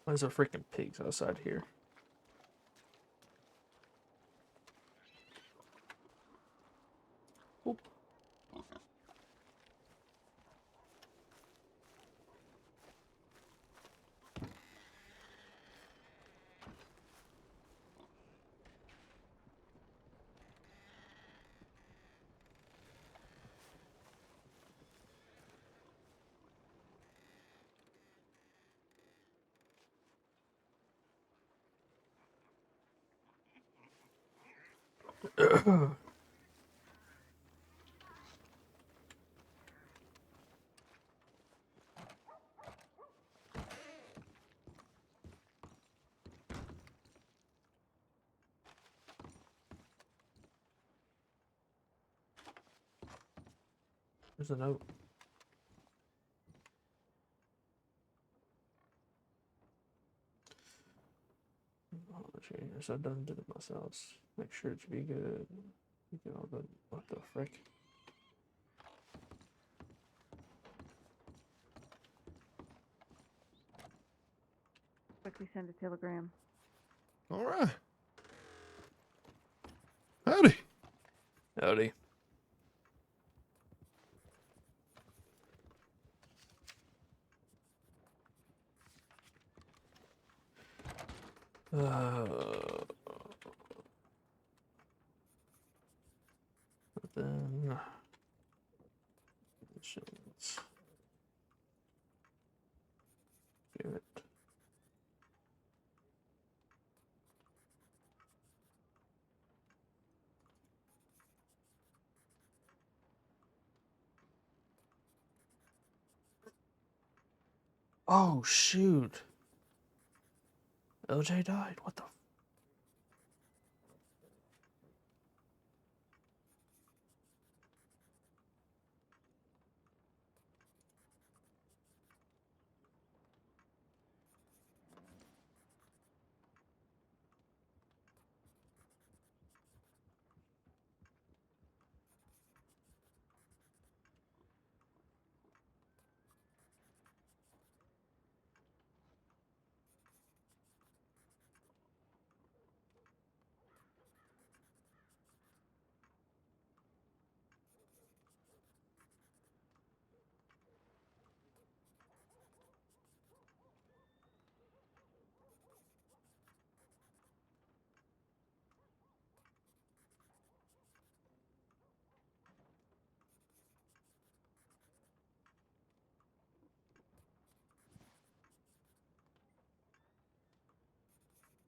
Why is there freaking pigs outside here? Oop. There's a note. Oh, yes, I've done it myself. Make sure it be good. You get all the what the frick? Quickly send a telegram. All right. Howdy. Howdy. Then missions. Garrett. Oh shoot. LJ died. What the?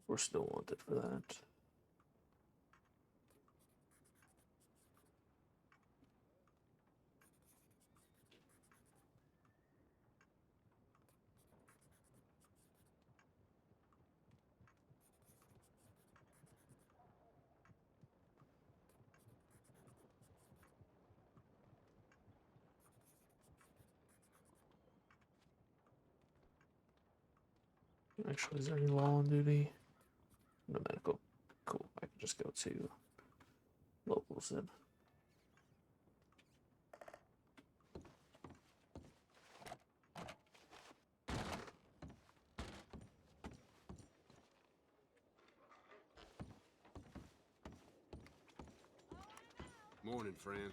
We're still wanted for that. Actually, is there any law on duty? No medical. Cool. I can just go to locals then. Morning, friend.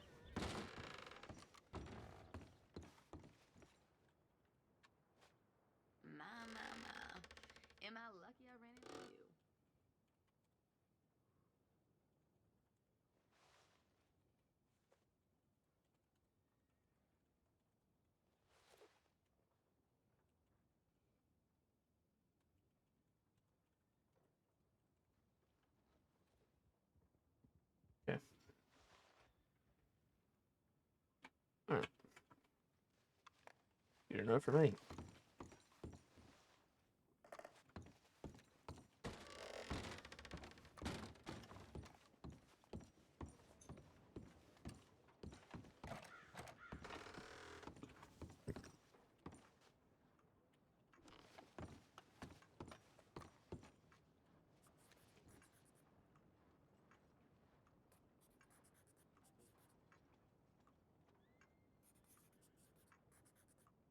My. Am I lucky I ran into you? Okay. Alright. You're enough for me.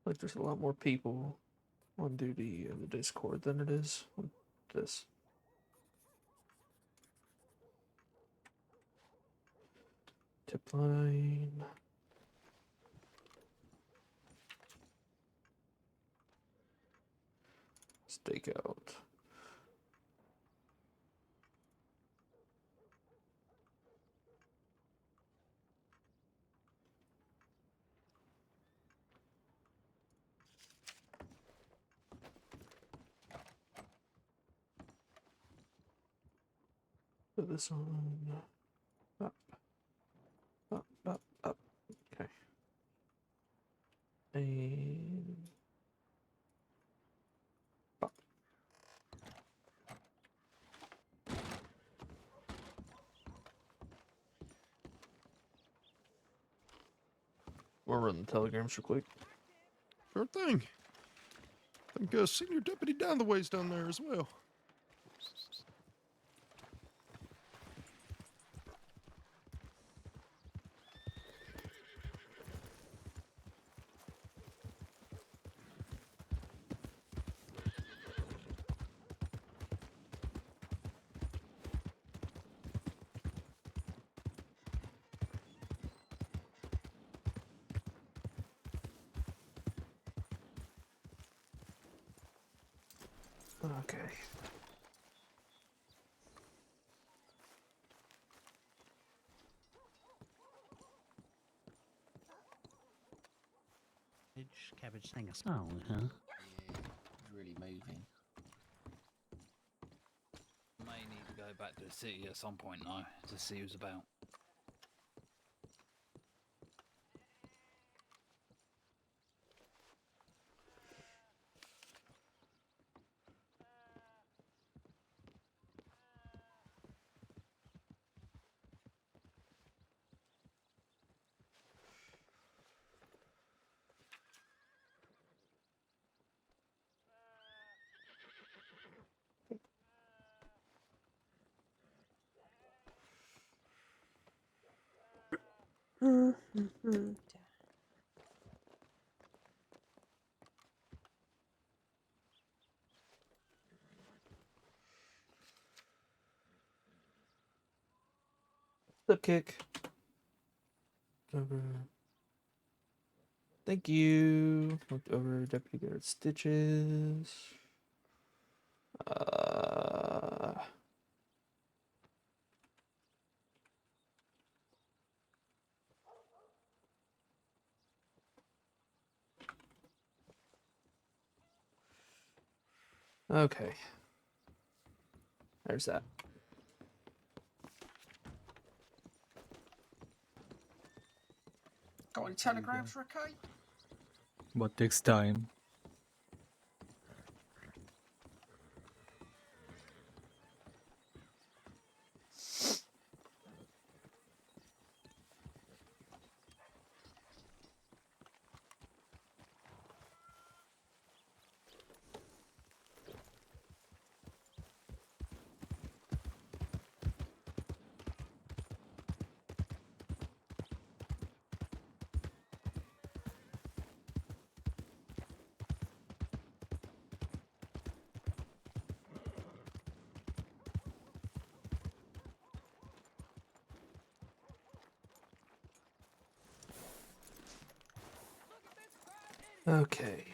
Like there's a lot more people on duty in the Discord than it is on this. Tip line. Stakeout. Put this on. Up. Up, up, up. Okay. And up. We'll run the telegrams real quick. Sure thing. I think senior deputy down the ways down there as well. Okay. Cabbage thing. Oh, huh? Yeah, it's really moving. May need to go back to the city at some point now to see who's about. Flip kick. Over. Thank you. Looked over Deputy Garrett stitches. Okay. There's that. Got any telegrams for a Kate? What takes time? Okay.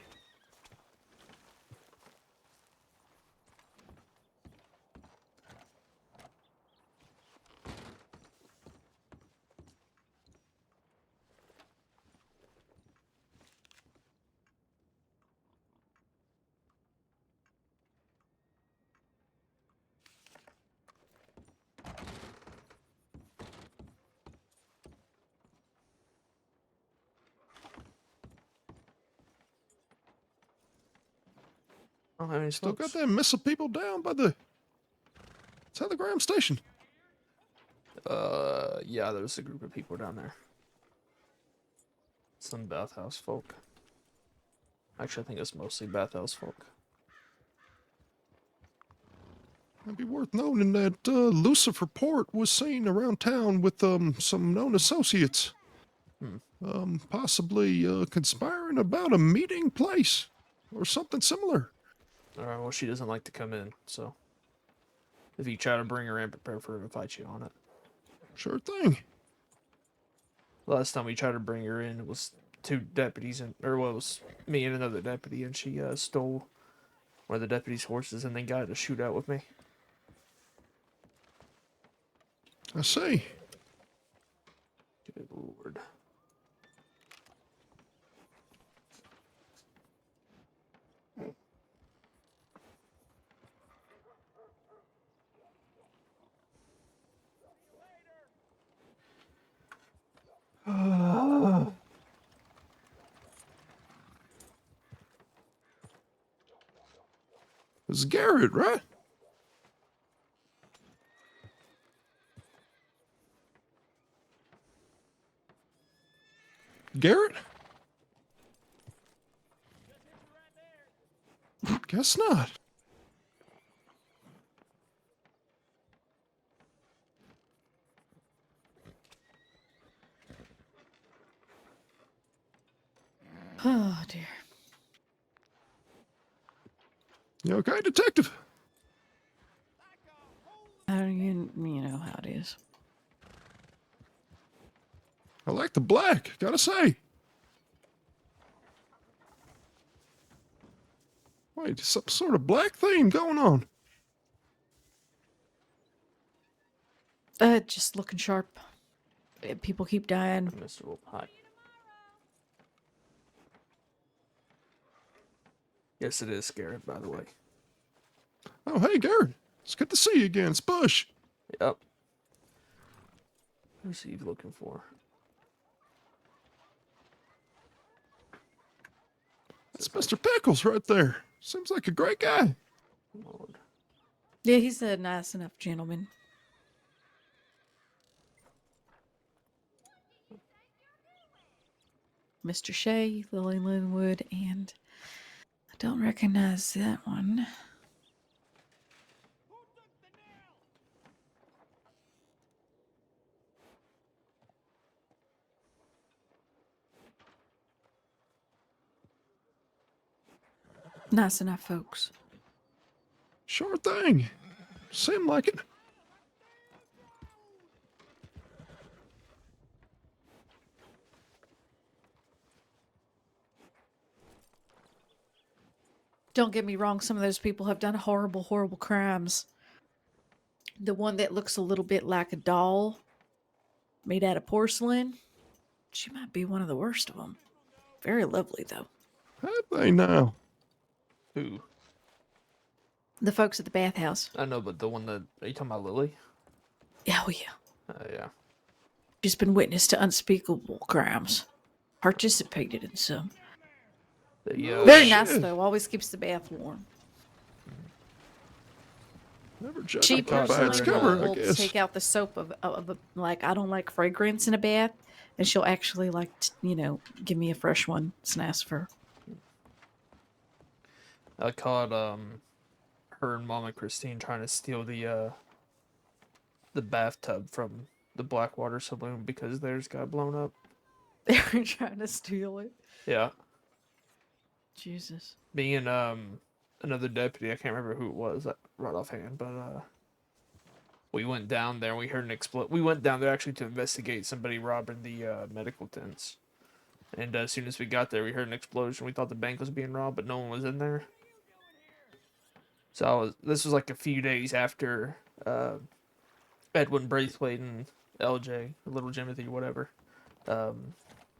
I don't have any Still got smokes. them missing people down by the telegram station. Yeah, there's a group of people down there. Some bathhouse folk. Actually, I think it's mostly bathhouse folk. It'd be worth noting that Lucifer Port was seen around town with some known associates. Possibly conspiring about a meeting place. or something similar. Alright, well, she doesn't like to come in, so. If you try to bring her in, prepare for her to fight you on it. Sure thing. Last time we tried to bring her in, it was two deputies, or well, it was me and another deputy, and she stole one of the deputies' horses and then got in a shootout with me. I see. Good lord. It's Garrett, right? Garrett? Guess not. Oh dear. You okay, detective? How do you know how it is. I like the black, gotta say. Wait, some sort of black theme going on. Just looking sharp. People keep dying. Mr. Wolf, hi. Yes, it is Garrett, by the way. Oh, hey, Garrett. It's good to see you again. It's Bush. Yep. Who's he looking for? That's Mr. Pickles right there. Seems like a great guy. Lord. Yeah, he's a nice enough gentleman. Mr. Shea, Lily Linwood, and I don't recognize that one. Nice enough, folks. Sure thing. Seemed like it. Don't get me wrong, some of those people have done horrible, horrible crimes. The one that looks a little bit like a doll made out of porcelain, she might be one of the worst of them. Very lovely, though. Have they now? Who? The folks at the bathhouse. I know, but the one that... Are you talking about Lily? Oh, yeah. Yeah. She's been witness to unspeakable crimes. Participated in some. Very nice, shit. though. Always keeps the bath warm. Never judge She a book by its personally cover, I will guess. take out the soap of like, I don't like fragrance in a bath, and she'll actually like, give me a fresh one. It's nice for her. I caught her and Mama Christine trying to steal the bathtub from the Blackwater Saloon because theirs got blown up. They were trying to steal it. Yeah. Jesus. Me and another deputy, I can't remember who it was right offhand, but we went down there and we heard an explode. We went down there actually to investigate somebody robbing the medical tents. And as soon as we got there, we heard an explosion. We thought the bank was being robbed, but no one was in there. So this was like a few days after Edwin Braithwaite and LJ, or Little Jimothy, whatever,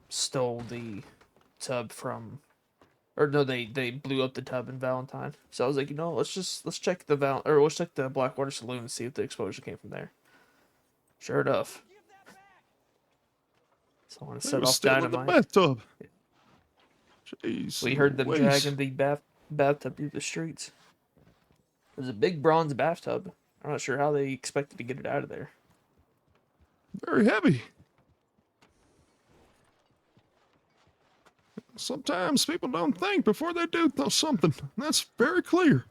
stole the tub from, or no, they blew up the tub in Valentine. So I was like, let's check let's check the Blackwater Saloon and see if the explosion came from there. Sure enough. So I want to They set was off stealing the dynamite. bathtub. Jeez. We heard them Louise. dragging the bathtub through the streets. It was a big bronze bathtub. I'm not sure how they expected to get it out of there. Very heavy. Sometimes people don't think before they do something. That's very clear.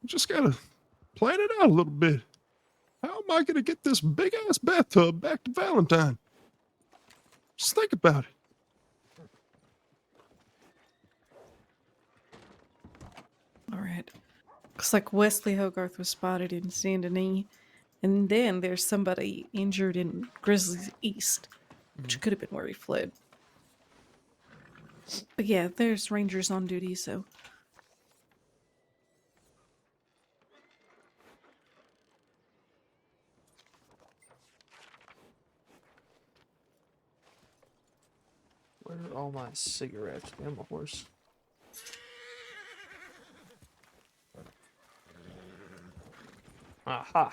You just gotta plan it out a little bit. How am I gonna get this big ass bathtub back to Valentine? Just think about it. Looks like Wesley Hogarth was spotted in Saint Denis, and then there's somebody injured in Grizzlies East, which could have been where he fled. But yeah, there's rangers on duty, so. Where are all my cigarettes? I'm a horse. Aha.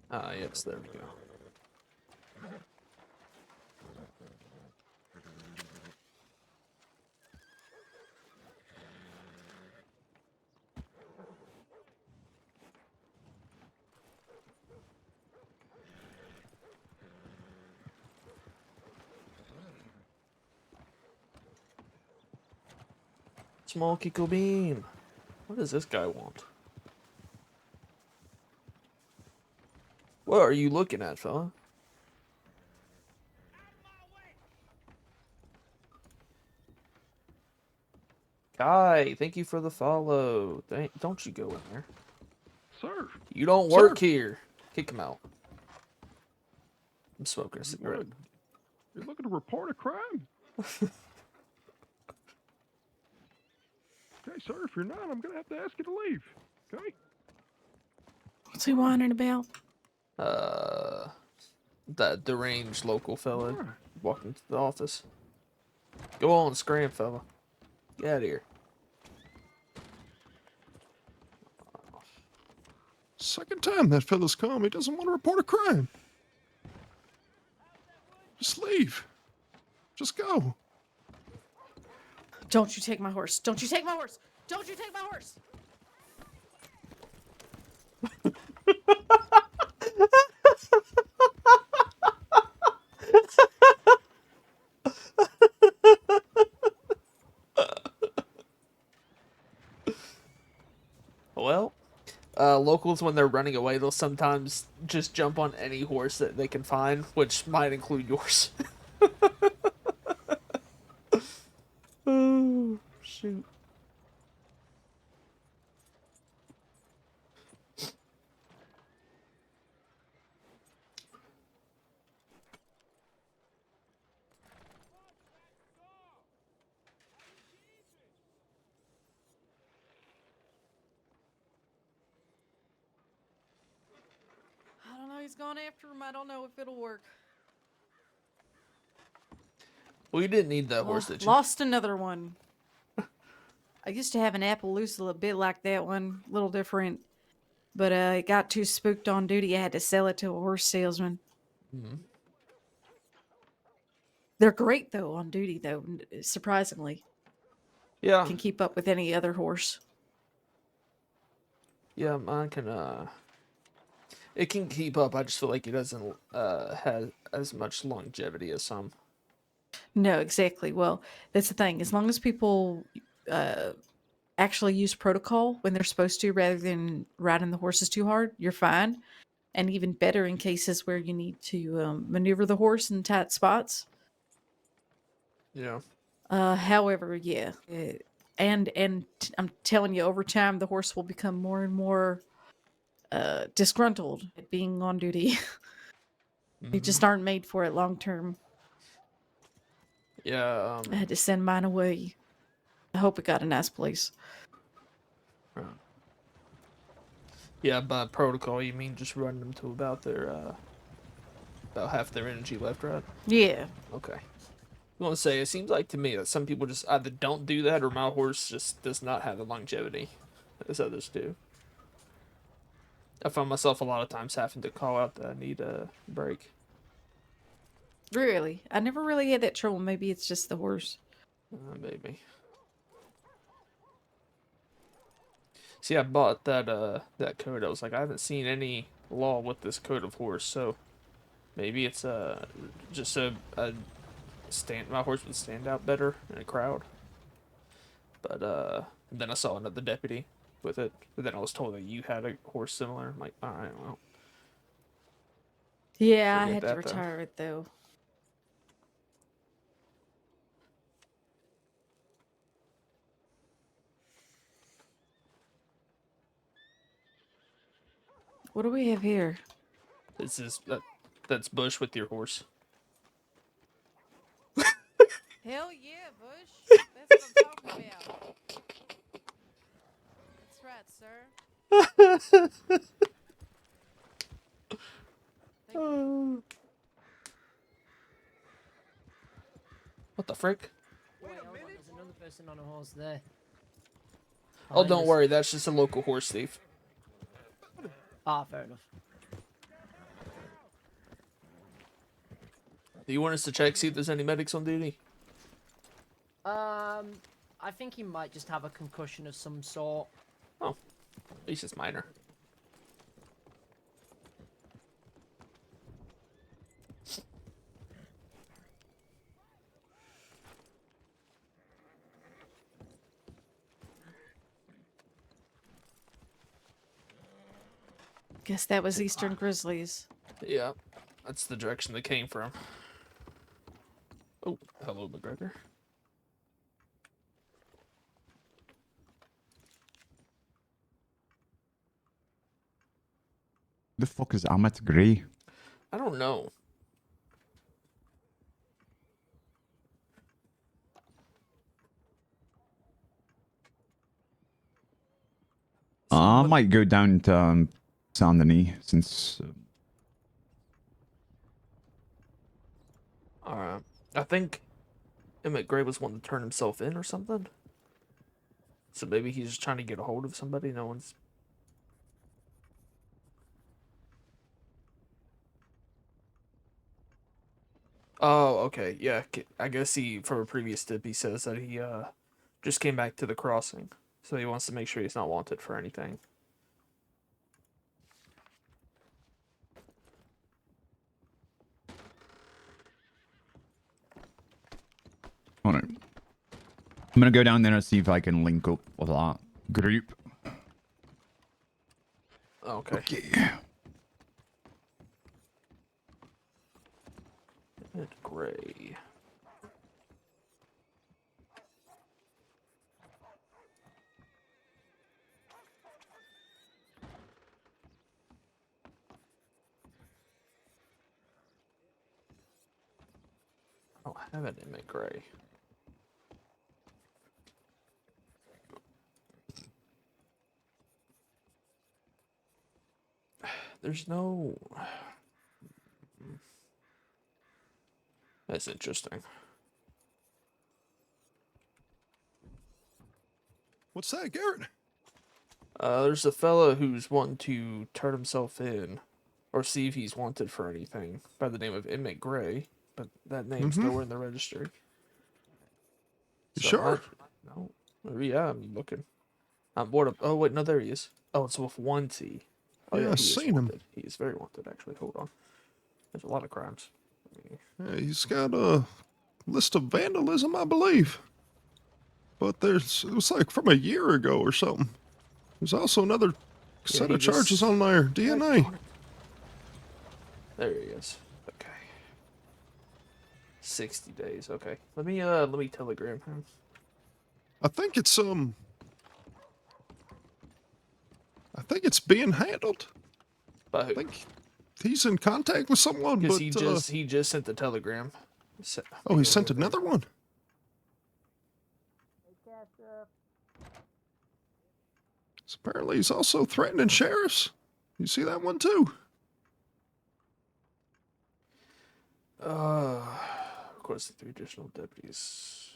Ah, yes, there we go. Small Kiko Beam. What does this guy want? What are you looking at, fella? Guy, thank you for the follow. Don't you go in there. Sir, You don't work here. Kick him out. I'm smoking a cigarette. you're looking to report a crime? Okay, sir, if you're not, I'm going to have to ask you to leave. Okay? What's he whining about? That deranged local fella Alright. walking to the office. Go on, scram, fella. Get out of here. Second time that fella's come. He doesn't want to report a crime. Just leave. Just go. Don't you take my horse. Don't you take my horse. Don't you take my horse. Well, locals, when they're running away, they'll sometimes just jump on any horse that they can find, which might include yours. Oh, shoot. I don't know. He's gone after him. I don't know if it'll work. Well, you didn't need that horse, did you? Lost another one. I used to have an Appaloosa a bit like that one, a little different. But it got too spooked on duty. I had to sell it to a horse salesman. Mhm. They're great, though, on duty, though, surprisingly. Yeah. Can keep up with any other horse. Yeah, mine can, it can keep up. I just feel like it doesn't, have as much longevity as some. No, exactly. Well, that's the thing. As long as people actually use protocol when they're supposed to rather than riding the horses too hard, you're fine. And even better in cases where you need to maneuver the horse in tight spots. Yeah. However, yeah. And I'm telling you, over time, the horse will become more and more disgruntled at being on duty. They just aren't made for it long term. Yeah, I had to send mine away. I hope it got a nice place. Yeah, by protocol, you mean just running them to about their, about half their energy left, right? Yeah. Okay. I want to say, it seems like to me that some people just either don't do that or my horse just does not have the longevity as others do. I find myself a lot of times having to call out that I need a break. Really? I never really had that trouble. Maybe it's just the horse. Maybe. See, I bought that that coat. I was like, I haven't seen any law with this coat of horse, so maybe it's just a my horse would stand out better in a crowd. But then I saw another deputy with it, but then I was told that you had a horse similar. I'm like, all right, well. Yeah, I Forget had to that, then. retire it though. What do we have here? This is that's Bush with your horse. Hell yeah, Bush. That's what I'm talking about. That's right, sir. Thank you. What the frick? Wait, hold on, there's another person on a horse there. Oh, Behind don't us. worry. That's just a local horse thief. Ah, fair enough. Do you want us to check, see if there's any medics on duty? I think he might just have a concussion of some sort. Oh, at least it's minor. Guess that was Eastern Grizzlies. Yeah, that's the direction they came from. Oh, hello, McGregor. The fuck is Amit Gray? I don't know. I might go down to Saint Denis since. Alright. I think Emmett Gray was wanting to turn himself in or something. So maybe he's just trying to get a hold of somebody. No one's. Oh, okay. Yeah. I guess from a previous tip, he says that he just came back to the crossing. So he wants to make sure he's not wanted for anything. Hold on. I'm gonna go down there and see if I can link up with that group. Okay. Emmett Gray. I don't have an Emmett Gray. There's no... That's interesting. What's that, Garrett? There's a fella who's wanting to turn himself in, or see if he's wanted for anything, by the name of Emmett Gray, but that name's nowhere in the registry. You sure? No. Yeah, I'm looking. I'm bored of... Oh, wait, no, there he is. Oh, it's with one T. Oh, Yeah, yeah, I've he is seen him. wanted. He is very wanted, actually. Hold on. There's a lot of crimes. Yeah, he's got a list of vandalism, I believe. But it was like from a year ago or something. There's also another set he of charges just- on there. DNA. There he is. Okay. 60 days. Okay. Let me telegram him. I think it's being handled. By I who? think he's in contact with someone, Because but he just sent the telegram. oh, he sent another one. So apparently he's also threatening sheriffs. You see that one too? Requested 3 additional deputies.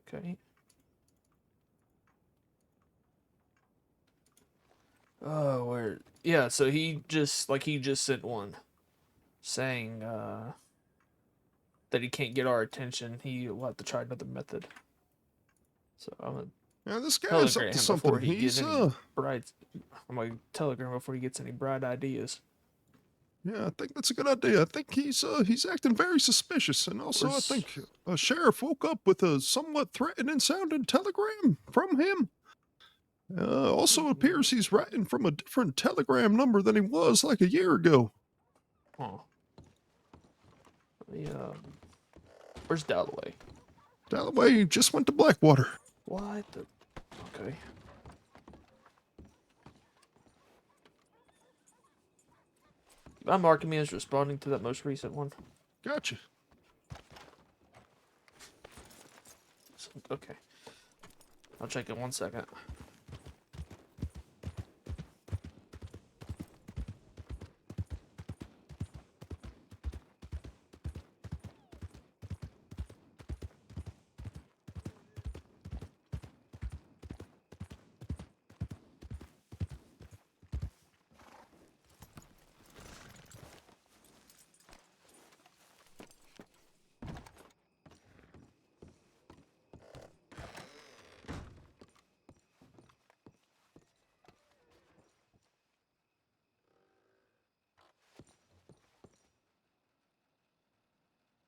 Okay. Oh, where? Yeah, so he just sent one saying that he can't get our attention. He will have to try another method. So I'm gonna Yeah, this guy's telegram up to him something. before he He's gets any bright. I'm gonna telegram before he gets any bright ideas. yeah, I think that's a good idea. I think he's acting very suspicious, and also I think a sheriff woke up with a somewhat threatening sounding telegram from him. Also appears he's writing from a different telegram number than he was like a year ago. Huh. Let me, where's Dalloway? Dalloway just went to Blackwater. What the? Okay. I'm marking me as responding to that most recent one. Gotcha. So, okay. I'll check in 1 second.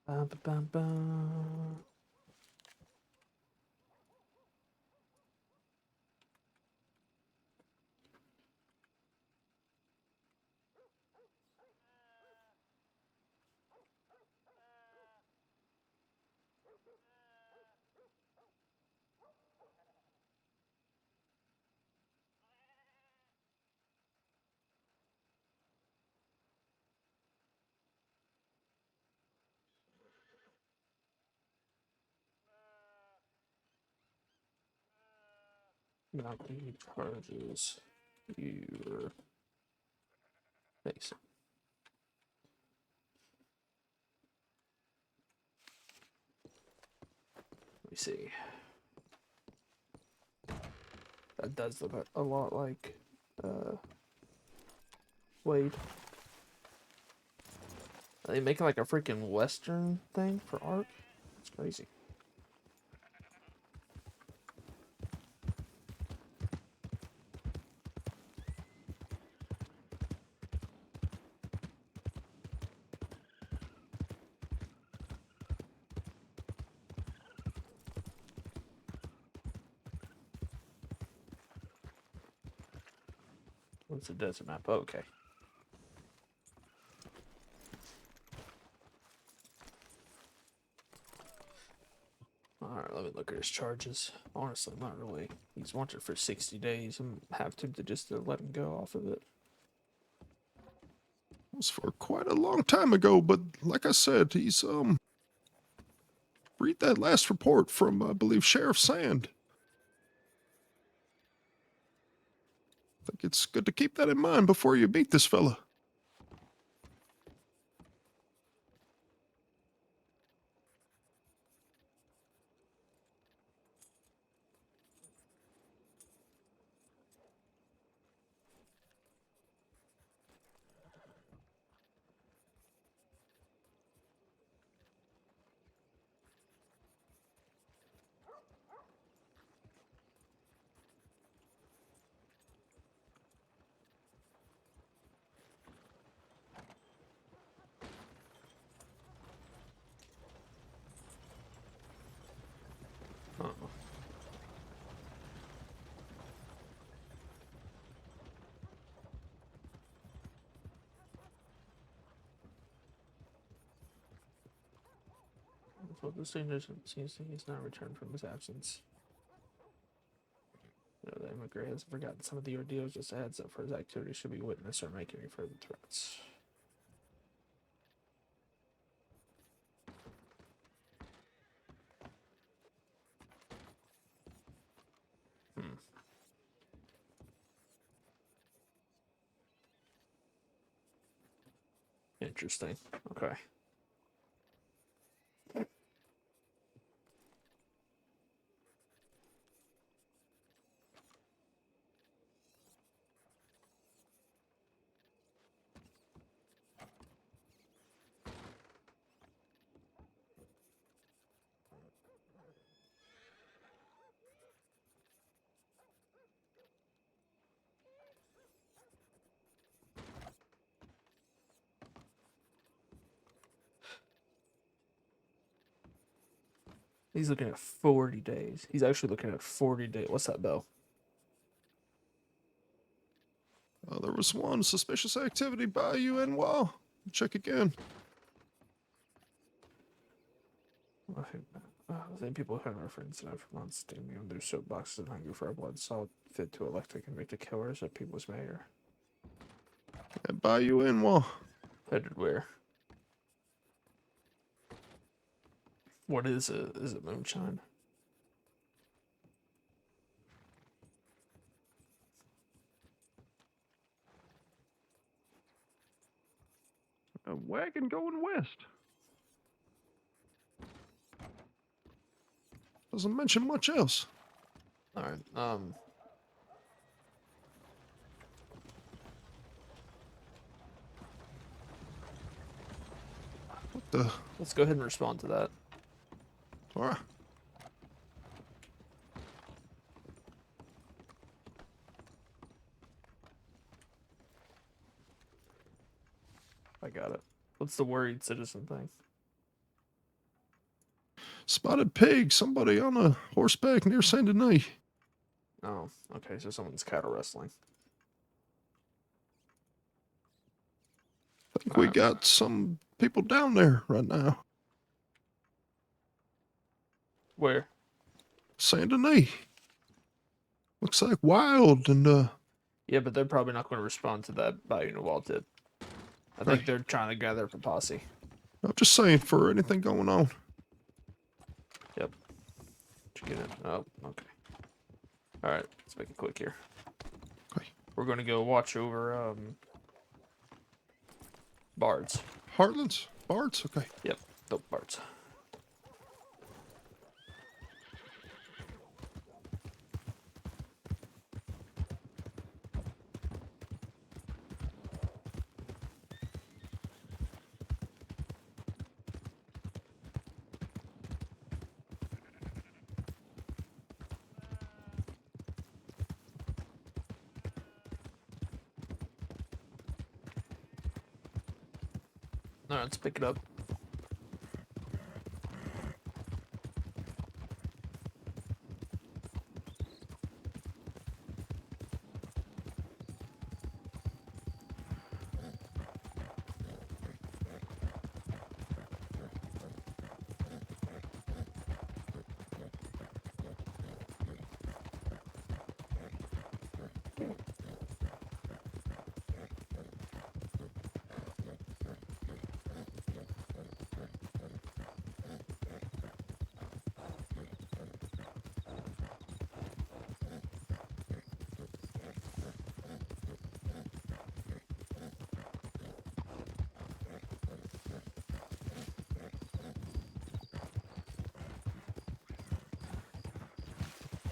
Bum, bum, bum, bum. Mounting charges you're facing. Let me see. That does look a lot like Wade. Are they making like a freaking Western thing for Ark? It's crazy. What's the desert map? Oh, okay. Alright, let me look at his charges. Honestly, not really. He's wanted for 60 days. I'm half tempted just to let him go off of it. It was for quite a long time ago, but like I said, he's read that last report from I believe Sheriff Sand. I think it's good to keep that in mind before you meet this fella. Uh-oh. So the senior seems he has not returned from his absence. You know, the immigrant has forgotten some of the ordeals, just adds up for his activities should be witnessed or make any further threats. Interesting. Okay. He's looking at 40 days. He's actually looking at 40 days. What's that, Bell? There was one suspicious activity by you and wall. Check again. I think people have referenced that for months, standing on their soapboxes and hungry for our blood, saw fit to elect a convicted killer as a people's mayor. And by you and wall. Headed where? What is it? Is it moonshine? A wagon going west. Doesn't mention much else. All right. What the? Let's go ahead and respond to that. All right. I got it. What's the worried citizen thing? Spotted pig. Somebody on a horseback near Saint Denis. Oh, okay. So someone's cattle wrestling. I think we got some people down there right now. Where? Saint Denis. Looks like wild and Yeah, but they're probably not going to respond to that Bayou Noir tip. I think they're trying to gather up a posse. I'm just saying for anything going on. Yep. Did you get it? Oh, okay. All right, let's make it quick here. Okay. We're going to go watch over Bards. Heartlands? Bards? Okay. Yep, the Bards. All right, let's pick it up.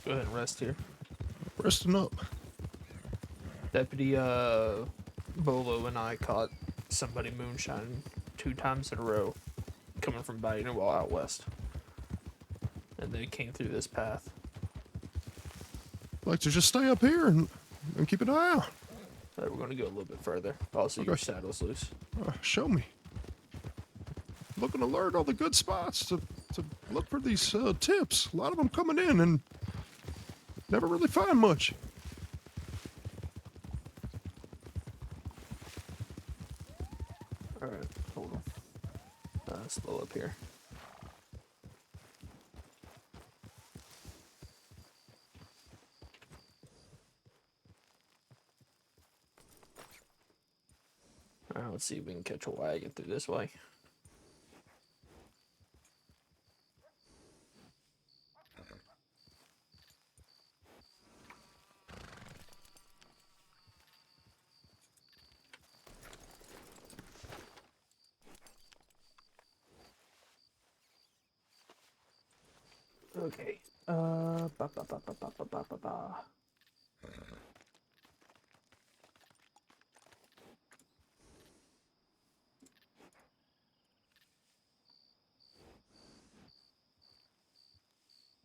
Go ahead and rest here. Resting up. Deputy Bolo and I caught somebody moonshining 2 times in a row coming from Bayou Noir out west. And they came through this path. Like to just stay up here and keep an eye out. Right, we're going to go a little bit further. Also, your saddle's loose. Show me. Looking to learn all the good spots to look for these tips. A lot of them coming in and never really find much. Alright, hold on. Slow up here. Alright, let's see if we can catch a wagon through this way. Okay. Ba.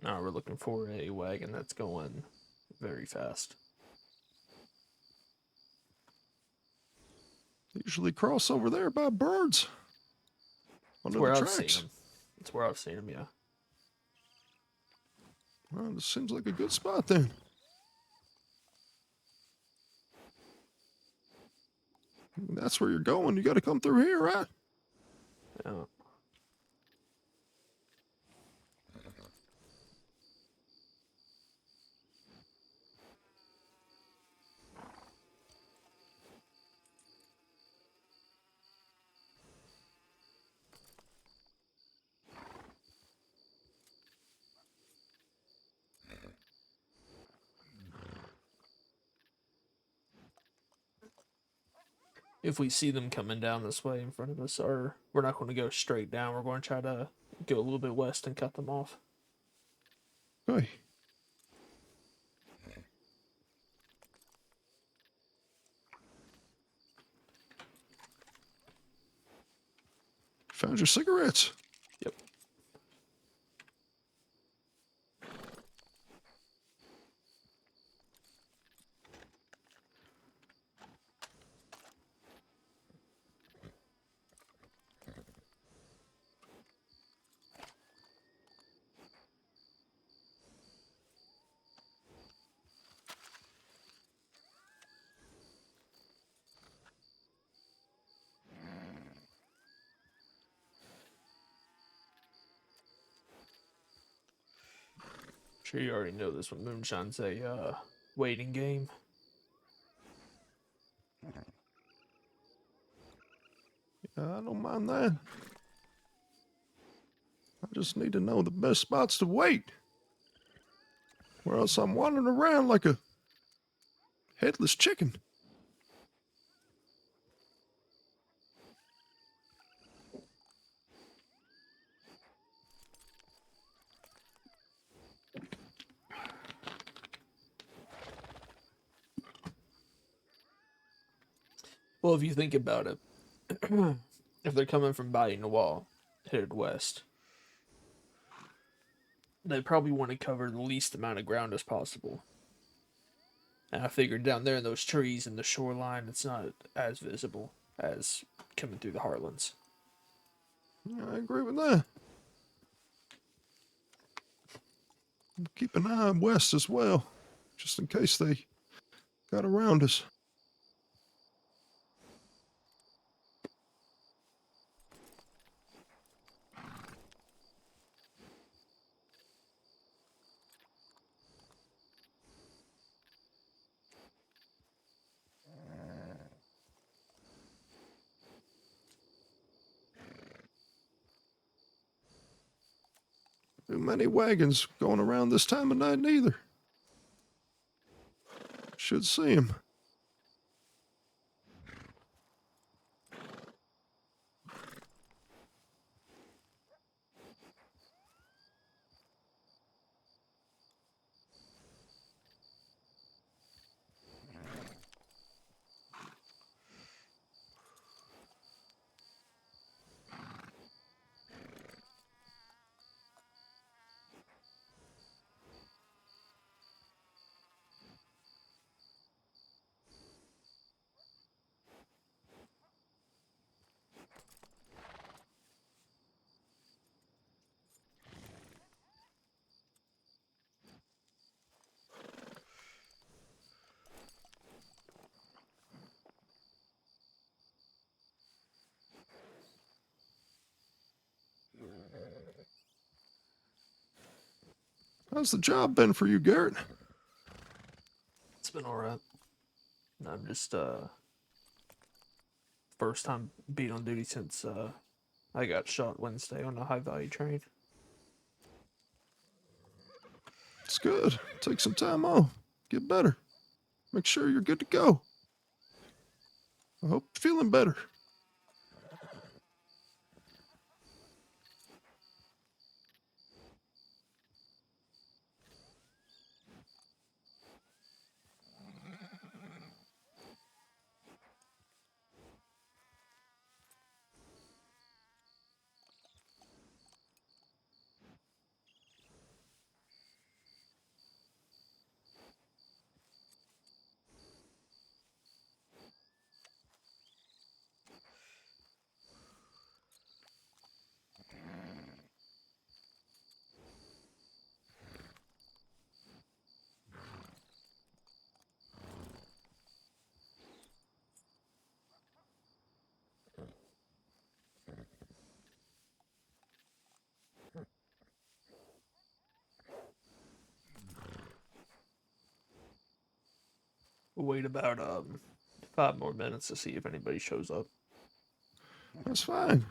Now we're looking for a wagon that's going very fast. They usually cross over there by birds. That's Under where the I've seen tracks. them. That's where I've seen them, yeah. Well, this seems like a good spot then. That's where you're going. You got to come through here, right? Yeah. if we see them coming down this way in front of us, or we're not going to go straight down. We're going to try to go a little bit west and cut them off. Okay. Found your cigarettes. Yep. Sure, you already know this one. Moonshine's a waiting game. Yeah, I don't mind that. I just need to know the best spots to wait. Or else I'm wandering around like a headless chicken. Well, if you think about it, if they're coming from Bayou Noir, headed west, they probably want to cover the least amount of ground as possible. And I figured down there in those trees and the shoreline, it's not as visible as coming through the Heartlands. Yeah, I agree with that. Keep an eye west as well, just in case they got around us. Too many wagons going around this time of night neither. Should see 'em. How's the job been for you, Garrett? It's been alright. I'm just, first time being on duty since, I got shot Wednesday on a high value train. It's good. Take some time off. Get better. Make sure you're good to go. I hope you're feeling better. We'll wait about 5 more minutes to see if anybody shows up. That's fine.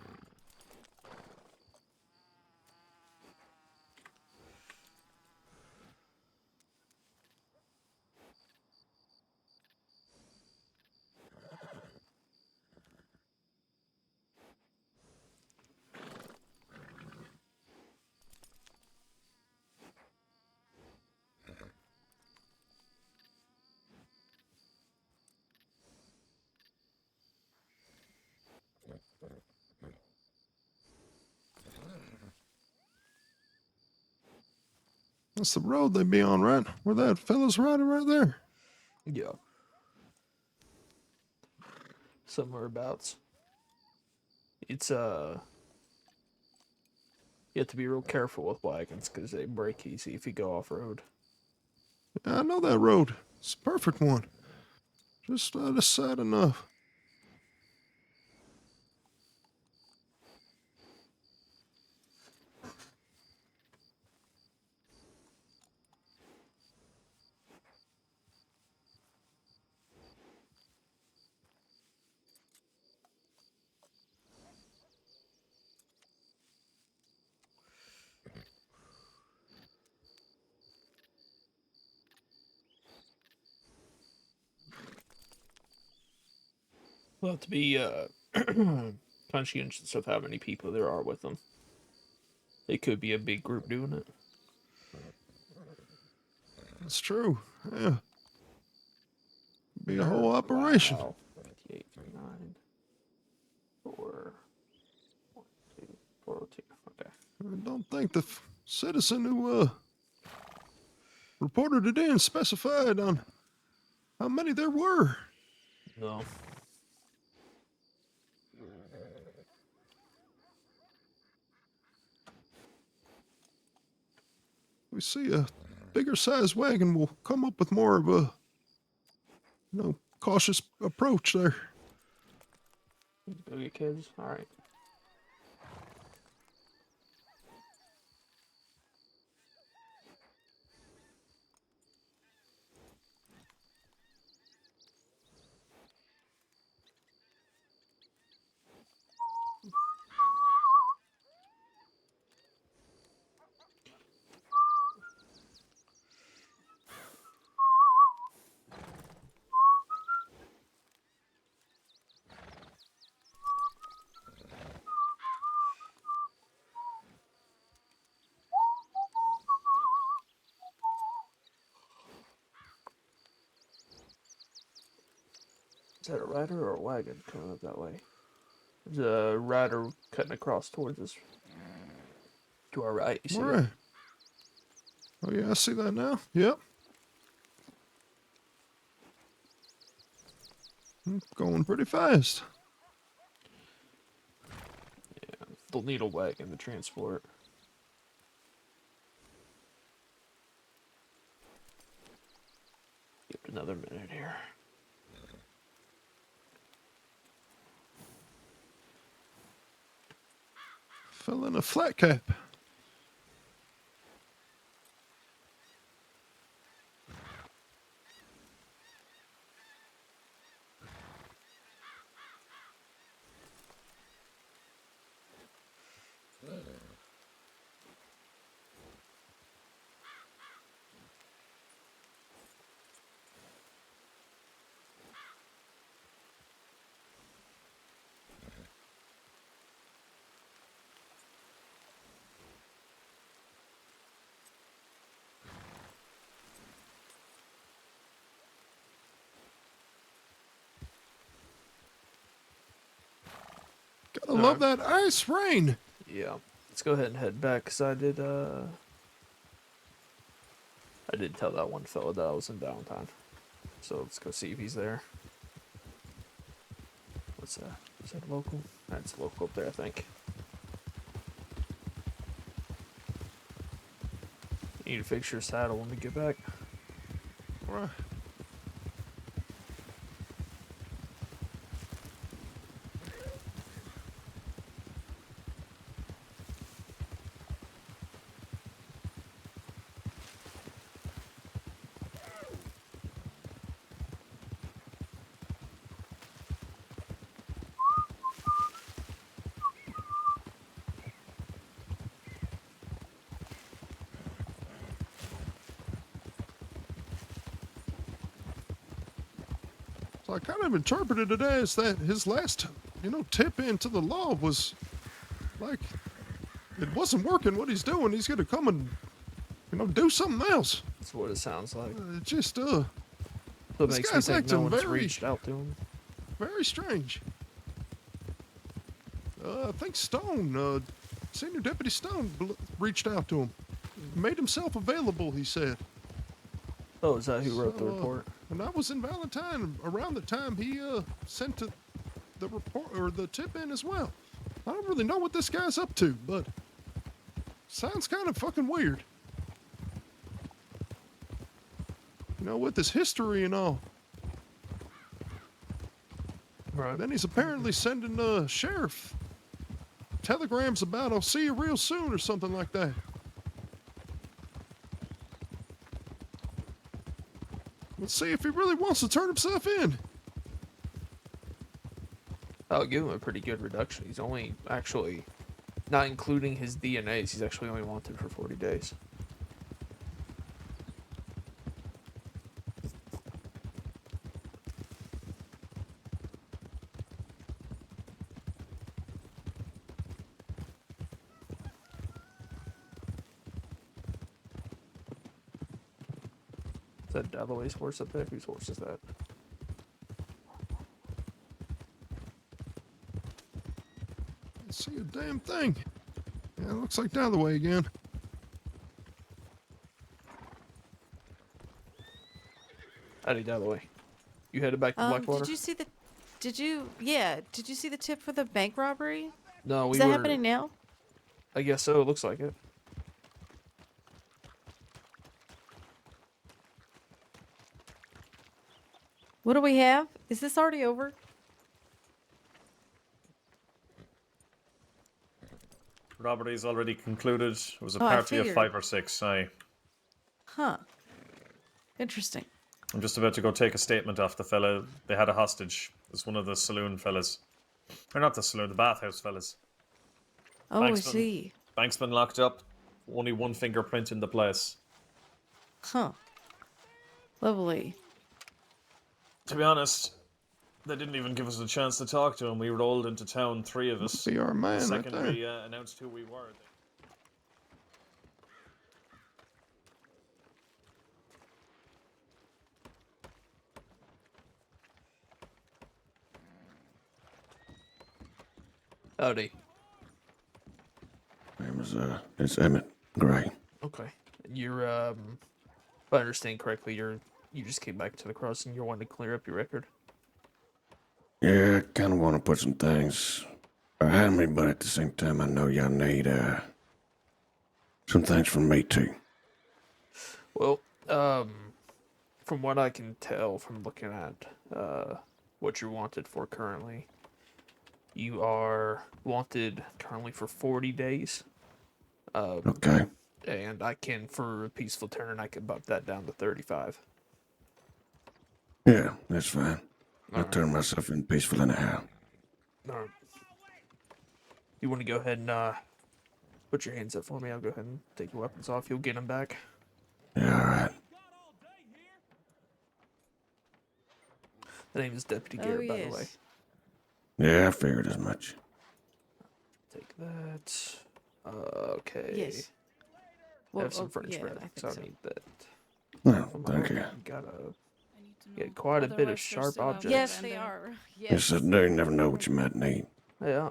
That's the road they be on, right? Where that fella's riding right there. Yeah. Somewhere abouts. It's you have to be real careful with wagons because they break easy if you go off road. Yeah, I know that road. It's a perfect one. Just this side enough. We'll have to be conscientious of how many people there are with them. It could be a big group doing it. That's true. Yeah. Be a whole operation. Wow. 28, 39, 4, 1, 2, 402. Okay. I don't think the citizen who reported it in specified on how many there were. No. We see a bigger size wagon will come up with more of a, cautious approach there. Go get kids. All right. Is that a rider or a wagon coming up that way? There's a rider cutting across towards us. To our right, you see All it? right. Oh, yeah, I see that now. Yep. Going pretty fast. Yeah, they'll need a wagon to transport. Give it another minute here. Fell in a flat cap. Gotta love that ice rain. Yeah. Let's go ahead and head back, because I did tell that one fella that I was in downtime. So let's go see if he's there. What's that? Is that local? That's local up there, I think. You need to fix your saddle when we get back. Right. So I kind of interpreted it as that his last, tip into the law was like it wasn't working what he's doing. He's gonna come and, do something else. That's what it sounds like. It just So it this makes me guy's think no acting one's very- reached out to him. very strange. I think Stone, Senior Deputy Stone, reached out to him. made himself available, he said. Oh, is that who wrote the So, report? And I was in Valentine around the time he sent the report or the tip in as well. I don't really know what this guy's up to, but sounds kind of fucking weird. You know, with his history and all. Right. Then he's apparently sending the sheriff telegrams about I'll see you real soon or something like that. Let's see if he really wants to turn himself in. I'll give him a pretty good reduction. He's only actually, not including his DNAs, he's actually only wanted for 40 days. Is that Dalloway's horse up there? Whose horse is that? Can't see a damn thing. Yeah, it looks like Dalloway again. Howdy, Dalloway. You headed back to Blackwater? Did you see the tip for the bank robbery? No, we Is that were. happening now? I guess so. It looks like it. What do we have? Is this already over? Robbery's already concluded. It was a Oh, I party of figured. 5 or 6. Huh. Interesting. I'm just about to go take a statement off the fella. They had a hostage. It's one of the saloon fellas. Or not the saloon, the bathhouse fellas. Oh, I Banksman. see. Bank's been locked up. Only one fingerprint in the place. Huh. Lovely. To be honest, they didn't even give us a chance to talk to him. We rolled into town, 3 of us. Be our man The right second there. we announced who we were. Howdy. My name is it's Emmett Gray. Okay. You're if I understand correctly, you just came back to the crossing. You're wanting to clear up your record. Yeah, I kind of want to put some things behind me, but at the same time, I know y'all need some things from me too. Well, from what I can tell from looking at what you're wanted for currently, you are wanted currently for 40 days. Okay. And I can, for a peaceful turn, I can bump that down to 35. Yeah, that's fine. I'll Alright. turn myself in peaceful anyhow. Alright. You want to go ahead and put your hands up for me? I'll go ahead and take your weapons off. You'll get them back. Yeah, all right. The name is Deputy Oh, Garrett, by the yes. way. Yeah, I figured as much. Take that. Okay. Yes. I have some French yeah, bread, I so I think so. need that. Well, Oh my thank God, you. Got quite a bit of sharp objects. Yes, they are. Yes, I do never know what you might need. Yeah.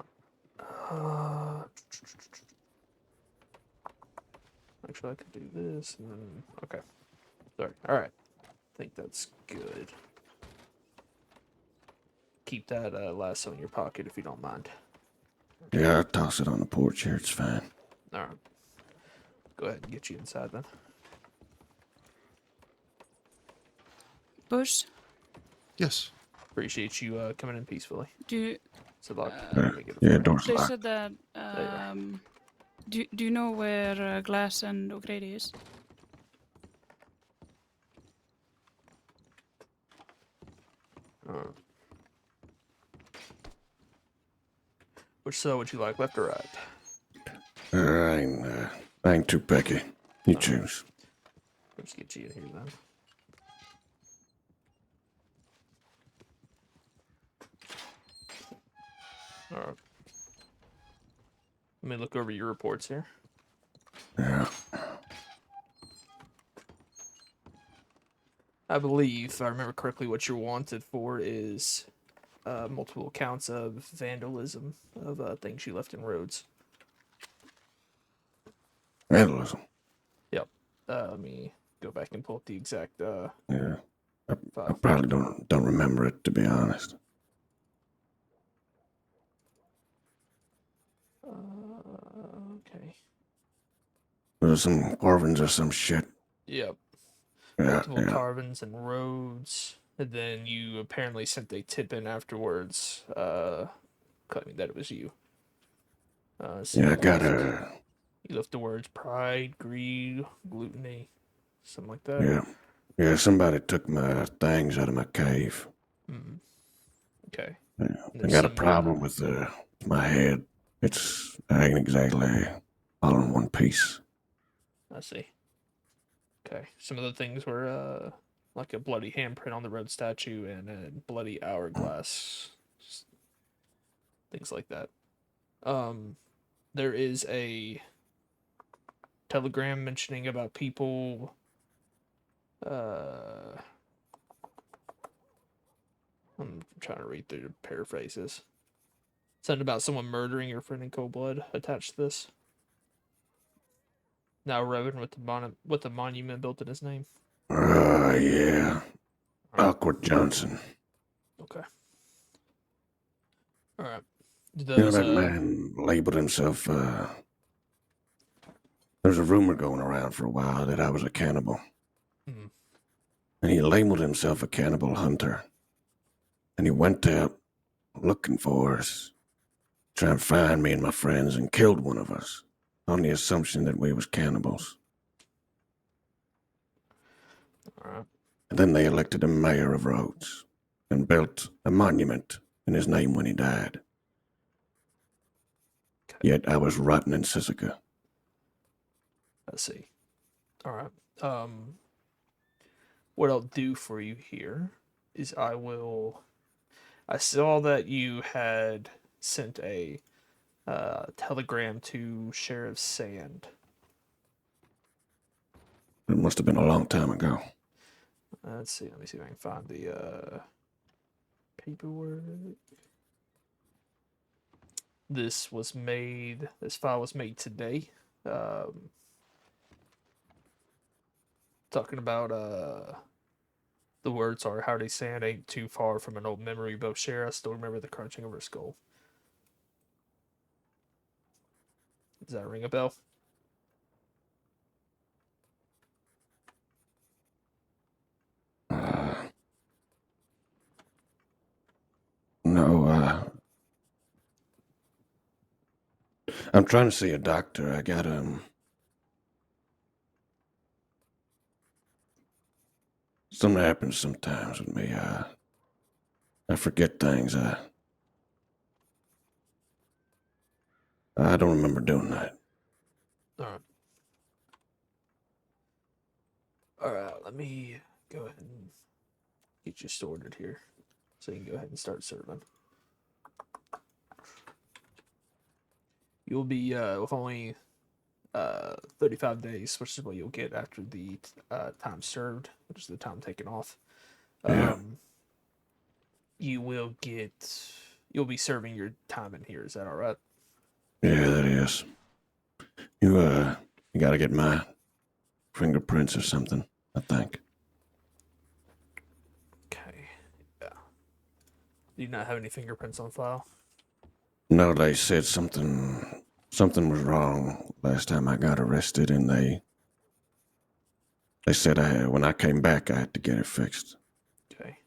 Actually, I could do this and then. Okay. Sorry. All right. I think that's good. Keep that lasso in your pocket if you don't mind. Yeah, I'll toss it on the porch here. It's fine. All right. Go ahead and get you inside then. Bush, Yes. Appreciate you coming in peacefully. do So lock. Yeah, door's they locked. said that do you know where Glass and O'Grady is? Which cell would you like, left or right? I ain't too picky. You choose. Let's get you in here then. Alright. Let me look over your reports here. Yeah. I believe, if I remember correctly, what you're wanted for is multiple counts of vandalism of things you left in roads. Vandalism. Let me go back and pull up the exact Yeah. I file. probably don't remember it, to be honest. Okay. There was some Corvins or some shit. Yep. Yeah, Multiple yeah. carvings and roads. And then you apparently sent a tip in afterwards, claiming that it was you. So Yeah, I you got left- a... You left the words pride, greed, gluttony, something like that. Yeah. Yeah, somebody took my things out of my cave. Okay. Yeah. I There's got a some, problem with my head. I ain't exactly all in one piece. I see. Okay. Some of the things were like a bloody handprint on the road statue and a bloody hourglass. Just things like that. There is a telegram mentioning about people I'm trying to read through the paraphrases. Something about someone murdering your friend in cold blood attached to this. Now Reverend with the monument built in his name. Yeah. Awkward Johnson. Okay. All right. Do You know those, that man labeled himself, there's a rumor going around for a while that I was a cannibal. Mhm. And he labeled himself a cannibal hunter. And he went out looking for us, trying to find me and my friends, and killed one of us on the assumption that we was cannibals. All right. And then they elected him mayor of Rhodes and built a monument in his name when he died. Okay. Yet I was rotting in Sisika. I see. All right. What I'll do for you here is I saw that you had sent a telegram to Sheriff Sand. It must have been a long time ago. Let's see. Let me see if I can find the paperwork. This file was made today. Talking about the words are "Howdy Sand ain't too far from an old memory we both share. I still remember the crunching of her skull." Does that ring a bell? No, I'm trying to see a doctor. I got, something happens sometimes with me. I forget things. I don't remember doing that. All right. All right. Let me go ahead and get you sorted here, so you can go ahead and start serving. You'll be with only 35 days, which is what you'll get after the time served, which is the time taken off. Yeah. You'll be serving your time in here. Is that all right? Yeah, that is. You gotta get my fingerprints or something, I think. Okay. Yeah. Do you not have any fingerprints on file? No, they said something was wrong last time I got arrested, and they said when I came back, I had to get it fixed. Okay.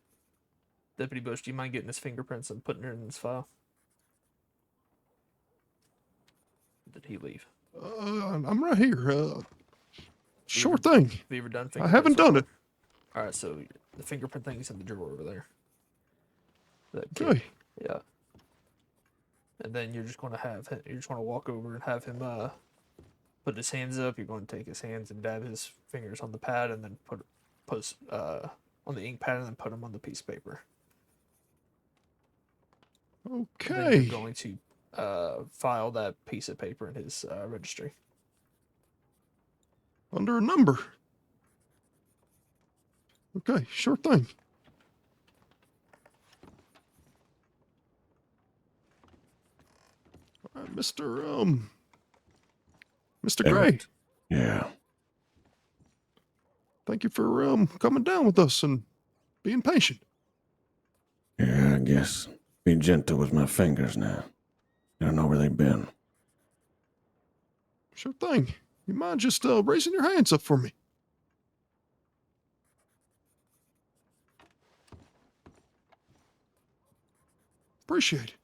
Deputy Bush, do you mind getting his fingerprints and putting it in his file? Did he leave? I'm right here. Sure thing. Have you ever done I fingerprints? haven't done it. All right, so the fingerprint thing is in the drawer over there. Okay. Yeah. And then you're just going to walk over and have him put his hands up. You're going to take his hands and dab his fingers on the pad, and then put on the ink pad, and then put them on the piece of paper. Okay. Then you're going to file that piece of paper in his registry. Under a number. Okay, sure thing. Mr. Gray. Yeah. Thank you for coming down with us and being patient. Yeah, I guess. Be gentle with my fingers now. I don't know where they've been. Sure thing. You mind just raising your hands up for me? Appreciate it.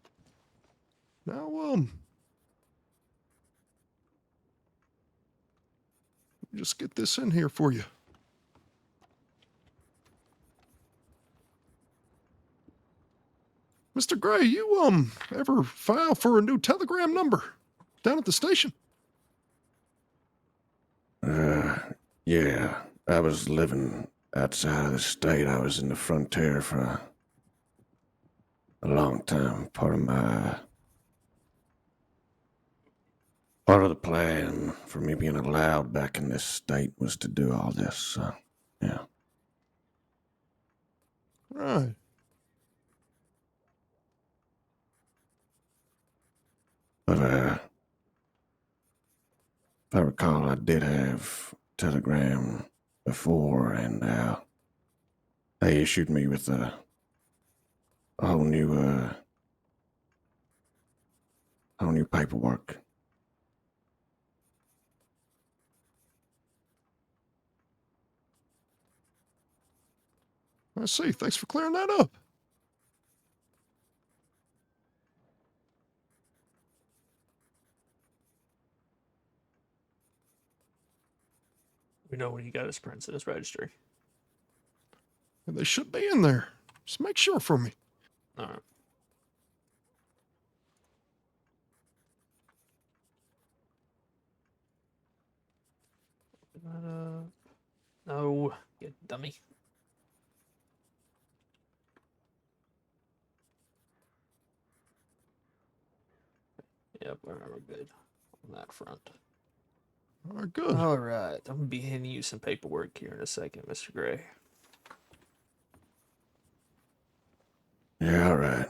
Now, just get this in here for you. Mr. Gray, you ever file for a new telegram number down at the station? Yeah. I was living outside of the state. I was in the frontier for a long time. Part of the plan for me being allowed back in this state was to do all this, so, yeah. Right. But, if I recall, I did have telegram before, and, they issued me with a whole new paperwork. I see. Thanks for clearing that up. We know when he got his prints in his registry. And they should be in there. Just make sure for me. All right. No, you dummy. Yep, we're good on that front. All right, good. All right, I'm gonna be handing you some paperwork here in a second, Mr. Gray. Yeah, all right.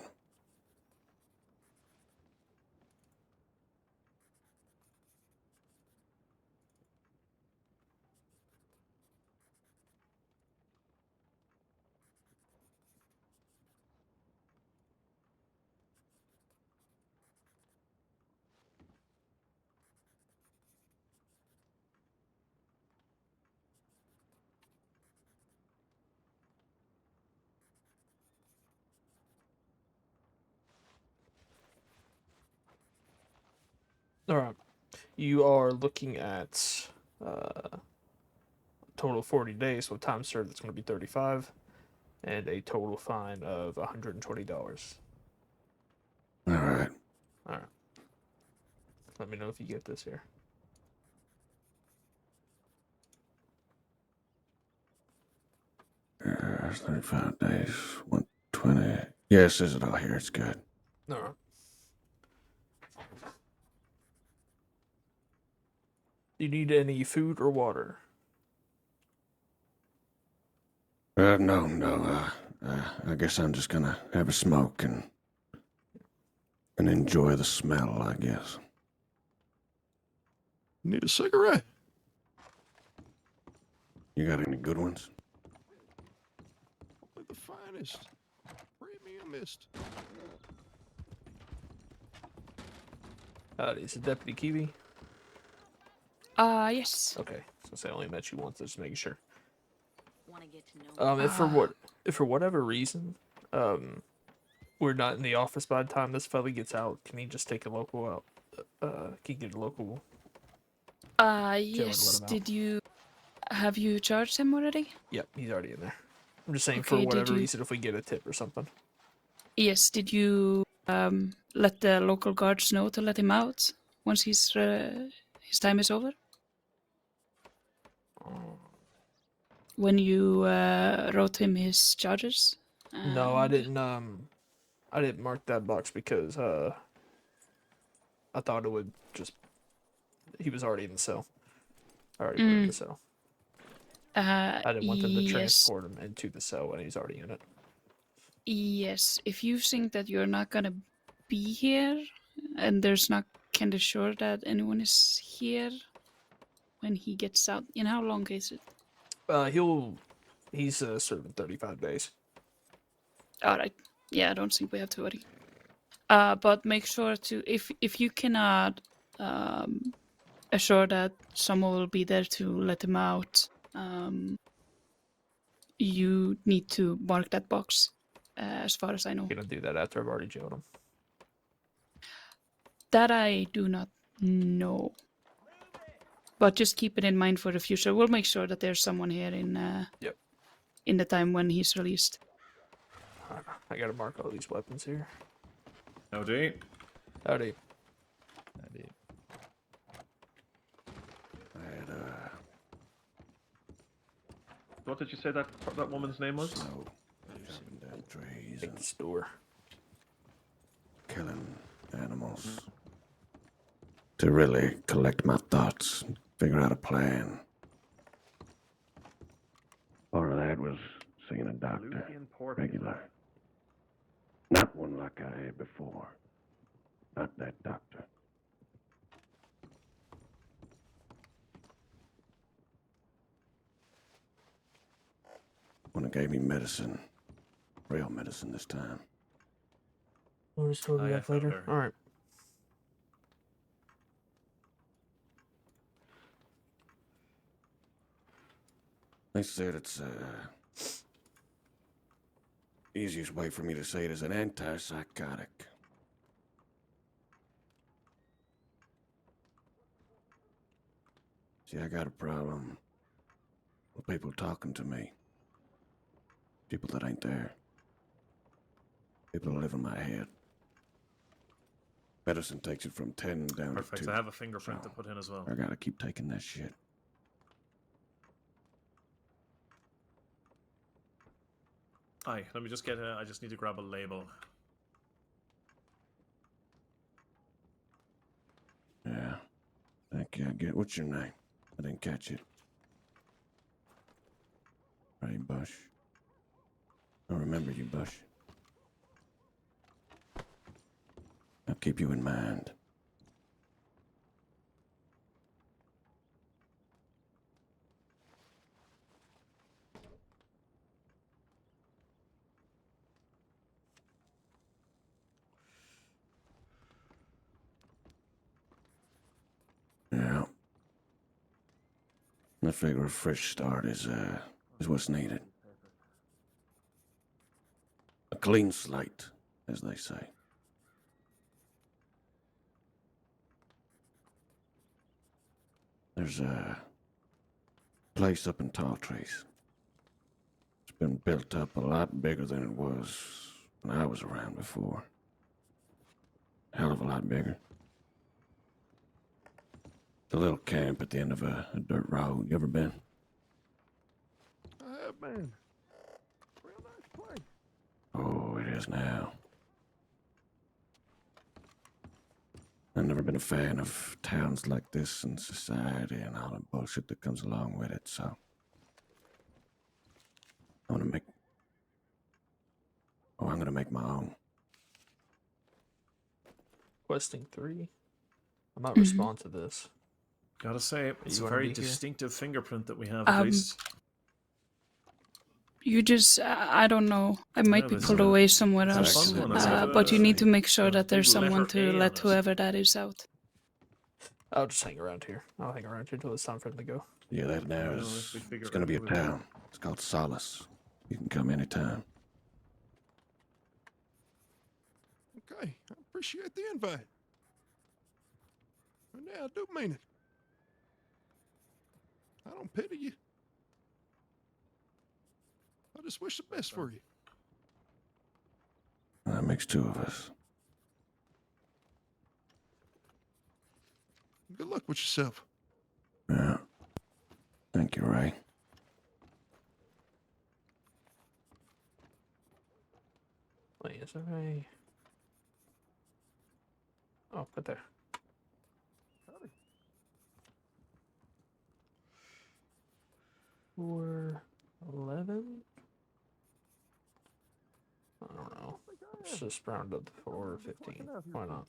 All right, you are looking at total 40 days, so time served that's going to be 35, and a total fine of $120. All right. All right. Let me know if you get this here. 35 days, 120. Yes, is it all here? It's good. All right. Do you need any food or water? No. I guess I'm just gonna have a smoke and enjoy the smell, I guess. Need a cigarette? You got any good ones? Only the finest. Premiumist. Howdy, is it Deputy Kiwi? Yes. Okay, so I only met you once, just making sure. Want to get to know If for whatever reason, we're not in the office by the time this fella gets out, can he just take a local out? Can he get a local? Yes. Have you charged him already? Yep, he's already in there. I'm just saying, Okay, for did whatever you- reason, if we get a tip or something. Yes. Did you let the local guards know to let him out once his time is over? When you wrote him his charges? No, I didn't. I didn't mark that box because I thought it would just. He was already in the cell. I already put him in the cell. I didn't want them to Yes. transport him into the cell when he's already in it. Yes, if you think that you're not gonna be here, and there's not kind of sure that anyone is here when he gets out. And how long is it? He's serving 35 days. All right. Yeah, I don't think we have to worry. But make sure to if you cannot assure that someone will be there to let him out, you need to mark that box. As far as I know. Gonna do that after I've already jailed him. That I do not know. But just keep it in mind for the future. We'll make sure that there's someone here in the time when he's released. I gotta mark all these weapons here. Howdy. Howdy. What did you say that woman's name was? Take the store. Killing animals. To really collect my thoughts, figure out a plan. Part of that was seeing a doctor. Regular. Not one like I had before. Not that doctor. One that gave me medicine. Real medicine this time. We'll just sort it out later. Alright. They said it's easiest way for me to say it is an antipsychotic. See, I got a problem with people talking to me. People that ain't there. People that live in my head. Medicine takes it from 10 down to 2. Perfect. I have a fingerprint to put in as well. I gotta keep taking that shit. Aye, let me just get I just need to grab a label. Yeah. Thank you. I get. What's your name? I didn't catch it. Ray Bush. I remember you, Bush. I'll keep you in mind. Yeah. I figure a fresh start is what's needed. A clean slate, as they say. There's a place up in Tall Trees. It's been built up a lot bigger than it was when I was around before. Hell of a lot bigger. The little camp at the end of a dirt road. You ever been? I have been. Real nice place. Oh, it is now. I've never been a fan of towns like this and society and all the bullshit that comes along with it, so I'm gonna make my own. Questing 3. I might respond to this. Gotta say, it's a very distinctive fingerprint that we have, at least. You just, I don't know. I might be pulled away somewhere else. But you need to make sure that there's someone to let whoever that is out. I'll just hang around here. I'll hang around here until it's time for him to go. Yeah, that now is... It's gonna be a town. It's called Solace. You can come anytime. Okay, I appreciate the invite. And yeah, I do mean it. I don't pity you. I just wish the best for you. That makes 2 of us. Good luck with yourself. Yeah. Thank you, Ray. Wait, is there a... Oh, right there. 411? I don't know. Let's just round up to 415. Why not?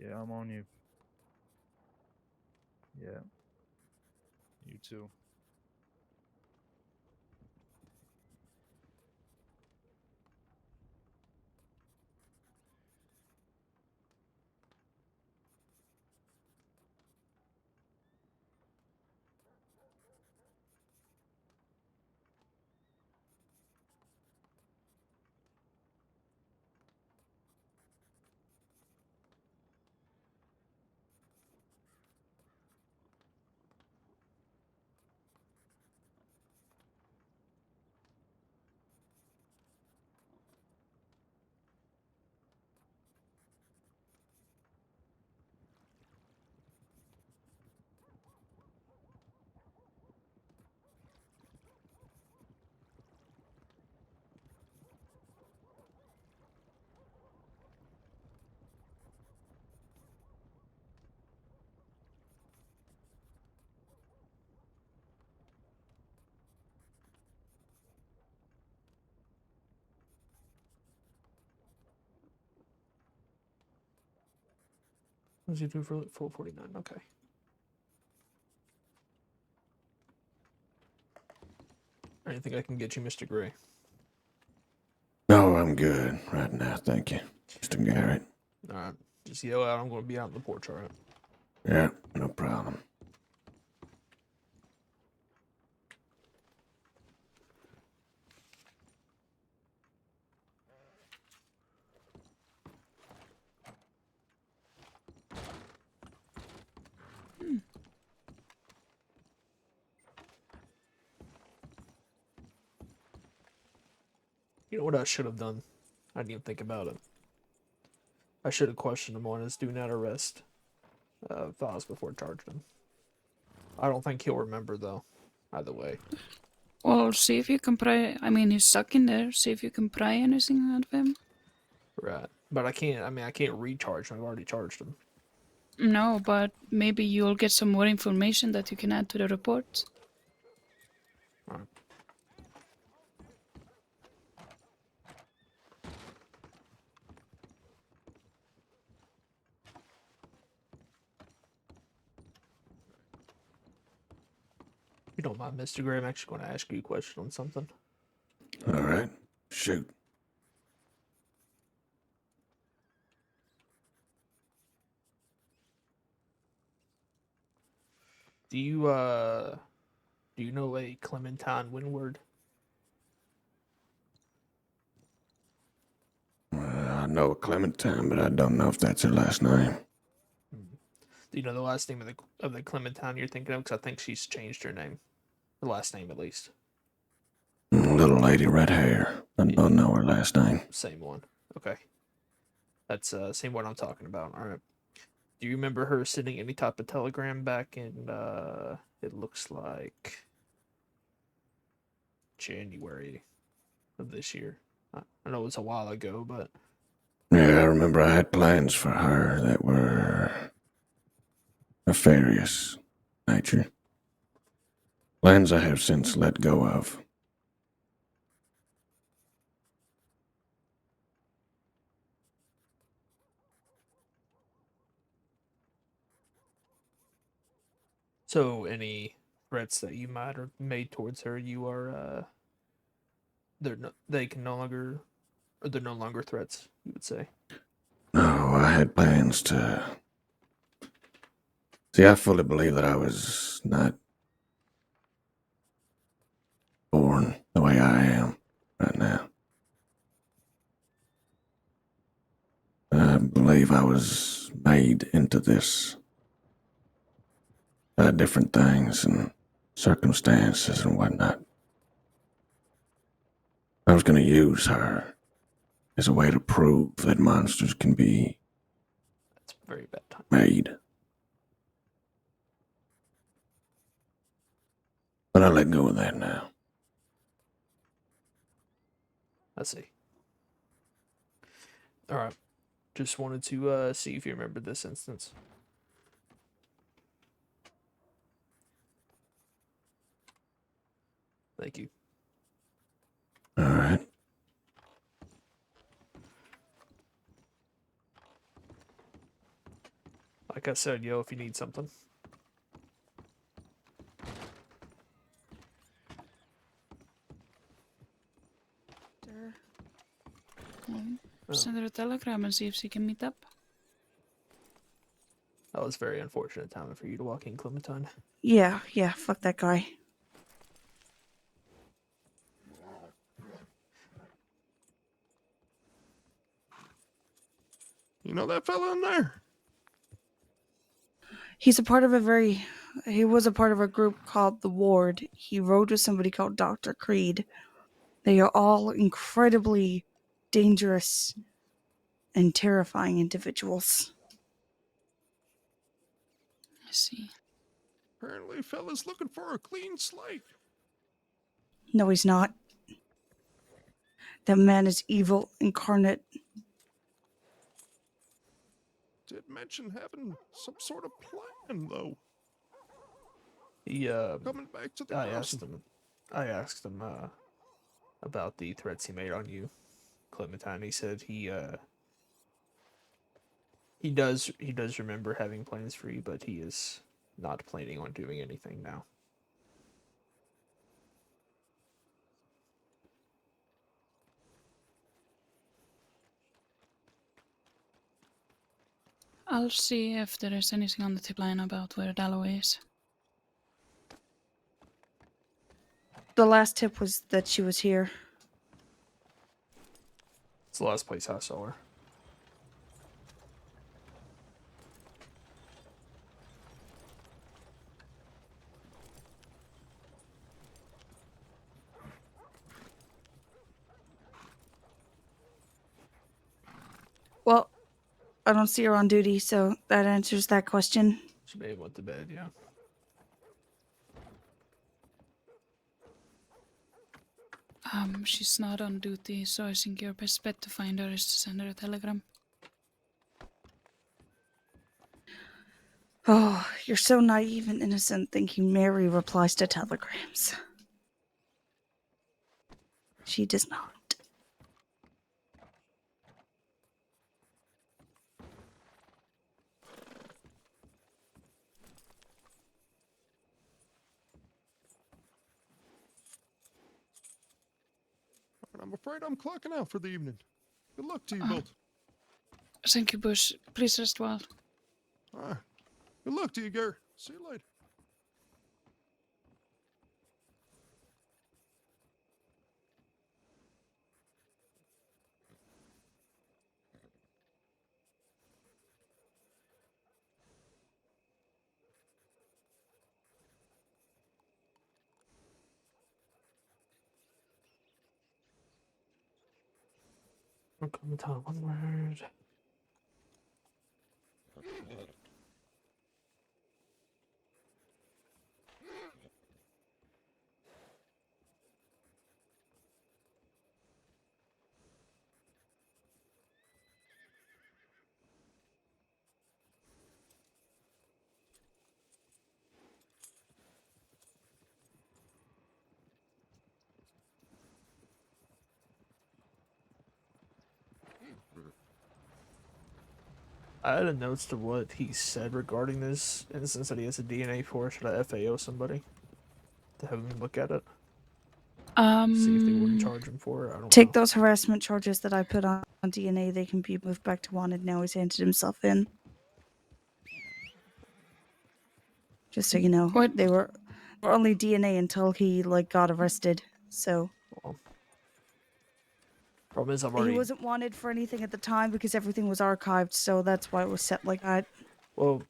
Yeah, I'm on you. Yeah. You too. What does he do for 449? Okay. Anything I can get you, Mr. Gray? No, I'm good right now, thank you, Mr. Garrett. All right. Just yell out. I'm going to be out on the porch. All right. Yeah, no problem. You know what I should have done? I didn't even think about it. I should have questioned him on his do not arrest files before charging him. I don't think he'll remember though. Either way. Well, see if you can pry. I mean, he's stuck in there. See if you can pry anything out of him. Right. But I can't. I mean, I can't recharge him. I've already charged him. No, but maybe you'll get some more information that you can add to the report. All right. If you don't mind, Mr. Gray, I'm actually going to ask you a question on something. All right, shoot. Do you know a Clementine Windward? I know a Clementine, but I don't know if that's her last name. Do you know the last name of the Clementine you're thinking of? Because I think she's changed her name. The last name, at least. Little lady, red hair. I don't know her last name. Same one. Okay. That's same one I'm talking about. All right. Do you remember her sending any type of telegram back in it looks like January of this year? I know it was a while ago, but Yeah, I remember I had plans for her that were nefarious nature. Plans I have since let go of. so any threats that you might have made towards her, you are they're no longer threats, you would say. No, I had plans to... See, I fully believe that I was not born the way I am right now. I believe I was made into this by different things and circumstances and whatnot. I was going to use her as a way to prove that monsters can be That's a very bad time. made. But I let go of that now. I see. All right. Just wanted to see if you remember this instance. Thank you. All right. Like I said, yo, if you need something. Send her a telegram and see if she can meet up. That was very unfortunate timing for you to walk in, Clementine. Yeah, fuck that guy. You know that fella in there? He was a part of a group called the Ward. He rode with somebody called Dr. Creed. They are all incredibly dangerous and terrifying individuals. I see. Apparently, fella's looking for a clean slate. No, he's not. That man is evil incarnate. Did mention having some sort of plan, though. He, Coming back to the I house. asked him about the threats he made on you, Clementine. He said he does remember having plans for you, but he is not planning on doing anything now. I'll see if there is anything on the tip line about where Dalloway is. The last tip was that she was here. It's the last place I saw her. Well, I don't see her on duty, so that answers that question. She may have went to bed, yeah. She's not on duty, so I think your best bet to find her is to send her a telegram. Oh, you're so naive and innocent thinking Mary replies to telegrams. She does not. I'm afraid I'm clocking out for the evening. Good luck to you both. Thank you, Bush. Please rest well. All right. Good luck to you, Garrett. See you later. Clementine, one word. I had a notes to what he said regarding this instance that he has a DNA for. Should I FAO somebody to have them look at it? See if they wouldn't charge him for it. I don't Take know. those harassment charges that I put on DNA. They can be moved back to wanted. Now he's handed himself in. Just so you know, they were only DNA until he got arrested. So Well, problem is, I've already. he wasn't wanted for anything at the time because everything was archived. So that's why it was set like that. Well,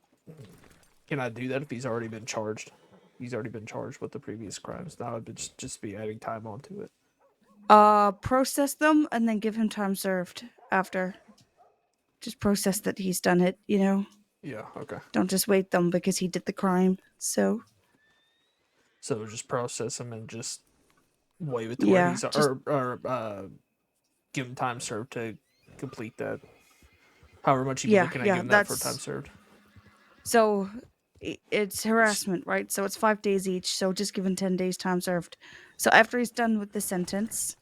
can I do that if he's already been charged? He's already been charged with the previous crimes. Now I'd just be adding time onto it. Process them and then give him time served after. Just process that he's done it, you know? Yeah, okay. Don't just wait them because he did the crime, so... So just process him and just waive it to Yeah, where he's... just- Or give him time served to complete that. However much you've been looking at giving that for time served. So, it's harassment, right? So it's 5 days each, so just give him 10 days time served. So after he's done with the sentence,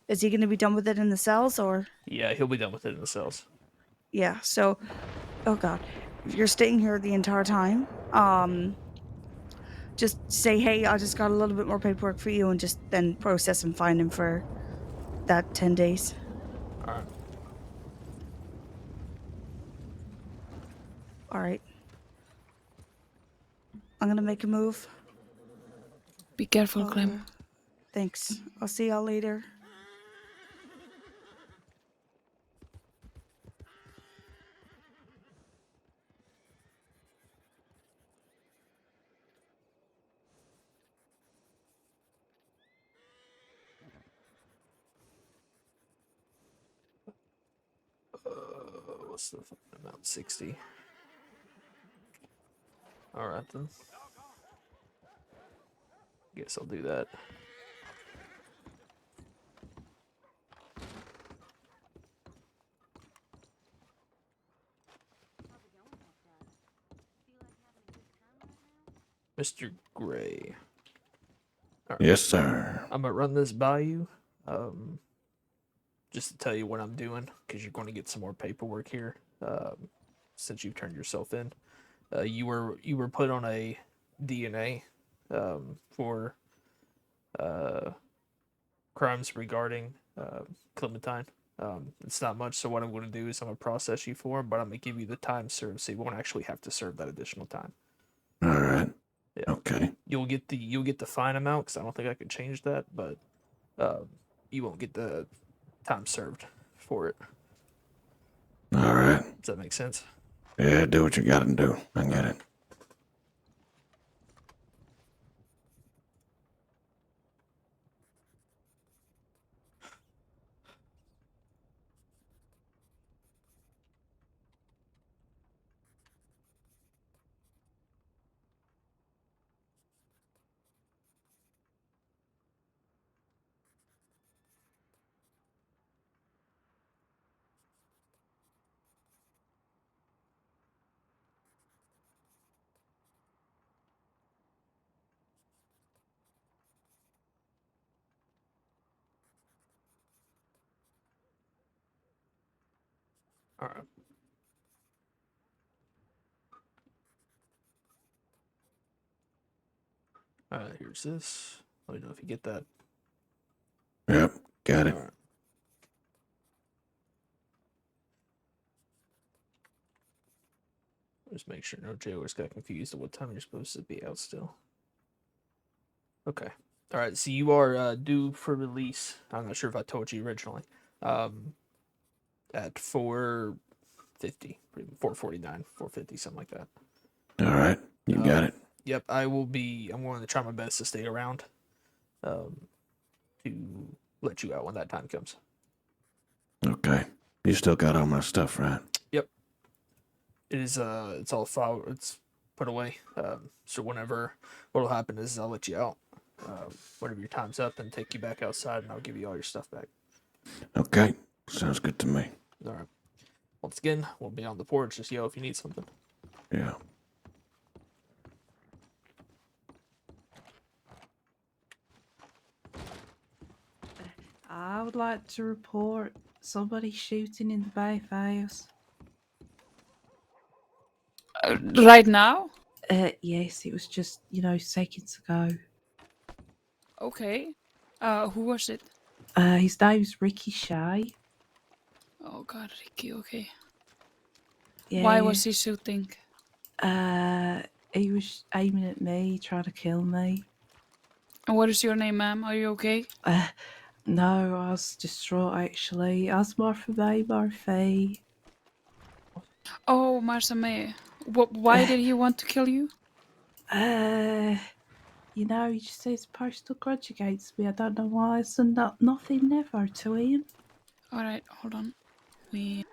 is he going to be done with it in the cells, or...? Yeah, he'll be done with it in the cells. Yeah, so... Oh, God. if you're staying here the entire time, just say, hey, I just got a little bit more paperwork for you, and just then process and fine him for that 10 days. All right. All right. I'm gonna make a move. Be careful, Clem. Thanks. I'll see y'all later. What's the amount? 60. All right then. Guess I'll do that. Mr. Gray. All right. Yes, sir. I'm gonna run this by you, just to tell you what I'm doing, because you're going to get some more paperwork here, since you've turned yourself in. You were put on a DNA for crimes regarding Clementine. It's not much, so what I'm going to do is I'm going to process you for 'em, but I'm going to give you the time served, so you won't actually have to serve that additional time. All right. Yeah. Okay. You'll get the fine amount, because I don't think I can change that, but you won't get the time served for it. All right. Does that make sense? Yeah, do what you gotta do. I get it. All right. All right, here's this. Let me know if you get that. Yep, got it. All right. Just make sure no jailers got confused at what time you're supposed to be out still. Okay. All right, so you are due for release. I'm not sure if I told you originally. At 4:50, 4:49, 4:50, something like that. All right, you got it. Yep, I'm going to try my best to stay around to let you out when that time comes. Okay. You still got all my stuff, right? Yep. It is it's all filed, it's put away. So what'll happen is I'll let you out. Whenever your time's up, and take you back outside, and I'll give you all your stuff back. Okay. Sounds good to me. All right. Once again, we'll be on the porch. Just yell if you need something. Yeah. I would like to report somebody shooting in the bathhouse. Right now? Yes, it was just, seconds ago. Okay. Who was it? His name's Ricky Shay. Oh God, Ricky. Okay. Yeah. Why was he shooting? He was aiming at me, trying to kill me. And what is your name, ma'am? Are you okay? No, I was distraught actually. I was Martha May, Murphy. Oh, Martha May. Why did he want to kill you? He just has a personal grudge against me. I don't know why. It's nothing never to him. Alright, hold on. Yeah,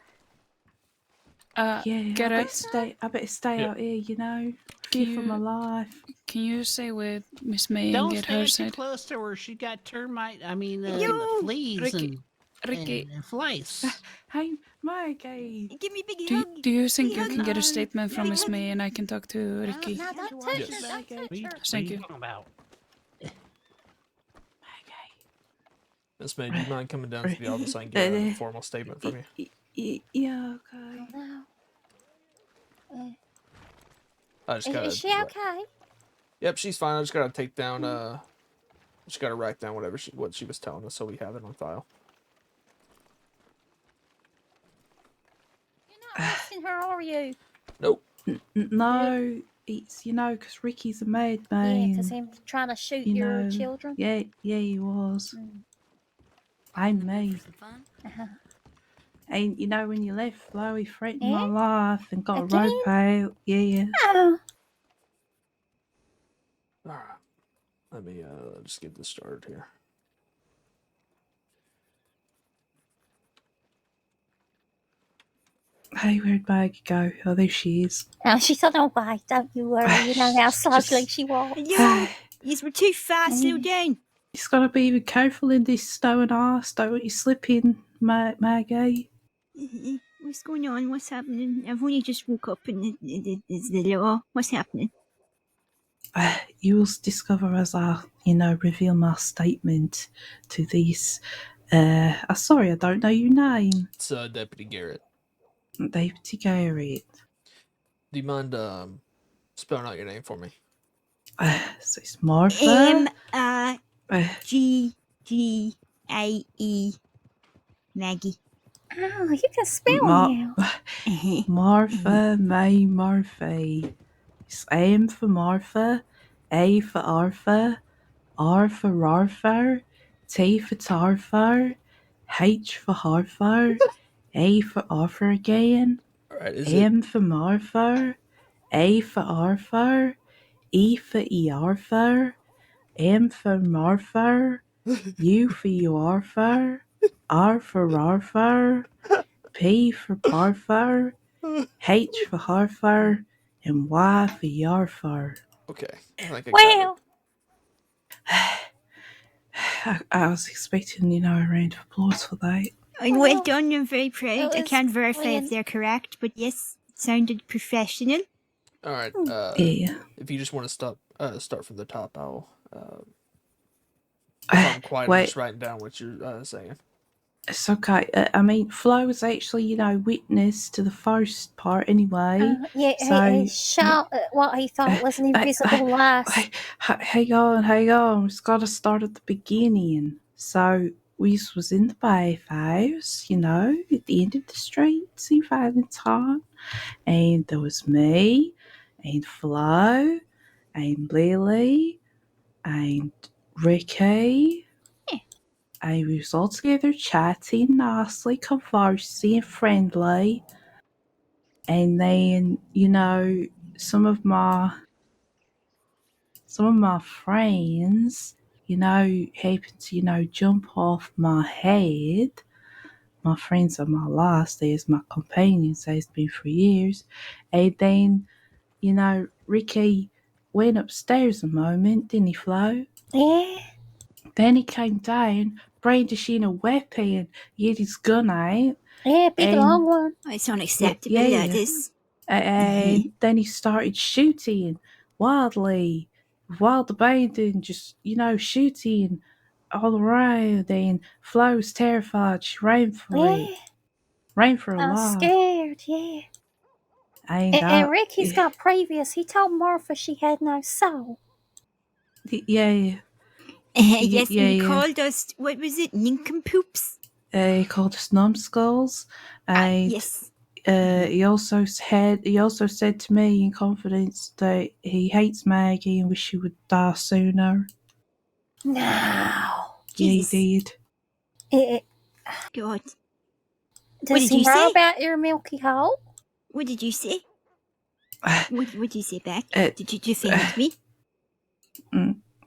Garrett? I better stay out here, fear for my life. Can you stay with Miss May and Don't get stay her too side? close to her. She got fleas Ricky, Ricky. and flies. Hey, Maggie. Give me biggie Do hug. you think you hug. can get a No. statement from Big Miss hug. May and I can talk to Ricky? No, don't touch her. Don't touch What her. Thank are you. talking about? Miss May, do you mind coming down to the office so I can get a formal statement from you? Yeah, okay. I just gotta. Is she okay? Yep, she's fine. I just gotta take down. Just gotta write down what she was telling us, so we have it on file. You're not arresting her, are you? Nope. No, it's because Ricky's a madman. Yeah, because him trying to shoot your children. Yeah, he was. I'm me. Uh-huh. And when you left Flo, he threatened Yeah? my life and got Again? a rope out. Yeah. Oh. All right. Let me just get this started here. Hey, where'd Maggie go? Oh, there she is. Oh, she's on her way. Don't you worry. You know how slowly she walks. You were too fast. Slow down. You just gotta be even careful in this stone ice. Don't want you slipping, Maggie. What's going on? What's happening? I've only just woke up and there's the law. What's happening? You will discover as I, reveal my statement to this. Sorry, I don't know your name. It's Deputy Garrett. Deputy Garrett. Do you mind spelling out your name for me? So it's Martha. G-G-A-E. Maggie. Oh, you can spell now. Martha May Murphy. It's M for Martha, A for Arthur, R for Arthur, T for Tarthur, H for Harthur, A for Arthur again, M for Martha, A for Arthur, E for Earthur, M for Martha, U for Uarthur, R for Arthur, P for Parthur, H for Harthur, and Y for Yarthur. Okay. I think I Well. I was expecting, a round of applause for that. Well done, I'm very proud. I can't verify brilliant. if they're correct, but yes, it sounded professional. All right. Yeah. If you just want to start from the top, I'll. If I'm quiet, I'm just writing down what you're saying. It's okay. Flo was actually, witness to the first part anyway. He shot at what he thought was an invisible lass. Hang on. We've got to start at the beginning. So, we was in the bathhouse, at the end of the street, St. Valentine. And there was me, and Flo, and Lily, and Ricky. And we was all together chatting nicely, conversing, friendly. And then, some of my friends, happened to, jump off my head. My friends are my last days, my companions, has been for years. And then, Ricky went upstairs a moment, didn't he, Flo? Yeah. Then he came down, brandishing a weapon, he had his gun out. Yeah, big long one. It's unacceptable, that is. And then he started shooting wildly, wild abandon, just, shooting all around. And Flo was terrified. She ran for it. Ran for her I'm life. scared, yeah. And Ricky's got previous. He told Martha she had no soul. Yeah. Yes, he called us, what was it, nincompoops? He called us numbskulls. And yes. He also said to me in confidence that he hates Maggie and wish she would die sooner. No. Yeah, he did. God. Does he know about your Milky Hole? What did you say? What did you say back? Did you just hate me?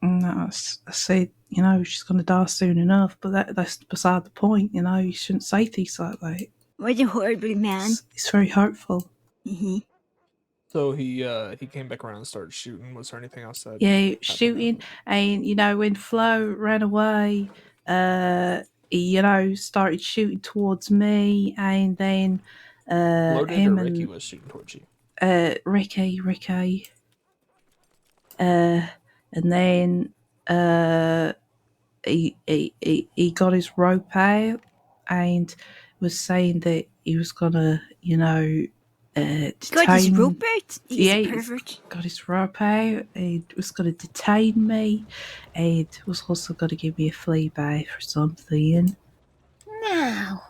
No, I said, she's going to die soon enough, but that's beside the point, you shouldn't say things like that. What a horrible man. It's very hurtful. Mm-hmm. So he came back around and started shooting. Was there anything else that? Yeah, shooting, and when Flo ran away, he started shooting towards me, and then Loaded him or and Ricky was shooting towards you? Ricky. And then he got his rope out and was saying that he was gonna, Got his rope out? He's a pervert. Got his rope out and was going to detain me and was also going to give me a flea bath or something. Now,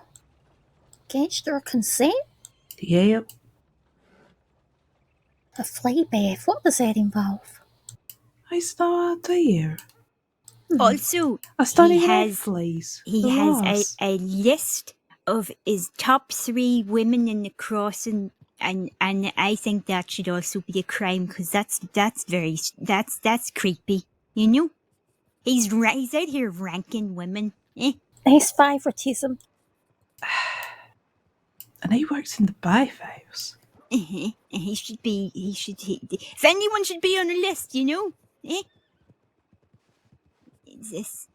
against your consent? Yep. A flea bath? What does that involve? It's no idea. Also, I don't he even have has fleas. he They're has lost. a list of his top 3 women in the crossing, and I think that should also be a crime because that's creepy. You know, he's out here ranking women. His favoritism. And he works in the bathhouse. He should be. If anyone should be on the list, you know. This.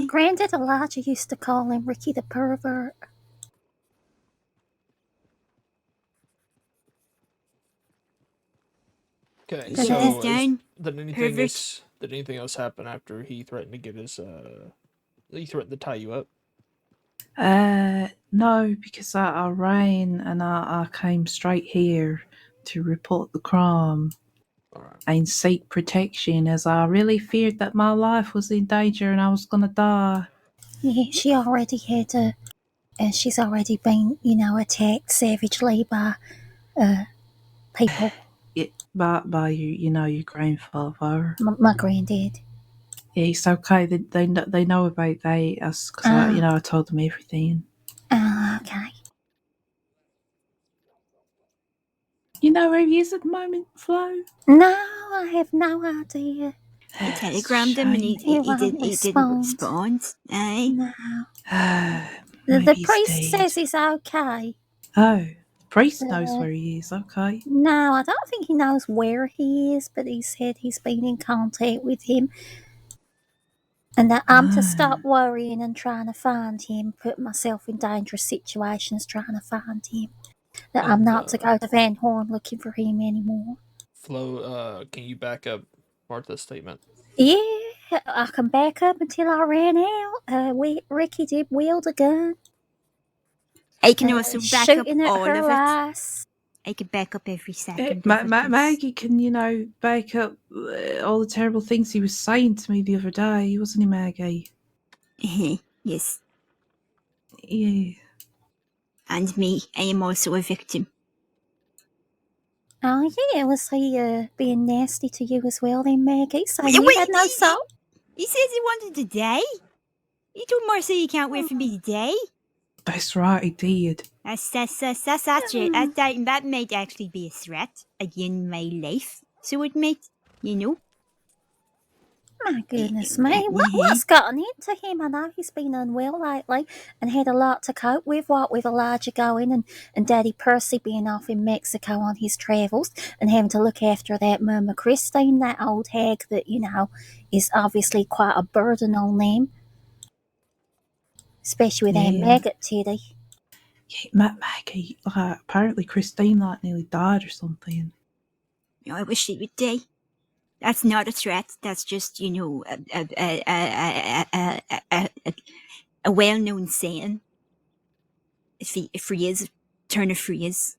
Granted, Elijah used to call him Ricky the pervert. Okay, Put so this down, did anything else happen after he threatened to get his he threatened to tie you up? No, because I ran and I came straight here to report the crime and seek protection as I really feared that my life was in danger and I was gonna die. Yeah, she already had she's already been, attacked savagely by people. By your grandfather. My granddad. Yeah, it's okay. They know about that because I told them everything. Okay. You know where he is at the moment, Flo? No, I have no idea. I telegrammed him and he didn't respond. No. The priest says he's okay. Oh, priest knows where he is. Okay. No, I don't think he knows where he is, but he said he's been in contact with him. And that I'm to stop worrying and trying to find him, put myself in dangerous situations trying to find him. That I'm not to go to Van Horn looking for him anymore. Flo, can you back up Martha's statement? Yeah, I can back up until I ran out. Ricky did wield a gun. I can also back up all of it. Eyes. I can back up every second. Maggie can, back up all the terrible things he was saying to me the other day, wasn't he, Maggie? Yes. Yeah. And me, I am also a victim. Oh, yeah, was he being nasty to you as well then, Maggie? So you had no soul? He says he wanted to die. You told Marcy you can't wait for me to die. That's right, he did. That's actually, that might actually be a threat against my life. So it might, My goodness me, what's gotten into him? I know he's been unwell lately and had a lot to cope with, what with Elijah going and Daddy Percy being off in Mexico on his travels and having to look after that Mama Christine, that old hag that, is obviously quite a burden on them. Especially with that maggot titty. Yeah, Maggie, apparently Christine nearly died or something. I wish she would die. That's not a threat. That's just, a well-known saying. If he is, turn a phrase.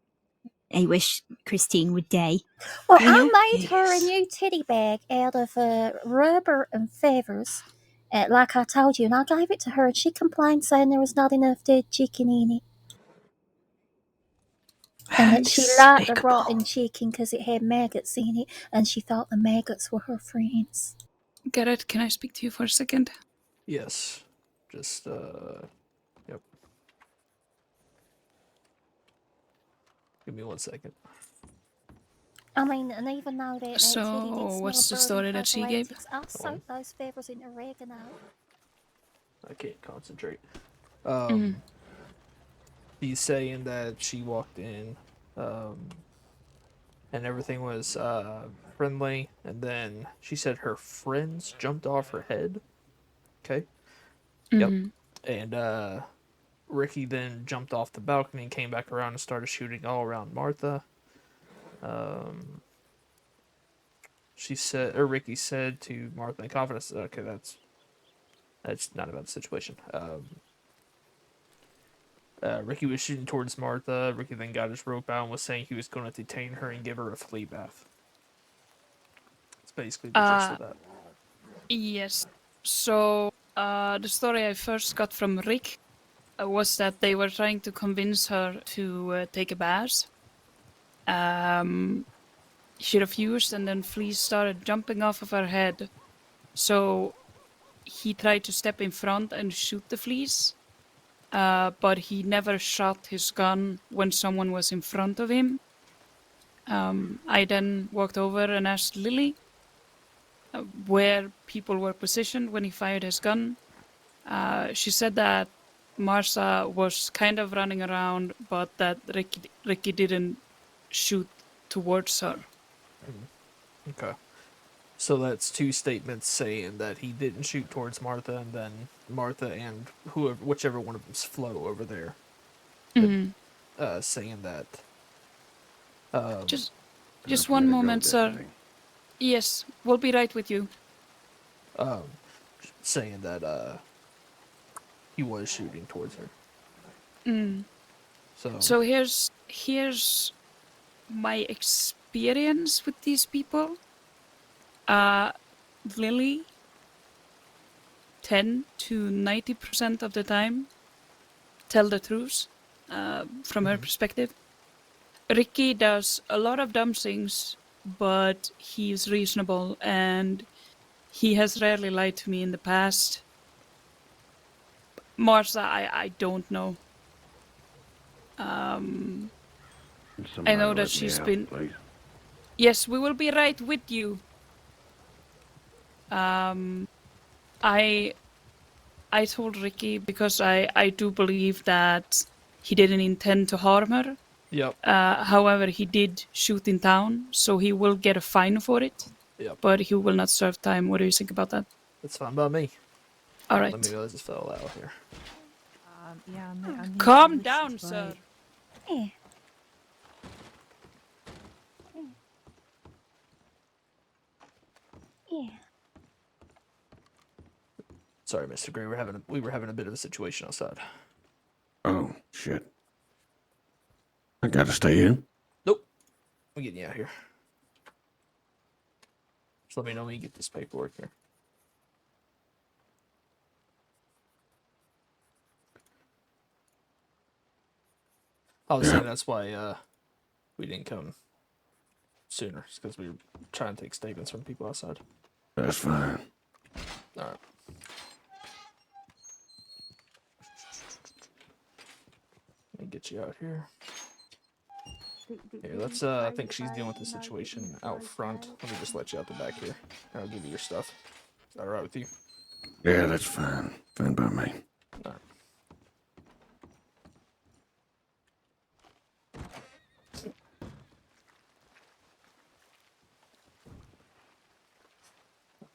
I wish Christine would die. Well, I made her a new teddy bag out of rubber and feathers, like I told you, and I gave it to her, and she complained saying there was not enough dead chicken in it. And that she liked the rotten chicken because it had maggots in it, and she thought the maggots were her friends. Garrett, can I speak to you for a second? Yes. Just, yep. Give me 1 second. I mean, and even though that So, titty did smell what's the burning story that she gave? I'll soak those feathers in oregano. I can't concentrate. Mhm. He's saying that she walked in, and everything was friendly, and then she said her friends jumped off her head. Okay. Mhm. Yep. And Ricky then jumped off the balcony and came back around and started shooting all around Martha. Ricky said to Martha in confidence, okay, that's not about the situation. Ricky was shooting towards Martha. Ricky then got his rope out and was saying he was going to detain her and give her a flea bath. It's basically the gist of that. Yes. So, the story I first got from Rick was that they were trying to convince her to take a bath. She refused, and then fleas started jumping off of her head. So he tried to step in front and shoot the fleas, but he never shot his gun when someone was in front of him. I then walked over and asked Lily where people were positioned when he fired his gun. She said that Martha was kind of running around, but that Ricky didn't shoot towards her. Okay. So that's two statements saying that he didn't shoot towards Martha, and then Martha and whichever one of them's Flo over there, saying that. Just one moment, sir. Yes, we'll be right with you. Saying that he was shooting towards her. So here's my experience with these people. Lily, 10 to 90% of the time, tell the truth from her perspective. Ricky does a lot of dumb things, but he's reasonable, and he has rarely lied to me in the past. Martha, I don't know. I know that she's been... Please. Yes, we will be right with you. I told Ricky because I do believe that he didn't intend to harm her. Yep. However, he did shoot in town, so he will get a fine for it. Yep. But he will not serve time. What do you think about that? That's fine by me. All right. Let me realize this fell out here. Yeah, on the Calm license down, plate. sir. Sorry, Mr. Gray. We were having a bit of a situation outside. Oh, shit. I gotta stay in? Nope. I'm getting you out here. Just let me know when you get this paperwork here. I was saying that's why we didn't come sooner. It's because we were trying to take statements from people outside. That's fine. All right. Let me get you out here. Here, let's, I think she's dealing with the situation out front. Let me just let you out the back here. I'll give you your stuff. Is that alright with you? Yeah, that's fine. Fine by me. Alright.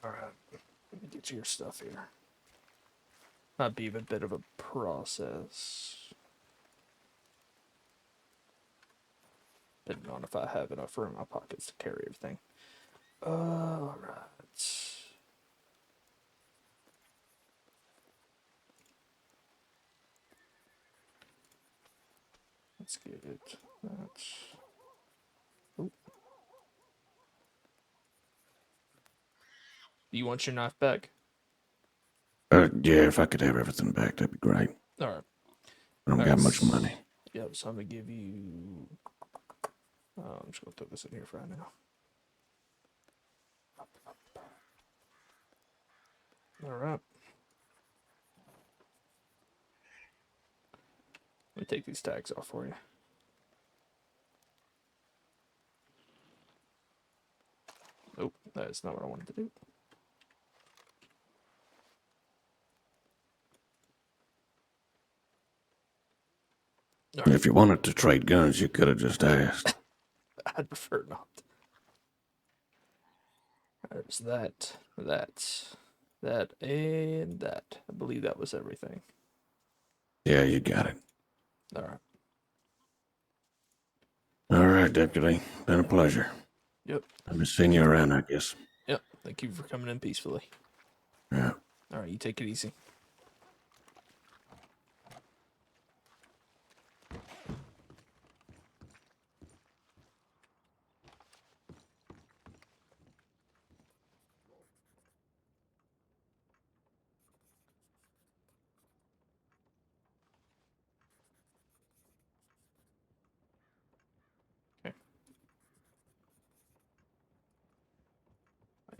Alright. Let me get you your stuff here. Might be a bit of a process. Depending on if I have enough room in my pockets to carry everything. Alright. Let's get it. That's... Oop. Do you want your knife back? Yeah, if I could have everything back, that'd be great. Alright. I don't got much money. Yep, so I'm gonna give you... I'm just gonna throw this in here for right now. Alright. Let me take these tags off for you. Nope, that is not what I wanted to do. If you wanted to trade guns, you could have just asked. I'd prefer not. There's that, and that. I believe that was everything. Yeah, you got it. Alright. All right, Deputy. Been a pleasure. Yep. I've been seeing you around, I guess. Yep. Thank you for coming in peacefully. Yeah. Alright, you take it easy.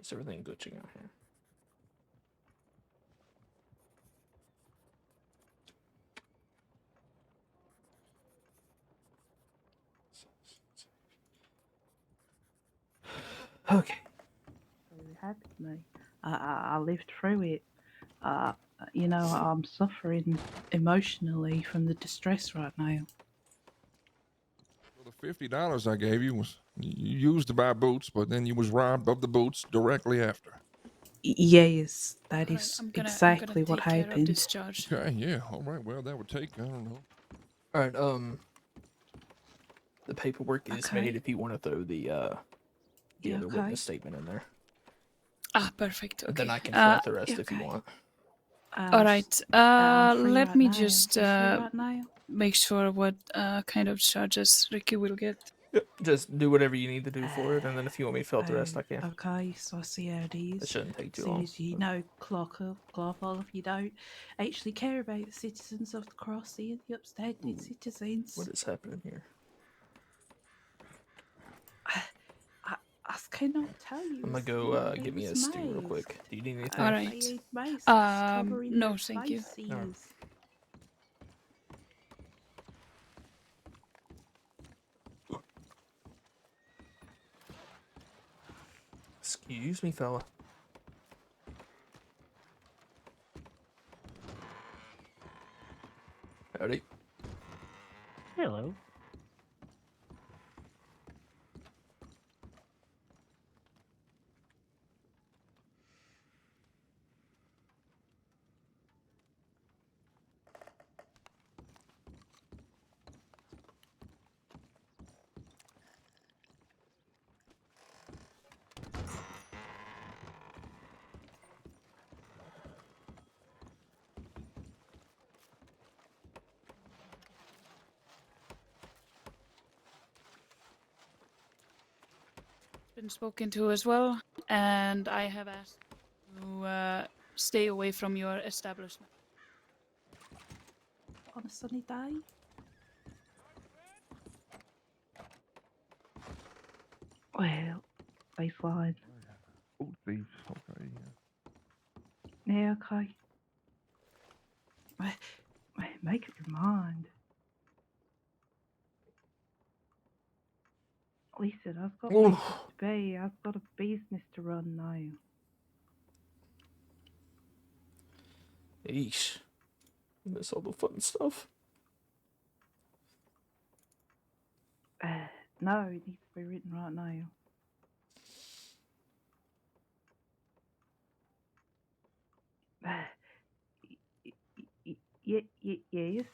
Is everything glitching out here? Okay. It happened to me. I lived through it. You know, I'm suffering emotionally from the distress right now. Well, the $50 I gave you was you used to buy boots, but then you was robbed of the boots directly after. Yes, that Alright, is I'm gonna exactly what take care of happened. this charge. Okay, yeah, all right. Well, that would take, I don't know. All right. The paperwork is Okay. made if you want to throw the Yeah, other okay. witness statement in there. Ah, perfect. And Okay. then I can fill out the rest yeah, if you okay. want. Alright. I'm free Let right me now. just You free right now? make sure what kind of charges Ricky will get. Yep. Just do whatever you need to do for it, and then if you want me to fill out the rest, I can. Okay, so I see how it is. It shouldn't take too As soon long. as you know, clock off if you don't actually care about the citizens of the Crossy and the upstanding citizens. What is happening here? I cannot tell you. I'm gonna go get me a stew real quick. Do you need anything? Alright. No, thank you. All right. Excuse me, fella. Howdy. Hello. Been spoken to as well, and I have asked to stay away from your establishment. On a sunny day? Well, they fine. Oh, thieves. Okay, yeah. Yeah, okay. Make up your mind. Listen, I've got places to be. I've got a business to run now. Eesh. Miss all the fun stuff. No, it needs to be written right now. Yes,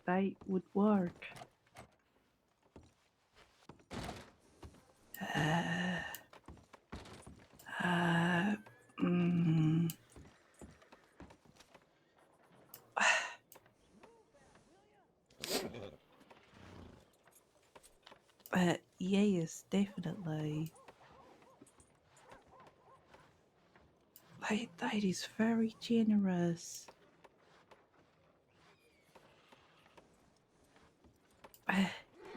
they would work. Mm. Yes, definitely. That is very generous.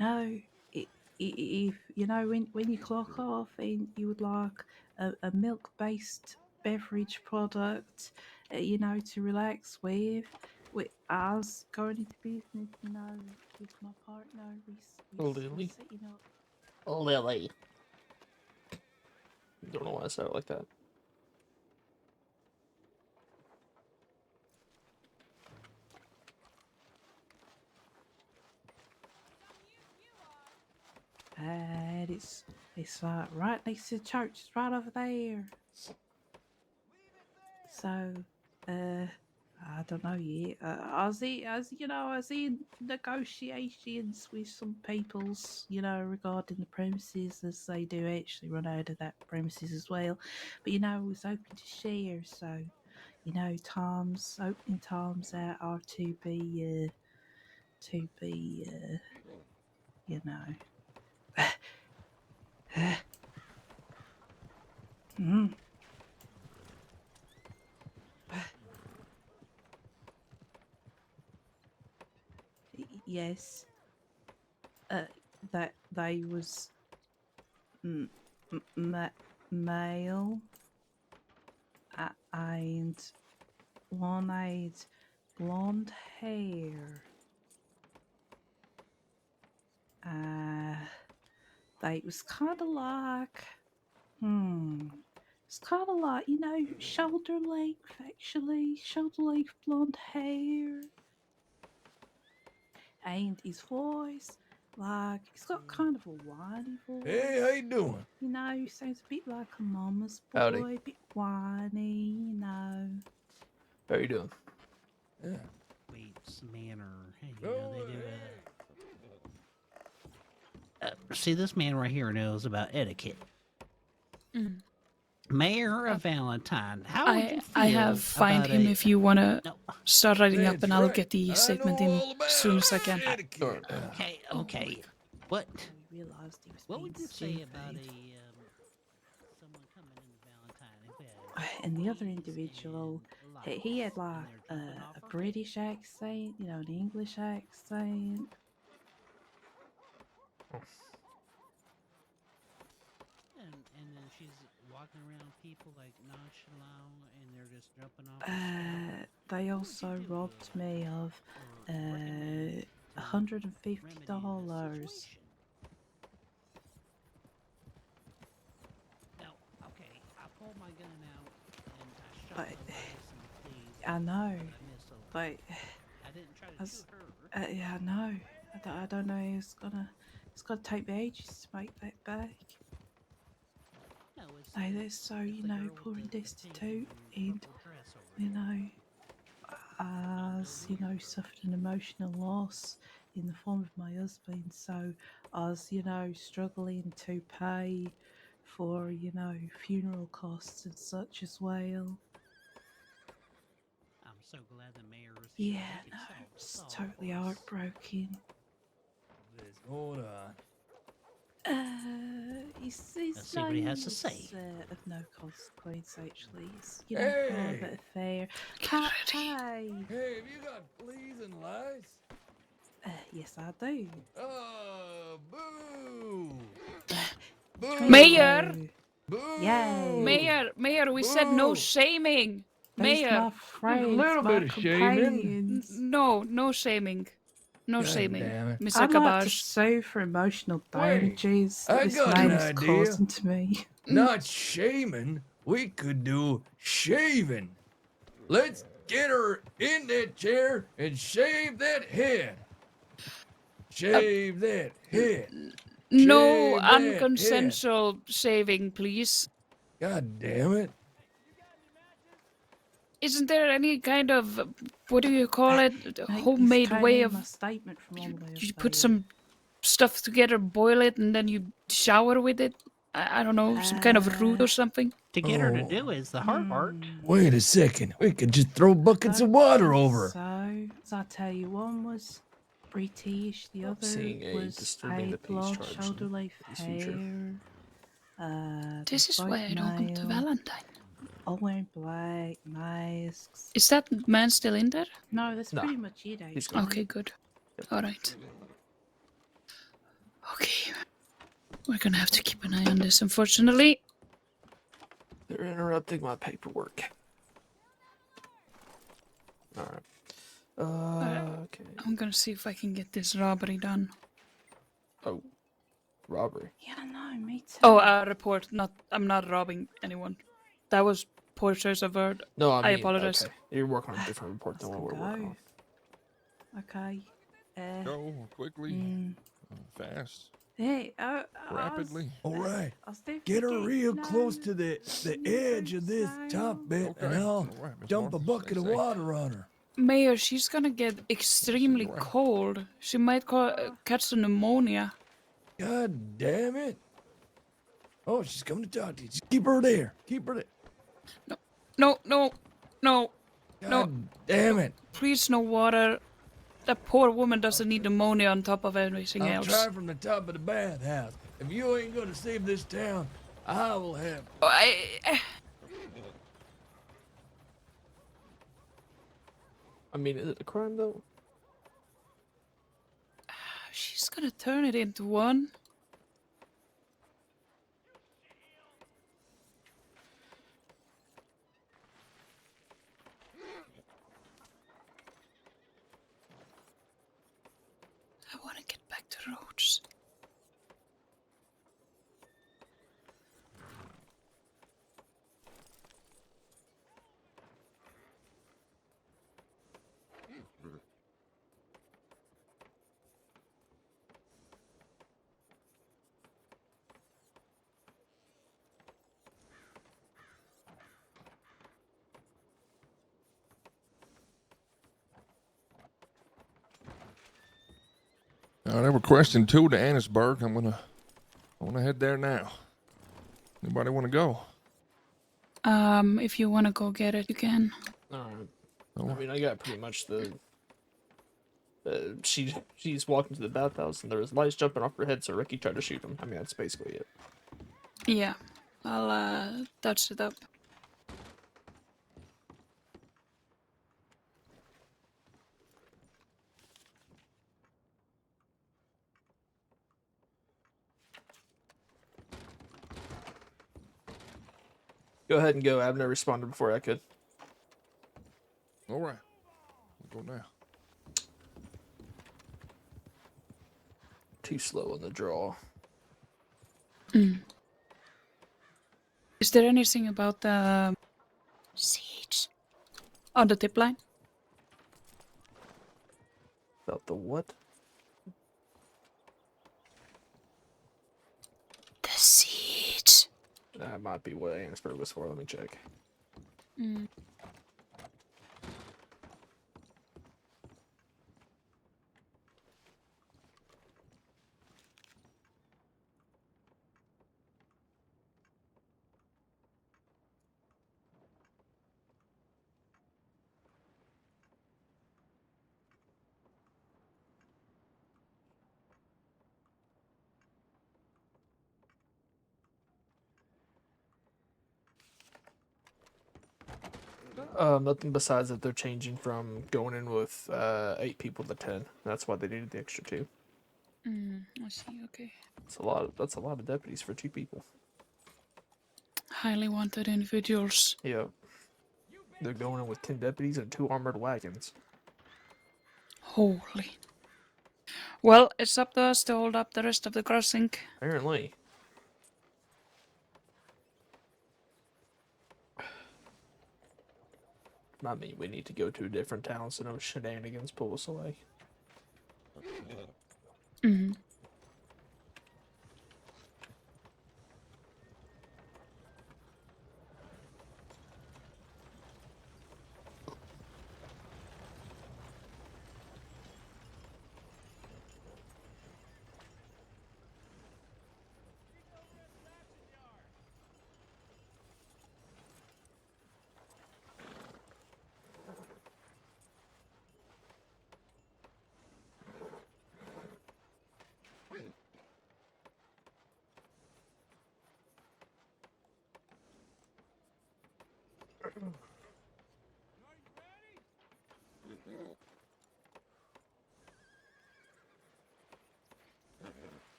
No, if you know when you clock off and you would like a milk-based beverage product, you know, to relax with us going into business, you know, with my partner, we're Lily. setting up. Lily. Don't know why I said it like that. And it's right next to the church. It's right over there. So, I don't know yet. I was in negotiations with some peoples, you know, regarding the premises, as they do actually run out of that premises as well. But you know, I was open to share, so you know, opening times are to be, you know. Mm. Yes. That they was that male, and one had blonde hair. They was kind of like, it's kind of like, you know, shoulder length, actually, shoulder length blonde hair. And his voice, like, he's got kind of a whiny voice. Hey, how you doing? You know, he sounds a bit like a mama's boy, Howdy. a bit whiny, you know. How you doing? Yeah. Waits manner. Hey, you know, they do see, this man right here knows about etiquette. Mayor of Valentine, how would you feel I have find about him a- if you want to No. start writing up, That's and I'll right. get the statement in as soon as I can. Okay, okay. What? We realised he was What being would you say about stupid. someone coming into Valentine who had And the other individual, he had like a British accent, you know, an English accent. and then she's walking around people like nonchalant, and they're just jumping off. They also robbed me of $150. Now, okay, I pulled my gun out and I shot But my license, please. I know, but I didn't try to shoot her. yeah, I know. I don't know. It's gonna take me ages to make that back. No, it's They're so, you know, poor and destitute, and you know, as you know, suffered an emotional loss in the form of my husband. So I was, you know, struggling to pay for, you know, funeral costs and such as well. I'm so glad the mayor is Yeah, here. We no, can it's solve totally this. heartbroken. What's going on? His Let's see what he has to name say. is, of no consequence, actually. It's, you know, private affair. Hi. Hey, have you got fleas and lice? Yes, I do. Oh, boo! Mayor! Yay! Mayor, we said no Boo. shaming. Those Mayor. my friends, my companions. No shaming. No God shaming. damn it. Mr. I'd like to Cabbage. sue for emotional Wait, damages I that this got an man is idea. causing to me. Not shaming. We could do shaving. Let's get her in that chair and shave that head. Shave that head. No Shave that unconsensual shaving, please. God damn it. Isn't there any kind of, what do you call it, Mate, homemade he's way turning of, my statement from all the way you up put there. some stuff together, boil it, and then you shower with it? I don't know, some kind of root or something? To get her to Oh. do is the hard part. Wait a second. We could just throw buckets of water over. So, as I tell you, one was British, the other Seeing a was disturbing the peace blonde charge shoulder in length his future. hair. This is why I don't come to Valentine. All wearing black masks. Is that man still in there? No, that's No, pretty much it. he's Actually. Okay, good. Alright. Okay. We're gonna have to keep an eye on this, unfortunately. They're interrupting my paperwork. Alright. Okay. I'm gonna see if I can get this robbery done. Oh. Robbery. Yeah, no, me too. Oh, report. I'm not robbing anyone. That was poor choice of word. No, I mean, apologize. Okay. You're working on a different report than what we're working on. Okay. Go quickly, fast, Hey, rapidly. All right. I was definitely Get her getting real to close know to the edge of this top bit, and I'll All right, Miss dump a Martin, bucket stay of safe. water on her. Mayor, she's gonna get extremely right. cold. She might catch the pneumonia. God damn it. Oh, she's coming to talk to you. Just keep her there. Keep her there. No. God damn it. Please, no water. That poor woman doesn't need pneumonia on top of everything I'll else. try from the top of the bathhouse. If you ain't gonna save this town, I will have. I mean, is it a crime though? She's gonna turn it into one. back to roads. All right, I have a question too to Annisburg. I wanna head there now. Anybody want to go? If you want to go get it, you can. Alright. I mean, I got pretty much the. She's walking to the bathhouse and there was lights jumping off her head, so Ricky tried to shoot him. I mean, that's basically it. Yeah, I'll touch it up. Go ahead and go. Abner responded before I could. All right, we'll go now. Too slow on the draw. Is there anything about the siege on the tip line? About the what? The siege. That might be what Annisburg was for. Let me check. Nothing besides that they're changing from going in with 8 people to 10. That's why they needed the extra 2. I see. Okay. That's a lot. That's a lot of deputies for 2 people. Highly wanted individuals. Yeah. They're going in with 10 deputies and 2 armored wagons. Holy. Well, it's up to us to hold up the rest of the crossing. Apparently. I mean, we need to go to a different town so no shenanigans pull us away.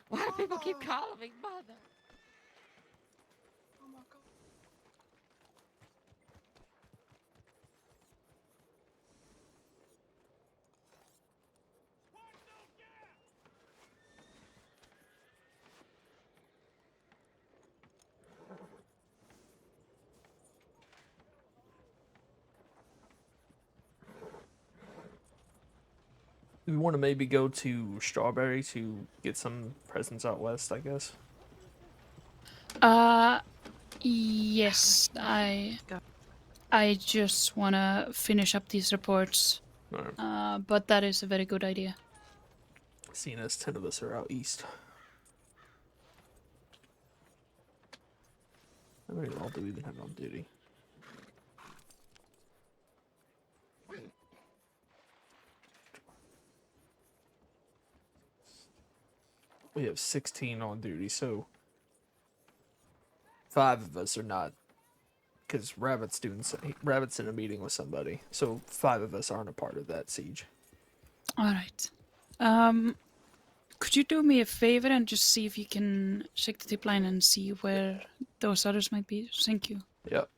Why do people keep calling me mother? Oh my god. We want to maybe go to Strawberry to get some presents out west, I guess. Yes, I just wanna finish up these reports. But that is a very good idea. Seeing as 10 of us are out east. How many all do we even have on duty? We have 16 on duty, so 5 of us are not, because Rabbit's in a meeting with somebody, so 5 of us aren't a part of that siege. All right. Could you do me a favor and just see if you can check the tip line and see where those others might be? Thank you. Yep.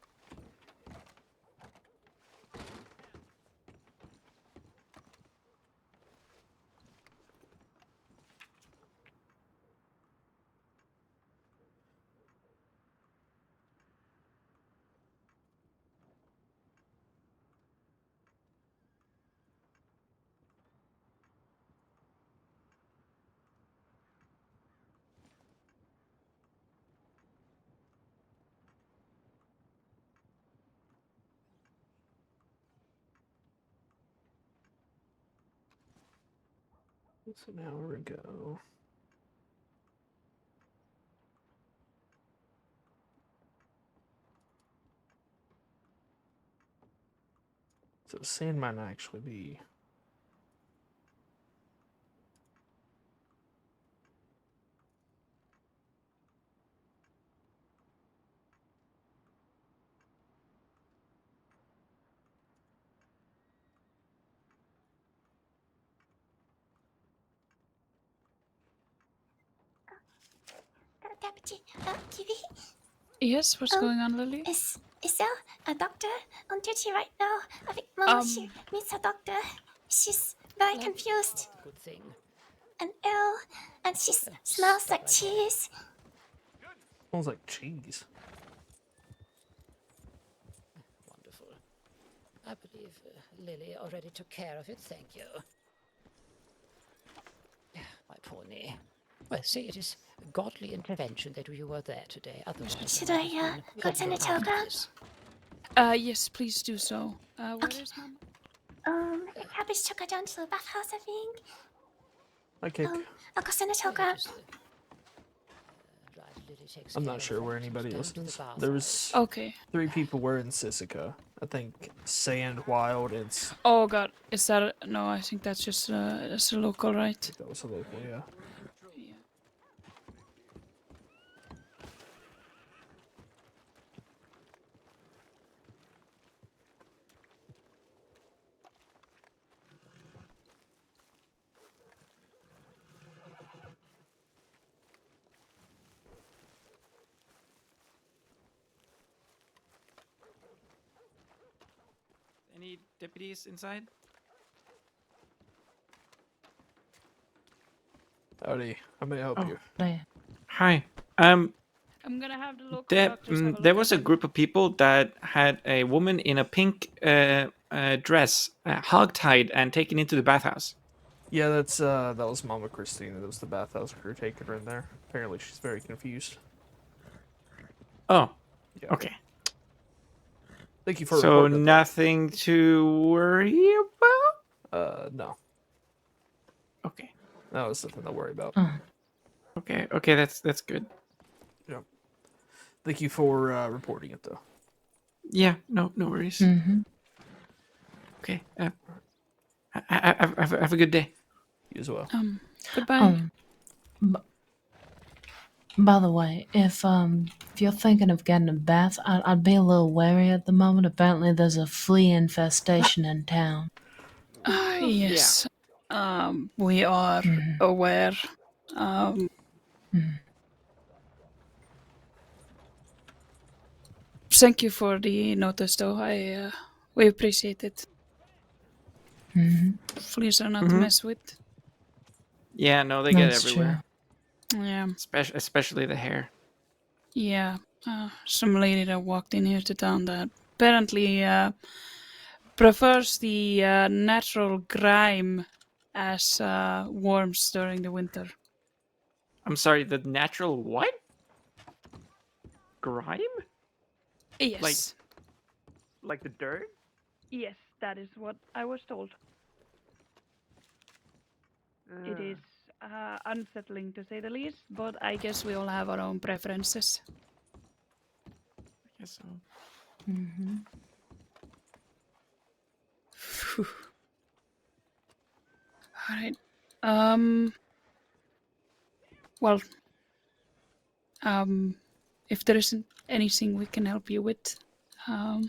It's an hour ago. So sand might not actually be. Deputy, Kiwi? Yes, what's going on, Lily? Is there a doctor on duty right now? I think Mama, she needs a doctor. She's very confused. Good thing. And ill, and she smells like cheese. Smells like cheese. Wonderful. I believe Lily already took care of it, thank you. My poor knee. Well, see, it is godly intervention that you were there today. Otherwise, Should I go send a telegram? Yes, please do so. Where is Mama? Cabbage took her down to the bathhouse, I think. Okay. I'll go send a telegram. I'm not sure where anybody else is. There was 3 people were in Sisica. I think Sand, Wild, and... Oh god, is that no, I think that's just it's a local, right? That was a local, yeah. Any deputies inside? Howdy, how may I help you? Hi. I'm gonna have the local doctors have a There look was at a group of people that had a woman in a pink dress hogtied and taken into the bathhouse. Yeah, that was Mama Christina. That was the bathhouse crew taking her in there. Apparently she's very confused. Oh, Yeah. okay. Thank you for So reporting that, nothing to worry about? No. Okay. That was nothing to worry about. Okay, that's good. Yeah. Thank you for reporting it, though. Yeah, no worries. Mm-hmm. Okay. Have a good day. You as well. Goodbye. By the way, if you're thinking of getting a bath, I'd be a little wary at the moment. Apparently, there's a flea infestation in town. Yes. We are aware. Thank you for the notice, though. We appreciate it. Fleas are not to mess with. Yeah, no, they get That's everywhere. Yeah. Especially the hair. Yeah. Some lady that walked in here to town that apparently prefers the natural grime as warms during the winter. I'm sorry, the natural what? Grime? Yes. Like the dirt? Yes, that is what I was told. It is unsettling to say the least, but I guess we all have our own preferences. I guess so. Mm-hmm. All right. Well. if there isn't anything we can help you with. Oh,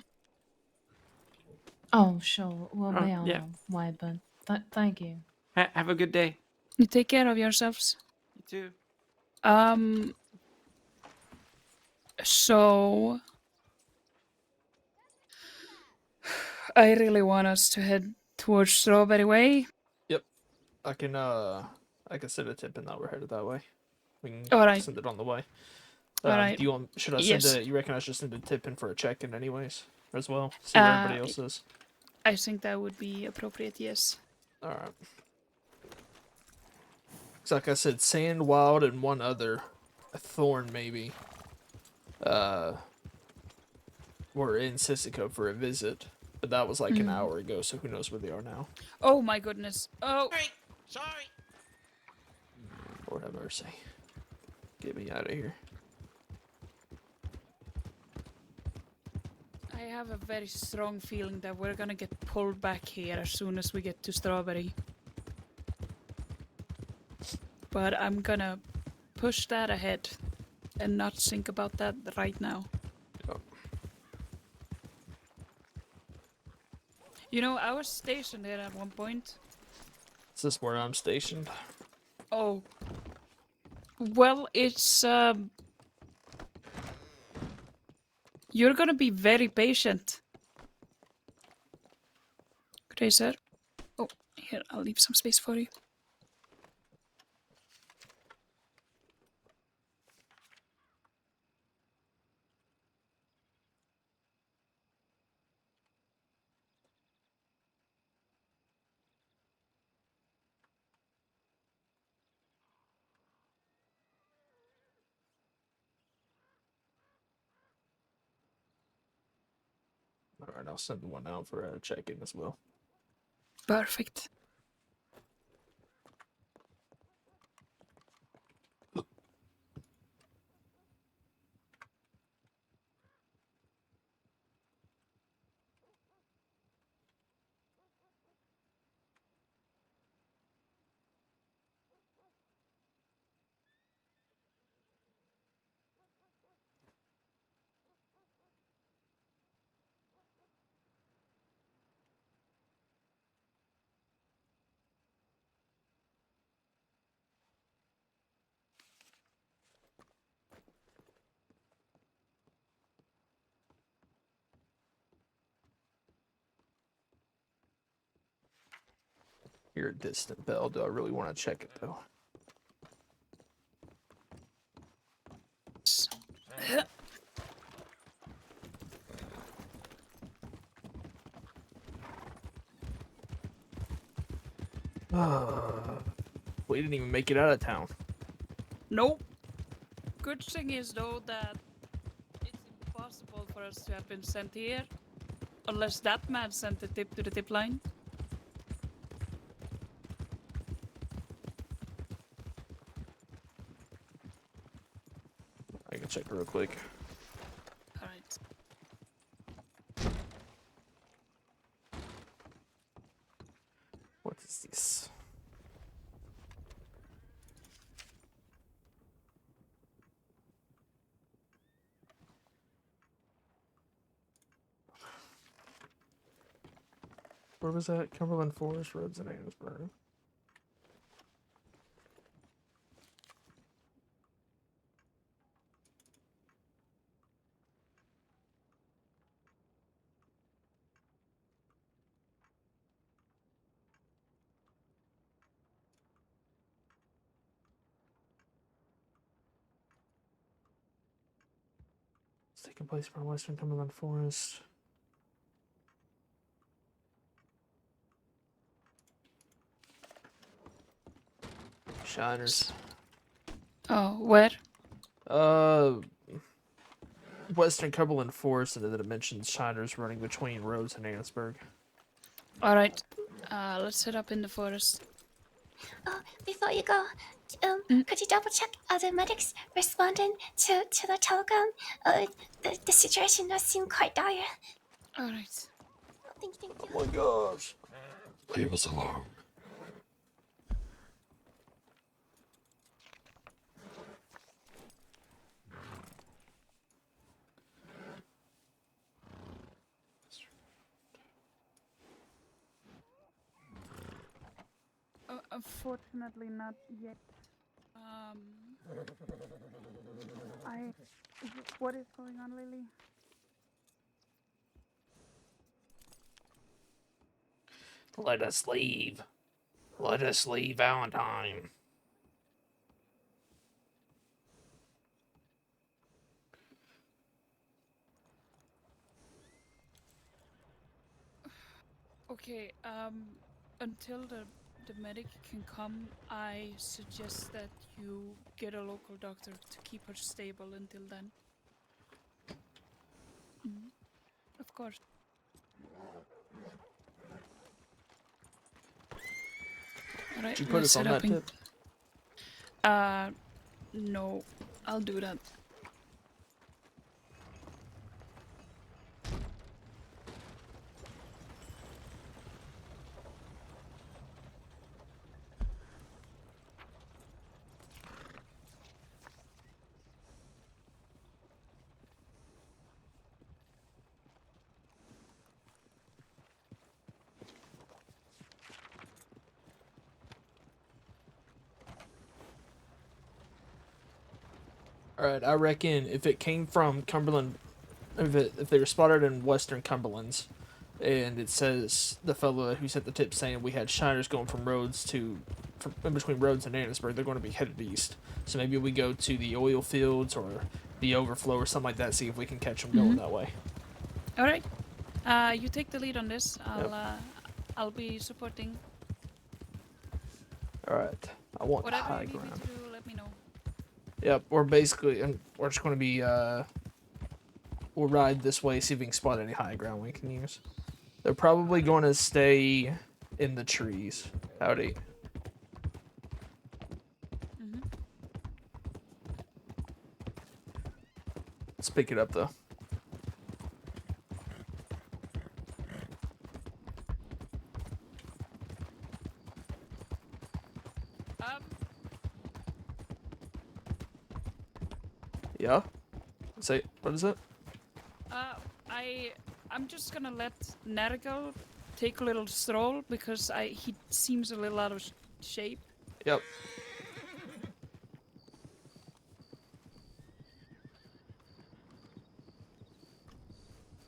sure. We'll be on yeah. our way, but thank you. Have a good day. You take care of yourselves. You too. So I really want us to head towards Strawberry Way. Yep. I can send a tip in that we're headed that way. We can Alright. send it on the way. Alright. Do you want? Should I send Yes. you reckon I should send a tip in for a check-in anyways, as well? See where everybody else is. I think that would be appropriate. Yes. All right. It's like I said, Sand, Wild, and one other, a Thorn maybe. Were in Sissiko for a visit, but that was like an hour ago. So who knows where they are now? Oh my goodness. Oh. Sorry. Lord have mercy. Get me out of here. I have a very strong feeling that we're gonna get pulled back here as soon as we get to Strawberry. But I'm gonna push that ahead and not think about that right now. Yep. You know, I was stationed there at one point. Is this where I'm stationed? Oh. Well, it's, you're gonna be very patient. Good day, sir. Oh, here, I'll leave some space for you. All right, I'll send one out for a check-in as well. Perfect. Hear a distant bell. Do I really want to check it though? We didn't even make it out of town. Nope. Good thing is though that it's impossible for us to have been sent here. Unless that man sent the tip to the tip line. I can check real quick. Alright. What is this? Where was that? Cumberland Forest, Roads in Annisburg. It's taking place from Western Cumberland Forest. Shiners. Oh, where? Western Cumberland Forest, and then it mentions Shiners running between Rhodes and Annisburg. Alright. Let's head up in the forest. Oh, before you go, could you double check other medics responding to the telegram? The situation does seem quite dire. Alright. Thank you. Oh my gosh. Leave us alone. Unfortunately, not yet. What is going on, Lily? Let us leave. Let us leave, Valentine. Okay, until the medic can come, I suggest that you get a local doctor to keep her stable until then. Of course. Alright, Did you put let's us on set up that tip? no, I'll do that. Alright, I reckon if it came from Cumberland, if they were spotted in Western Cumberlands, and it says the fellow who sent the tip saying we had shiners going from in between Rhodes and Annisburg, they're going to be headed east. So maybe we go to the oil fields or the overflow or something like that, see if we can catch them going that way. Alright, you take the lead on this. I'll be supporting. Alright, I want Whatever high you need me ground. to do, let me know. Yep, we're basically, and we're just going to be, we'll ride this way, see if we can spot any high ground we can use. They're probably going to stay in the trees. Howdy. Let's pick it up, though. Yeah? Say, what is it? I'm just gonna let Nergal take a little stroll because he seems a little out of shape. Yep.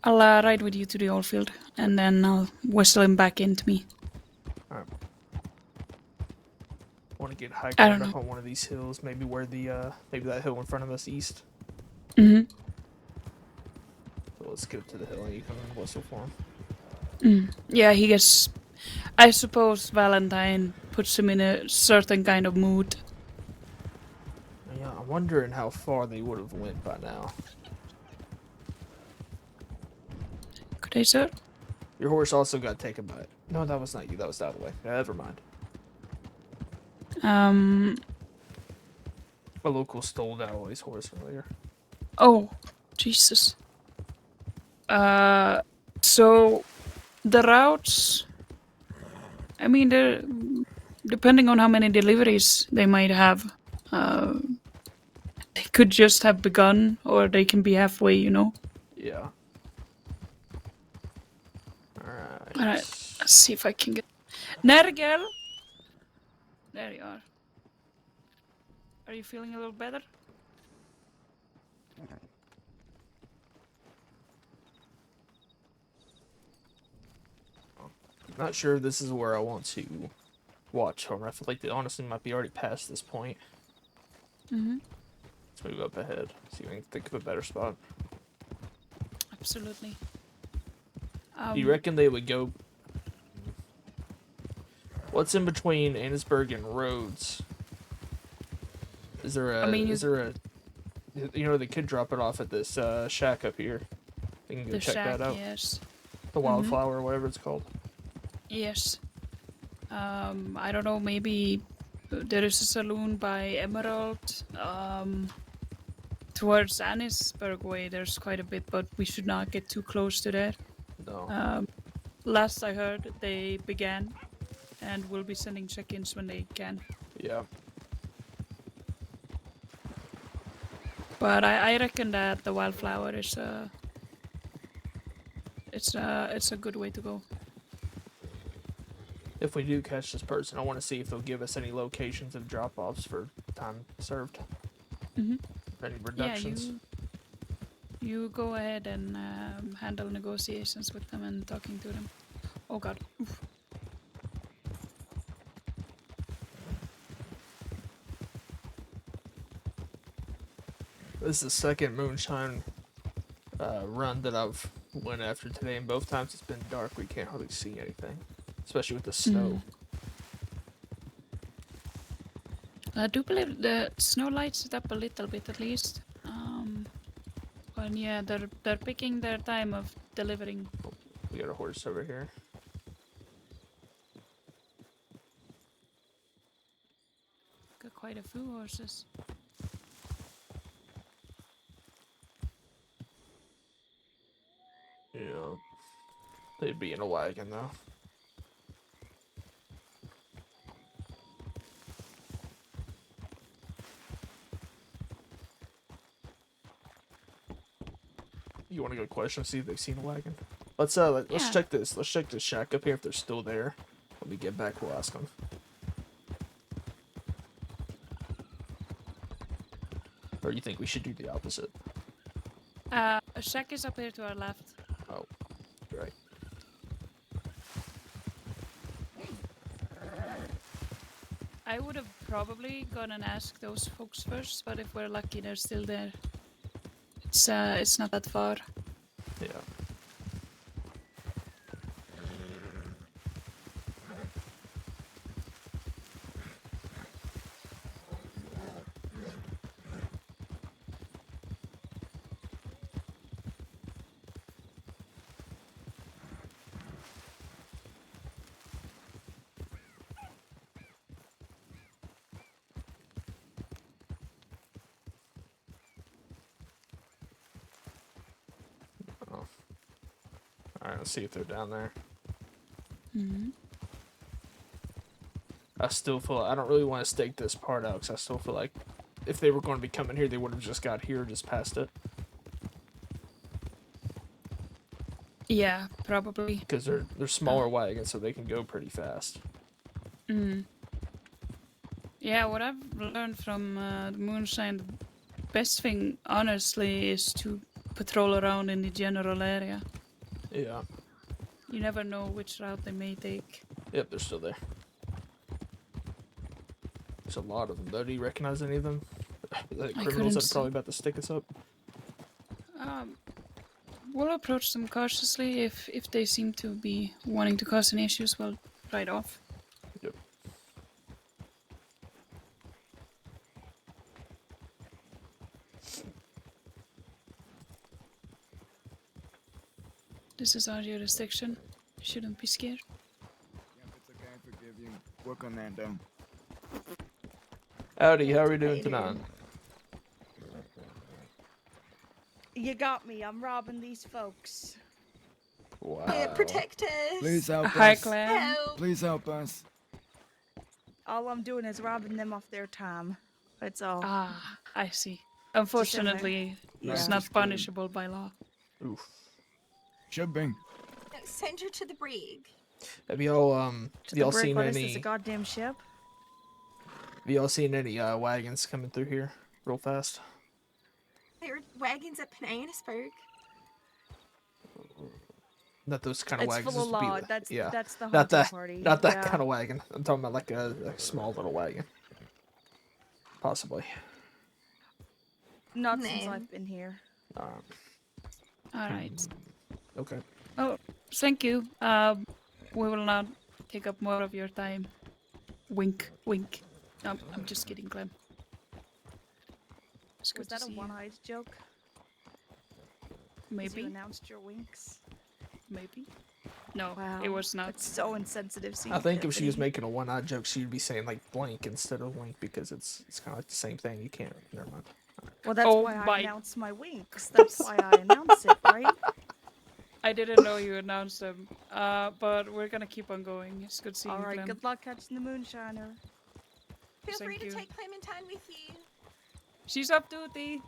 I'll ride with you to the old field and then I'll whistle him back into me. Alright. Want to get high I don't ground up know. on one of these hills, maybe where the maybe that hill in front of us east. Mm-hmm. So let's go to the hill and you can whistle for him. Yeah, he gets. I suppose Valentine puts him in a certain kind of mood. Yeah, I'm wondering how far they would have went by now. Good day, sir. Your horse also got taken by it. No, that was not you. That was the other way. Never mind. A local stole Dalloway's horse earlier. Oh, Jesus. So the routes. I mean, depending on how many deliveries they might have, they could just have begun, or they can be halfway. You know. Yeah. Alright. Alright, let's see if I can get... Nergal! There you are. Are you feeling a little better? Not sure if this is where I want to watch home. I feel like they honestly might be already past this point. Mm-hmm. Let's move up ahead. See if we can think of a better spot. Absolutely. Do you reckon they would go... What's in between Annisburg and Rhodes? Is there a... You know, they could drop it off at this shack up here. They can go check that out. Yes. The Wildflower or whatever it's called. Yes. I don't know, maybe there is a saloon by Emerald. Towards Annisburg way, there's quite a bit, but we should not get too close to that. No. Last I heard, they began and will be sending check-ins when they can. Yeah. But I reckon that the Wildflower is it's a good way to go. if we do catch this person, I want to see if they'll give us any locations of drop-offs for time served. Mhm. Any Yeah, reductions? you go ahead and handle negotiations with them and talking to them. Oh god. Oof. This is the second moonshine run that I've went after today, and both times it's been dark. We can't hardly see anything, especially with the snow. I do believe the snow lights it up a little bit at least. But yeah, they're picking their time of delivering. We got a horse over here. Got quite a few horses. Yeah. They'd be in a wagon though. You want to go question, see if they've seen a wagon? Let's Yeah. check this. Let's check this shack up here if they're still there. When we get back, we'll ask them. Or you think we should do the opposite? A shack is up here to our left. Oh, right. I would have probably gone and asked those folks first, but if we're lucky, they're still there. It's not that far. Yeah. Alright, let's see if they're down there. Mm-hmm. I still feel I don't really want to stake this part out because I still feel like if they were going to be coming here, they would have just got here, just past it. Yeah, probably. Because they're smaller wagons, so they can go pretty fast. Mm. Yeah, what I've learned from the moonshine, the best thing, honestly, is to patrol around in the general area. Yeah. You never know which route they may take. Yep, they're still there. There's a lot of them. Though, do you recognize any of them? The criminals that are probably about to stick us up? We'll approach them cautiously. If they seem to be wanting to cause any issues, we'll ride off. Yep. This is our jurisdiction. Shouldn't be scared. It's okay, I forgive you. Work on that, though. Howdy, how are we doing tonight? You got me. I'm robbing these folks. Wow. Protect us. Please help Hi, us. Clem. Help. Please help us. All I'm doing is robbing them off their time. That's all. Ah, I see. Unfortunately, it's Yeah. not punishable by law. Oof. Should be. No, send her to the brig. Have y'all To y'all the brig, seen what is any? this, a goddamn ship? Have y'all seen any wagons coming through here real fast? There are wagons at Penanusburg. Not those kind of It's wagons. full of just be law. like- That's yeah. that's the Not hunting that party. not that yeah. kind of wagon. I'm talking about like a small little wagon. Possibly. Not since Man. I've been here. All right. Okay. Oh, thank you. We will not take up more of your time. Wink, wink. I'm just kidding, Clem. It's good Was to that a see you. one-eyed joke? 'Cause Maybe. You announced your winks. Maybe. No, Wow. it was not. That's so insensitive. I think if she was making a one-eye joke, she'd be saying like blank instead of wink because it's kind of like the same thing. You can't. Never mind. Well, that's Oh why I my- announce my winks. That's why I announce it, right? I didn't know you announced them. But we're gonna keep on going. It's good seeing All you, right. Clem. Good luck catching the moonshiner. Feel Thank free to you. take Clementine with you. She's off duty.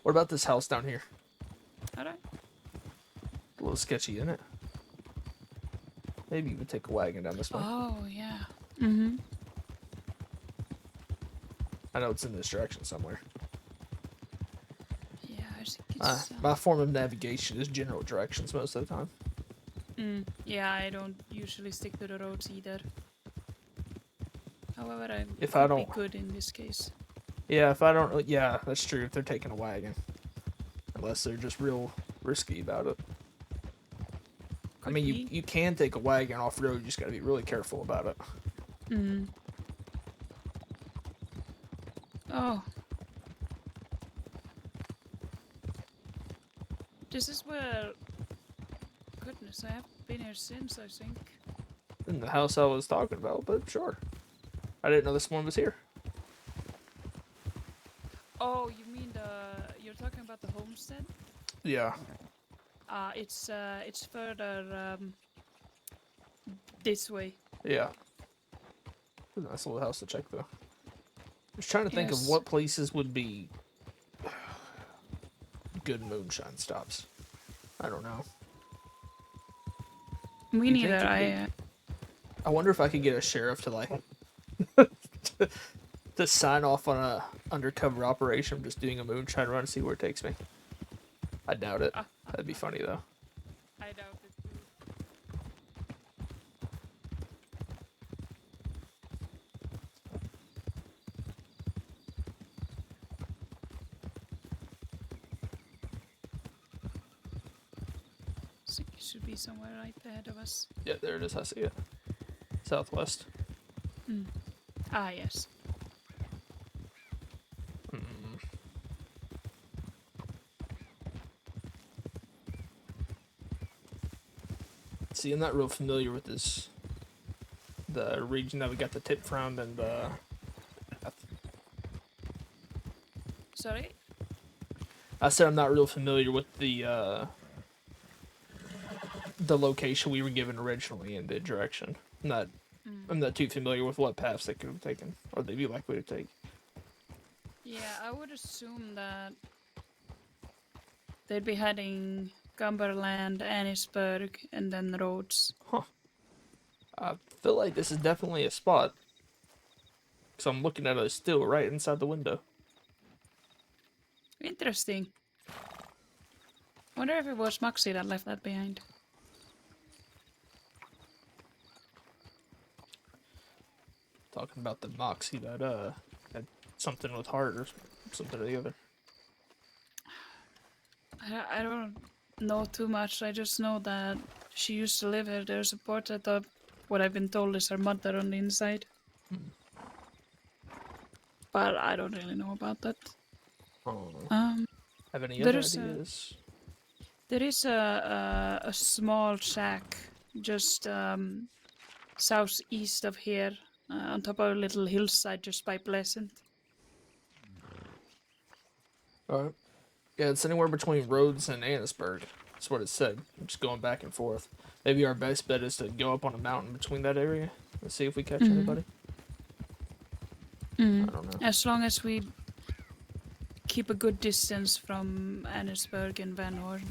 What about this house down here? All right. A little sketchy, isn't it? Maybe even take a wagon down this way. Oh, yeah. Mm-hmm. I know it's in this direction somewhere. Yeah, I think it's... My form of navigation is general directions most of the time. Yeah, I don't usually stick to the roads either. However, I If could I be don't- good in this case. Yeah, if I don't... Yeah, that's true if they're taking a wagon. Unless they're just real risky about it. I mean, you can take a wagon off-road, you just gotta be really careful about it. Oh. This is where... Goodness, I haven't been here since, I think. In the house I was talking about, but sure. I didn't know this one was here. Oh, you mean you're talking about the homestead? Yeah. It's further, this way. Yeah. It's a nice little house to check, though. I was trying to think of Yes. what places would be good moonshine stops. I don't know. Me You neither, think I wonder if I could get a sheriff to, like, to sign off on a undercover operation of just doing a moonshine run and see where it takes me. I doubt it. That'd be funny, though. I doubt it too. I think it should be somewhere right ahead of us. Yeah, there it is. I see it. Southwest. Ah, yes. See, I'm not real familiar with this, the region that we got the tip from, and Sorry? I said I'm not real familiar with the location we were given originally in the direction. I'm not too familiar with what paths they could have taken, or they'd be likely to take. Yeah, I would assume that they'd be heading Cumberland, Annisburg, and then Rhodes. Huh. I feel like this is definitely a spot. Because I'm looking at it still right inside the window. Interesting. Wonder if it was Moxie that left that behind. Talking about the Moxie that had something with heart or something or the other. I don't know too much. I just know that she used to live here. There's a portrait of what I've been told is her mother on the inside. But I don't really know about that. Have any there other is ideas? There is a small shack just southeast of here, on top of a little hillside just by Pleasant. Alright. Yeah, it's anywhere between Rhodes and Annisburg. That's what it said. I'm just going back and forth. Maybe our best bet is to go up on a mountain between that area and see if we catch anybody. I don't know. As long as we keep a good distance from Annisburg and Van Horn.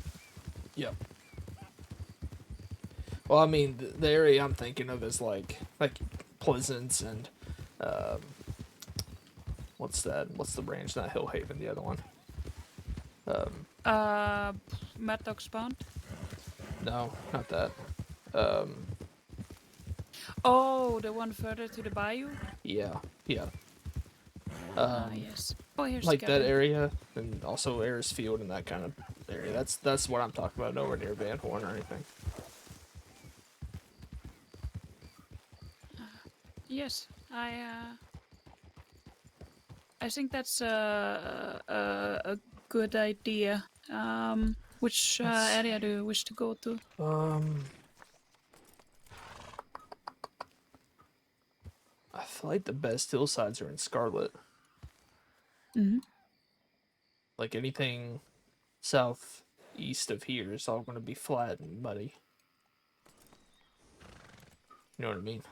Yep. Well, I mean, the area I'm thinking of is like Pleasance and what's that? What's the range? Not Hillhaven, the other one. Maddox Pond? No, not that. Oh, the one further to the bayou? Yeah. Yes. Oh, here's like the that cabin. area, and also Ayers Field and that kind of area. That's what I'm talking about. Nowhere near Van Horn or anything. Yes, I think that's a good idea. Which area do you wish to go to? I feel like the best hillsides are in Scarlet. Like anything southeast of here is all going to be flat and muddy. You know what I mean?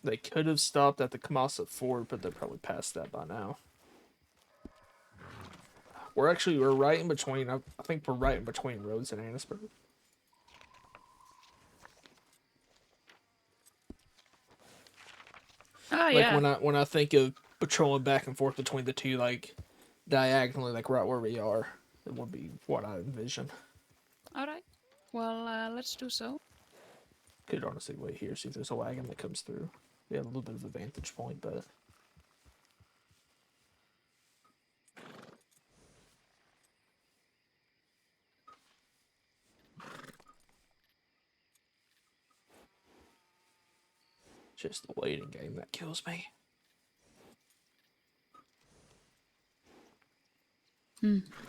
They could have stopped at the Kamasa Ford, but they're probably past that by now. We're right in between. I think we're right in between Rhodes and Annisburg. Ah, Like yeah. when I think of patrolling back and forth between the two, like diagonally, like right where we are, it would be what I envision. All right. Well, let's do so. Could honestly wait here, see if there's a wagon that comes through. We have a little bit of a vantage point, but just the waiting game that kills me.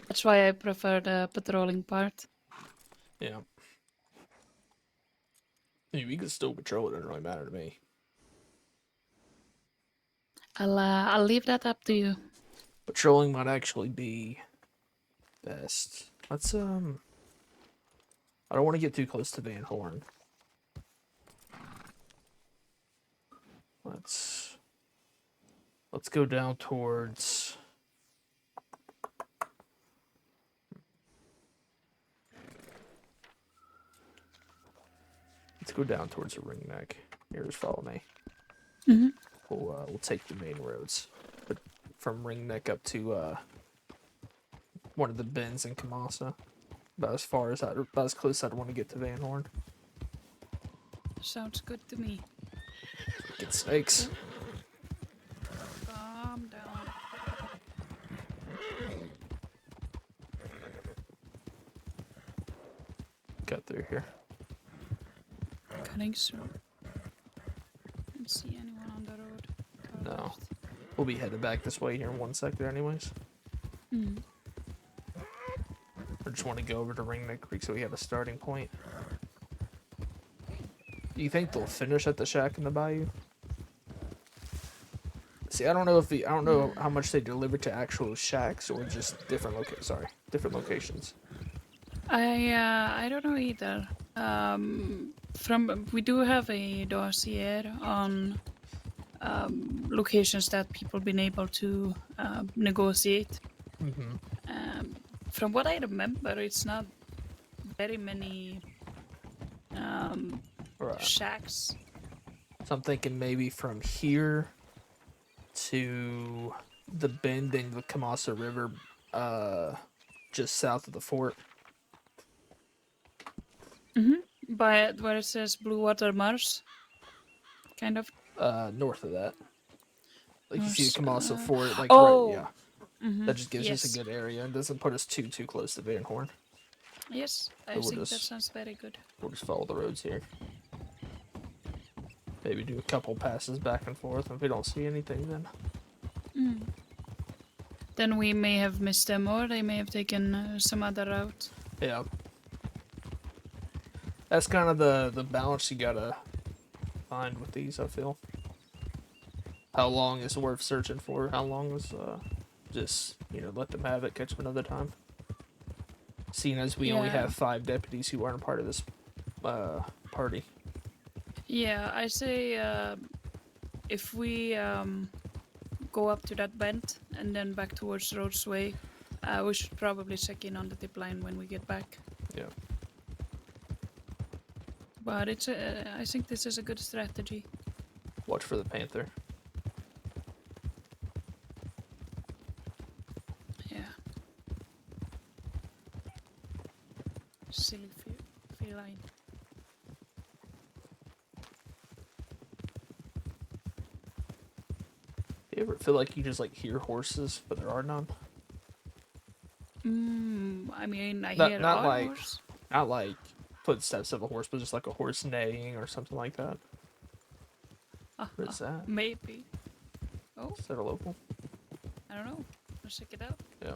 That's why I prefer the patrolling part. Yeah. I mean, we can still patrol. It doesn't really matter to me. I'll leave that up to you. Patrolling might actually be best. Let's I don't want to get too close to Van Horn. Let's go down towards. Let's go down towards the ring neck. Here, just follow me. Mm-hmm. We'll take the main roads, but from ring neck up to one of the bends in Kamasa. About as close as I'd want to get to Van Horn. Sounds good to me. Get snakes. Calm down. Cut through here. Cutting through. Don't see anyone on the road. No. We'll be headed back this way here in one sector anyways. Mm. I just want to go over to Ring Neck Creek so we have a starting point. Do you think they'll finish at the shack in the bayou? See, I don't know how much they deliver to actual shacks or just different locations. I don't know either. We do have a dossier on locations that people been able to negotiate. Mm-hmm. From what I remember, it's not very many shacks. So I'm thinking maybe from here to the bend in the Kamasa River, just south of the fort. Mm-hmm. By where it says Blue Water Marsh, kind of. North of that. Like you see the Kamasa North, Fort, like oh. right, yeah. Mm-hmm. That just gives Yes. us a good area and doesn't put us too close to Van Horn. Yes, I So we'll think that just- sounds very good. We'll just follow the roads here. Maybe do a couple passes back and forth. If we don't see anything, then Then we may have missed them, or they may have taken some other route. yeah. That's kind of the balance you gotta find with these. I feel. How long is worth searching for? How long is just let them have it, catch them another time. Seeing as we only Yeah. have 5 deputies who aren't part of this party. Yeah, I say if we go up to that bend and then back towards Rhodes Way, we should probably check in on the tip line when we get back. Yeah. But I think this is a good strategy. Watch for the panther. Yeah. Silly feline. You ever feel like you just hear horses, but there are none? I mean, I Not- hear not our like- horse. Not like footsteps of a horse, but just like a horse neighing or something like that. What is that? Maybe. Oh, Is that a local? I don't know. Let's check it out. Yeah.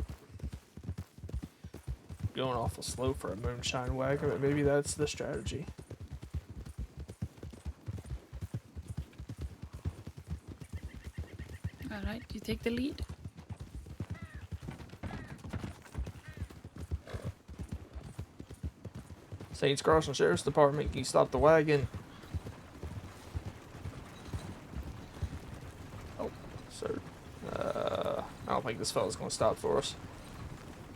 Going awful slow for a moonshine wagon, but maybe that's the strategy. Alright, you take the lead. Saints Crossing Sheriff's Department, can you stop the wagon? Oh, sir. I don't think this fella's gonna stop for us.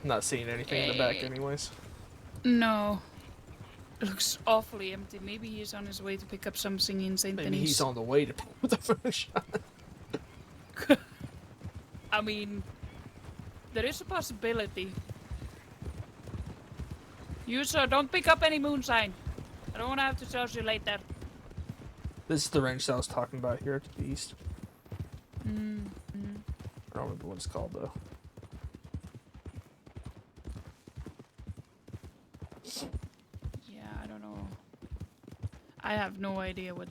I'm not seeing anything in the back anyways. No. Looks awfully empty. Maybe he's on his way to pick up something in St. Maybe Denis. he's on the way to pick up the moonshine. I mean, there is a possibility. You, sir, don't pick up any moonshine. I don't want to have to charge you later. This is the range that I was talking about here to the east. Mm. I don't remember what it's called, though. Yeah, I don't know. I have no idea what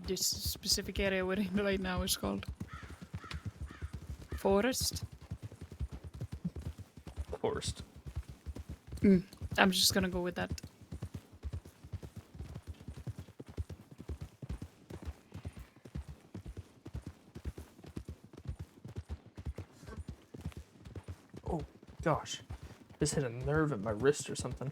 this specific area we're in right now is called. Forest? Forest. I'm just gonna go with that. Oh, gosh. Just hit a nerve in my wrist or something.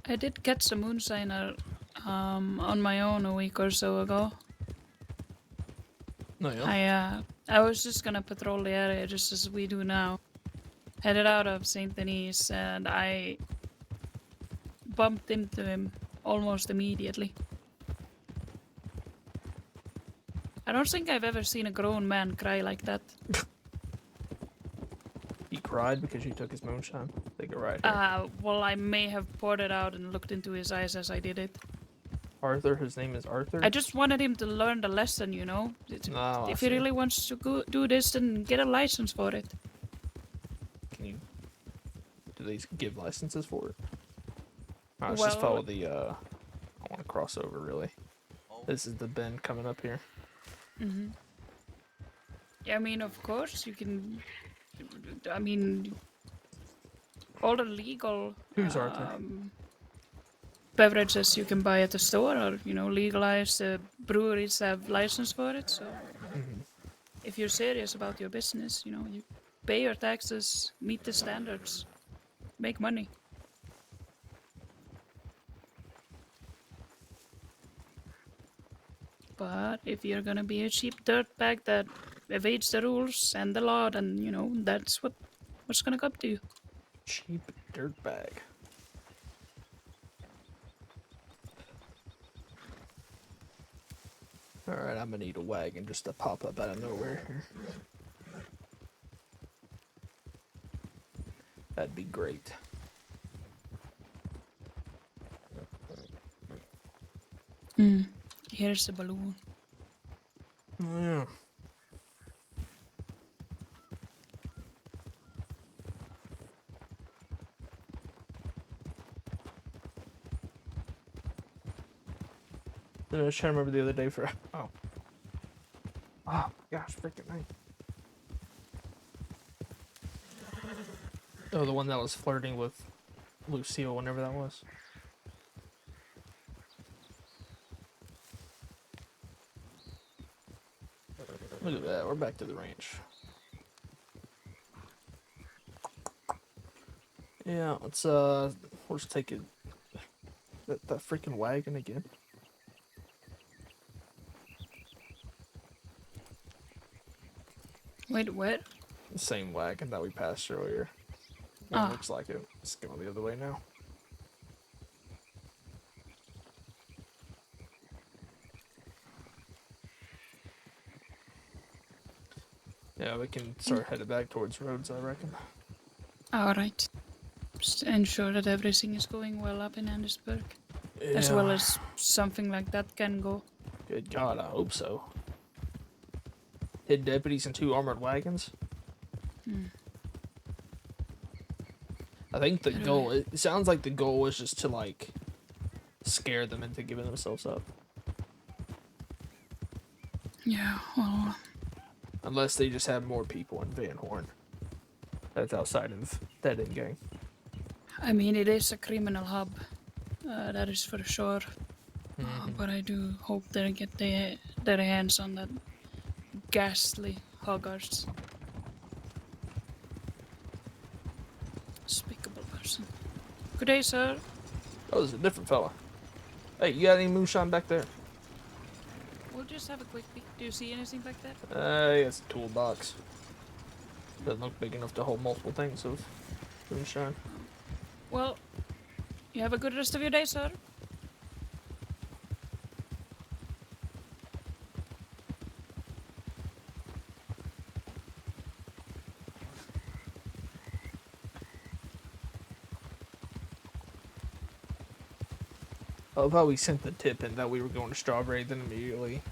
I did catch some moonshine on my own a week or so ago. No, yeah. I was just gonna patrol the area just as we do now. Headed out of St. Denis and I bumped into him almost immediately. I don't think I've ever seen a grown man cry like that. He cried because you took his moonshine. Take it right here. Well, I may have poured it out and looked into his eyes as I did it. Arthur, his name is Arthur? I just wanted him to learn the lesson, you know? No, If he really wants to do this, then get a license for it. Can you... Do they give licenses for it? Let's just follow the, I want to cross over, really. This is the bend coming up here. Mm-hmm. Yeah, I mean, of course, you can... I mean... All the legal... Who's Arthur? Beverages you can buy at the store or, you know, legalized breweries have license for it, so... If you're serious about your business, you know, you pay your taxes, meet the standards, make money. But if you're gonna be a cheap dirtbag that evades the rules and the law, then, you know, that's what's gonna come to you. Cheap dirtbag. Alright, I'm gonna need a wagon just to pop up out of nowhere here. That'd be great. Here's the balloon. Oh, yeah. I was trying to remember the other day for... Oh. Oh, gosh, freaking night. Oh, the one that was flirting with Lucille, whenever that was. Look at that, we're back to the ranch. Yeah, let's, we'll just take it... That freaking wagon again. Wait, what? The same wagon that we passed earlier. It looks like it. It's going the other way now. Yeah, we can start headed back towards roads, I reckon. Alright. Just ensure that everything is going well up in Andersburg. As Yeah. well as something like that can go. Good God, I hope so. Hid deputies and 2 armored wagons? I think the goal, it sounds like the goal was just to, like, scare them into giving themselves up. Yeah, well... Unless they just have more people in Van Horn. That's outside of that end gang. I mean, it is a criminal hub. That is for sure. But I do hope they get their hands on that ghastly hoggers. Despicable person. Good day, sir. Oh, there's a different fella. Hey, you got any moonshine back there? What just have a quick peek. Do you see anything like that? It's a toolbox. Doesn't look big enough to hold multiple things of moonshine. Well, you have a good rest of your day, sir. I love how we sent the tip in that we were going to Strawberry, then immediately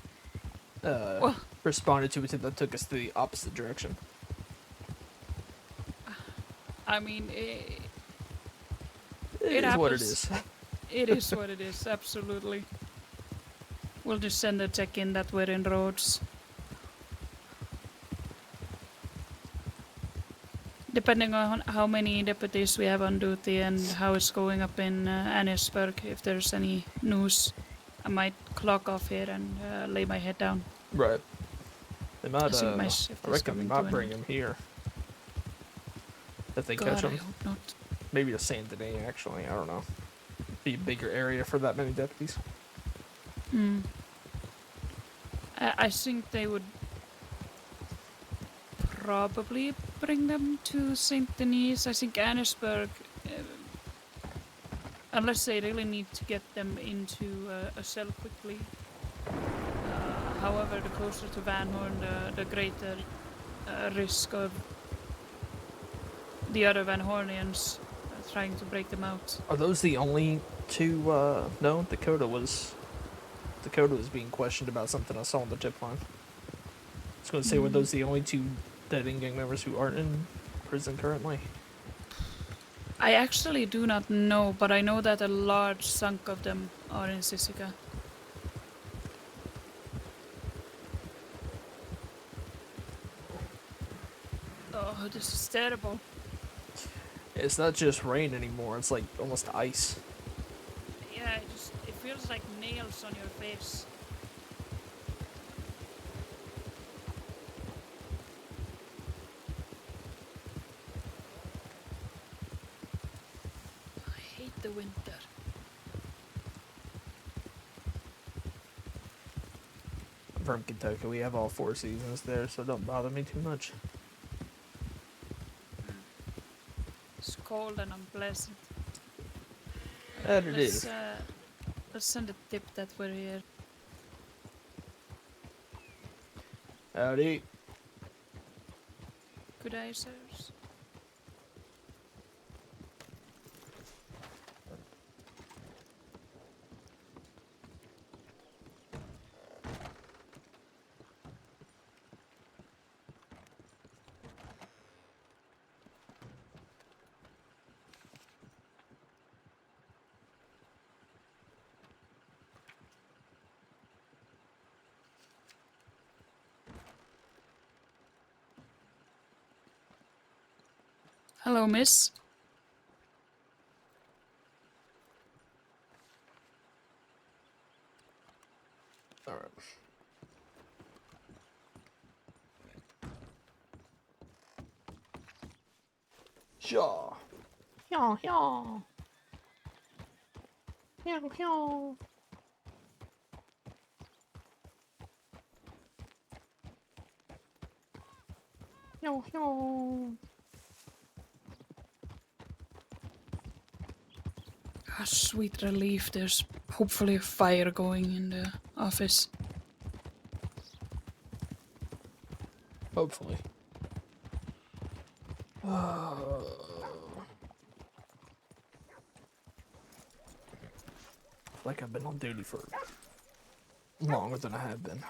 responded to a tip that took us to the opposite direction. I mean, it is what it happens. is. It is what it is, absolutely. We'll just send a check in that we're in roads. Depending on how many deputies we have on duty and how it's going up in Annisburg, if there's any news, I might clock off here and lay my head down. Right. They might, I think my shift I is reckon they coming to might an bring end. him here. If they God, catch him. I hope not. Maybe to Saint Denis, actually. I don't know. Be a bigger area for that many deputies. Hmm. I think they would probably bring them to Saint Denis. I think Annisburg, unless they really need to get them into a cell quickly. However, the closer to Van Horn, the greater risk of the other Van Hornians trying to break them out. Are those the only two? No, Dakota was being questioned about something I saw on the tip line. I was going to say, were those the only two dead-end gang members who aren't in prison currently? I actually do not know, but I know that a large chunk of them are in Sisika. Oh, this is terrible. It's not just rain anymore, it's like almost ice. Yeah, it feels like nails on your face. I hate the winter. I'm from Kentucky, we have all 4 seasons there, so don't bother me too much. It's cold and unpleasant. That it let's, is. Let's send a tip that we're here. Howdy. Good day, sirs. Hello, miss. Alright. Shaw. Yaw, yaw. Yaw, yaw. Yaw, yaw. Ah, sweet relief. There's hopefully a fire going in the office. Hopefully. Like I've been on duty for longer than I have been.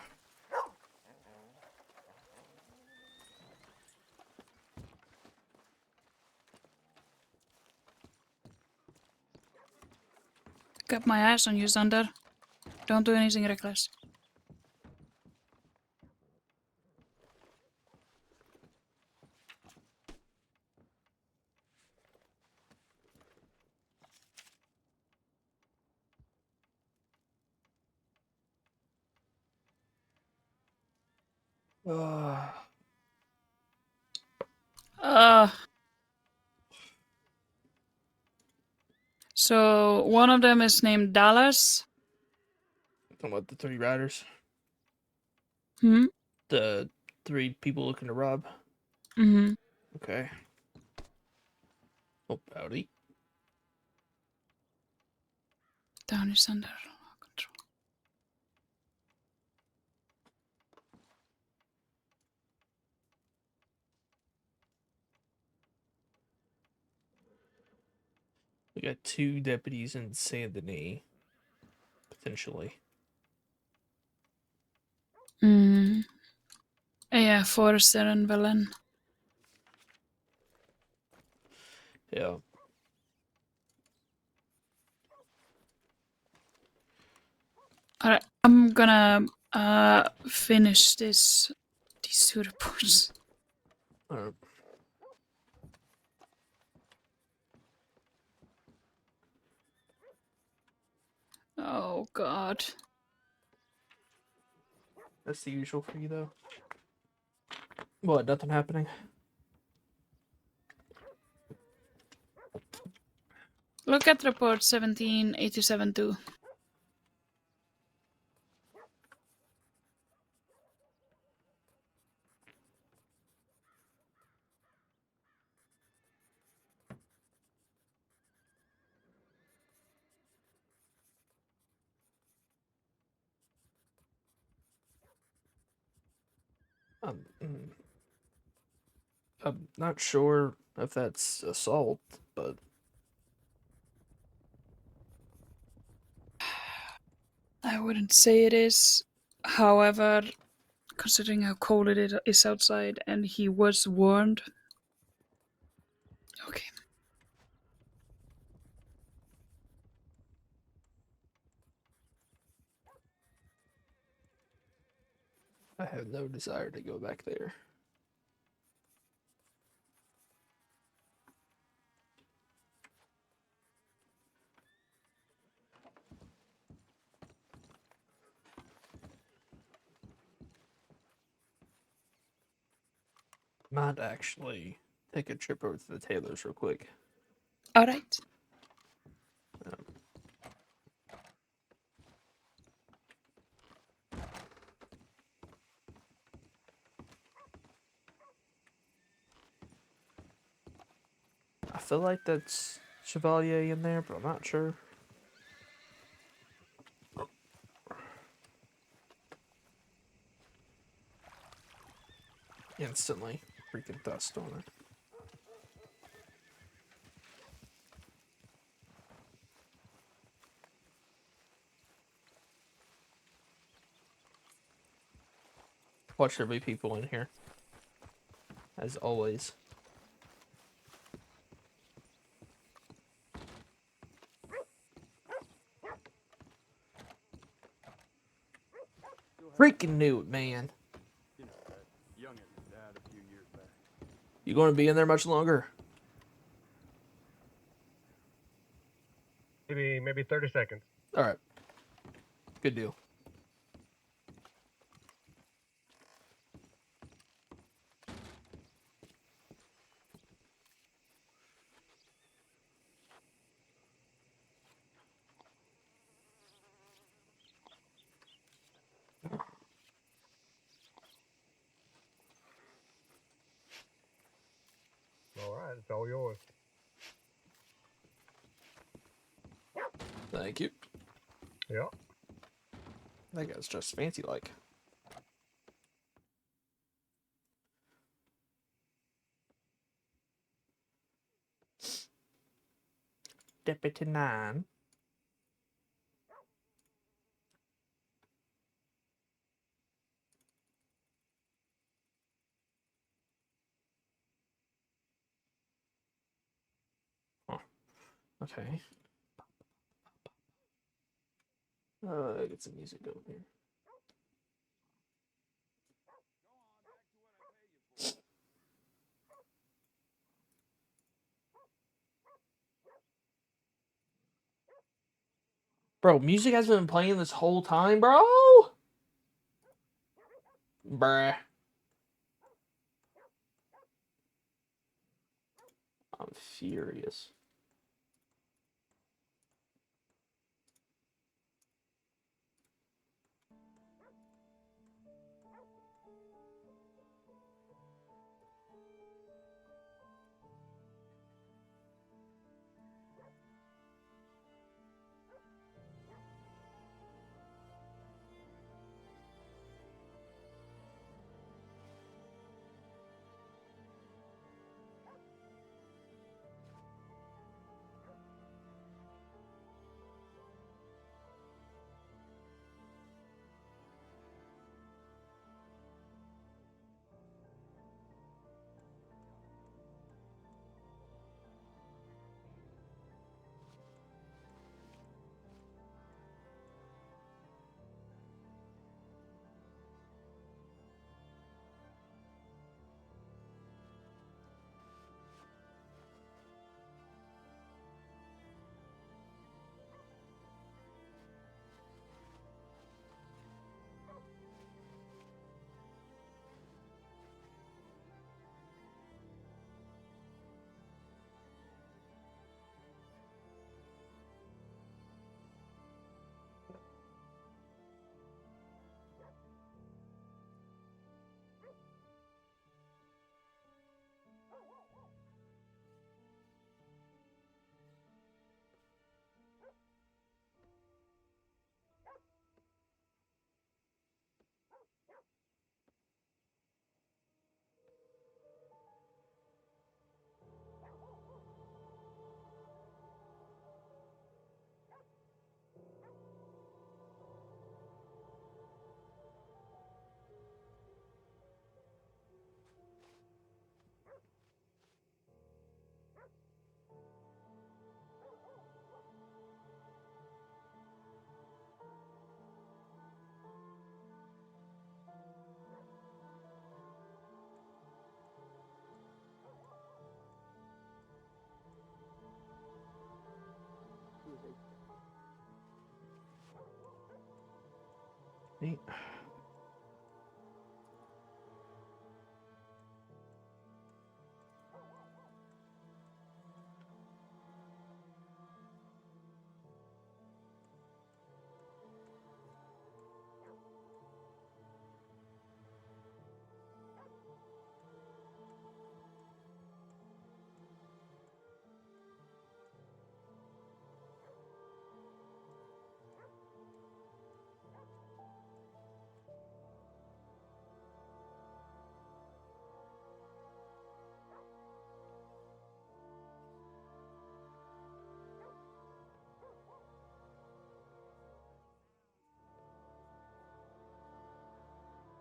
Got my eyes on you, Xander. Don't do anything reckless. So one of them is named Dallas. Talking about the 3 riders. Hmm. The 3 people looking to rob. Mm-hmm. Okay. Oh, howdy. Down is under control. We got 2 deputies in Saint Denis, potentially. Mm. Yeah, Forrester and Velen. Yeah. Alright, I'm gonna finish these 2 reports. Alright. Oh god. That's the usual for you, though. What? Nothing happening? Look at report 1787-2. I'm not sure if that's assault, but I wouldn't say it is. However, considering how cold it is outside and he was warned. Okay. I have no desire to go back there. Might actually take a trip over to the Taylors real quick. Alright. I feel like that's Chevalier in there, but I'm not sure. Instantly. Freaking dust on it. Watch there be people in here. As always. Freaking knew it, man. You going to be in there much longer? Maybe 30 seconds. All right. Good deal. All right, it's all yours. Thank you. Yeah. That guy's just fancy like. Deputy 9. Huh. Okay. Get some music over here. Bro, music has been playing this whole time, bro. Bruh. I'm furious. Neat.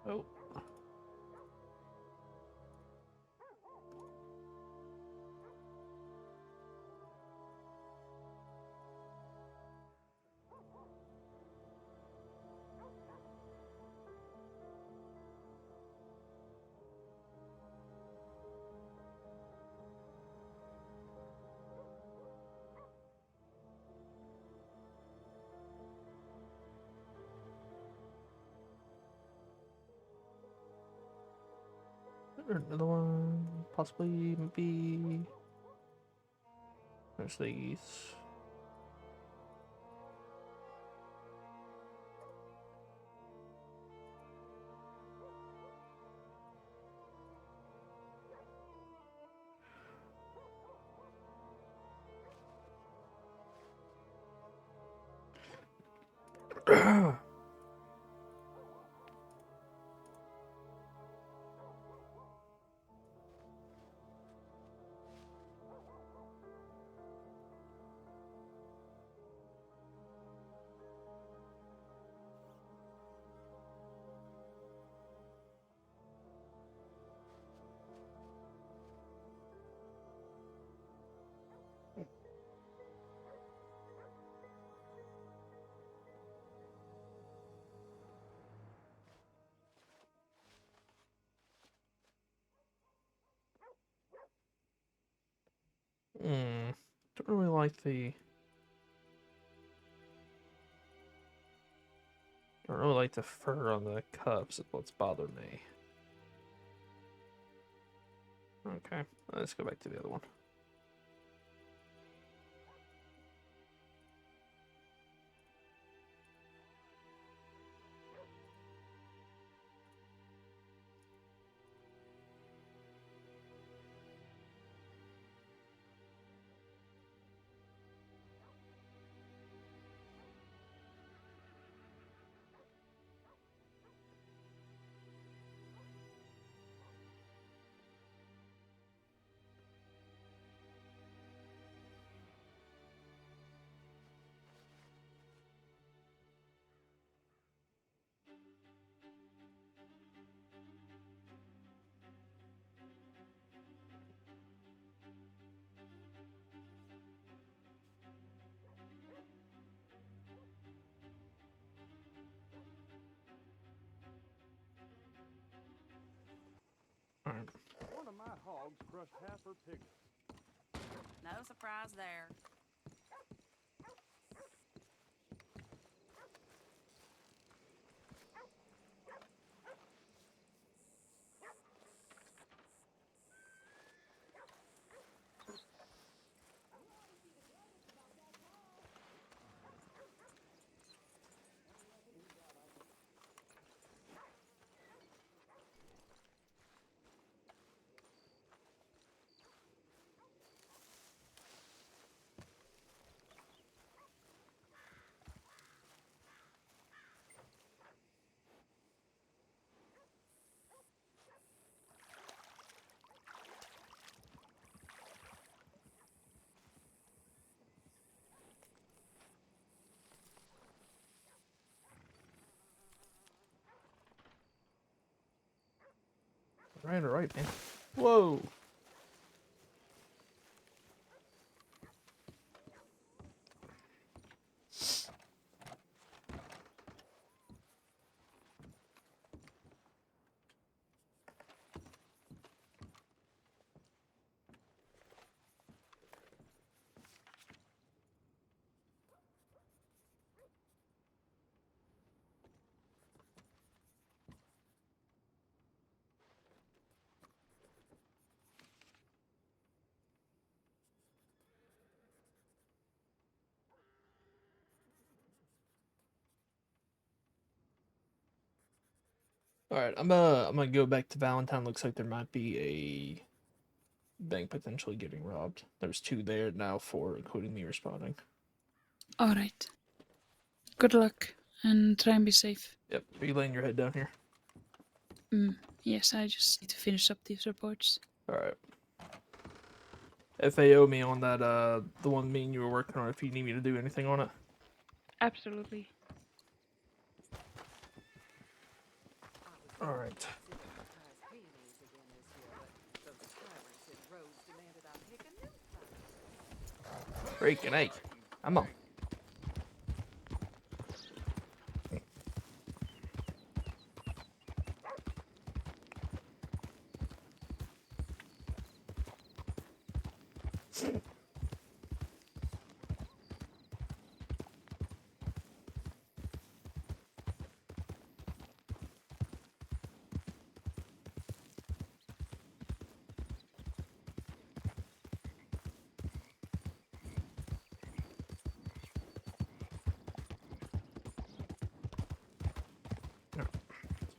Oh. Another one, possibly maybe. There's these. Don't really like the. Don't really like the fur on the cups. It's what's bothered me. Okay, let's go back to the other one. Alright. One of my hogs crushed half her pig. No surprise there. Alright, man. Whoa! All right, I'm gonna go back to Valentine. Looks like there might be a bank potentially getting robbed. There's 2 there now, 4 including me responding. All right. Good luck and try and be safe. Yep. Are you laying your head down here? Yes, I just need to finish up these reports. All right. FAO me on that the one me and you were working on if you need me to do anything on it. Absolutely. All right. Freaking A. I'm on.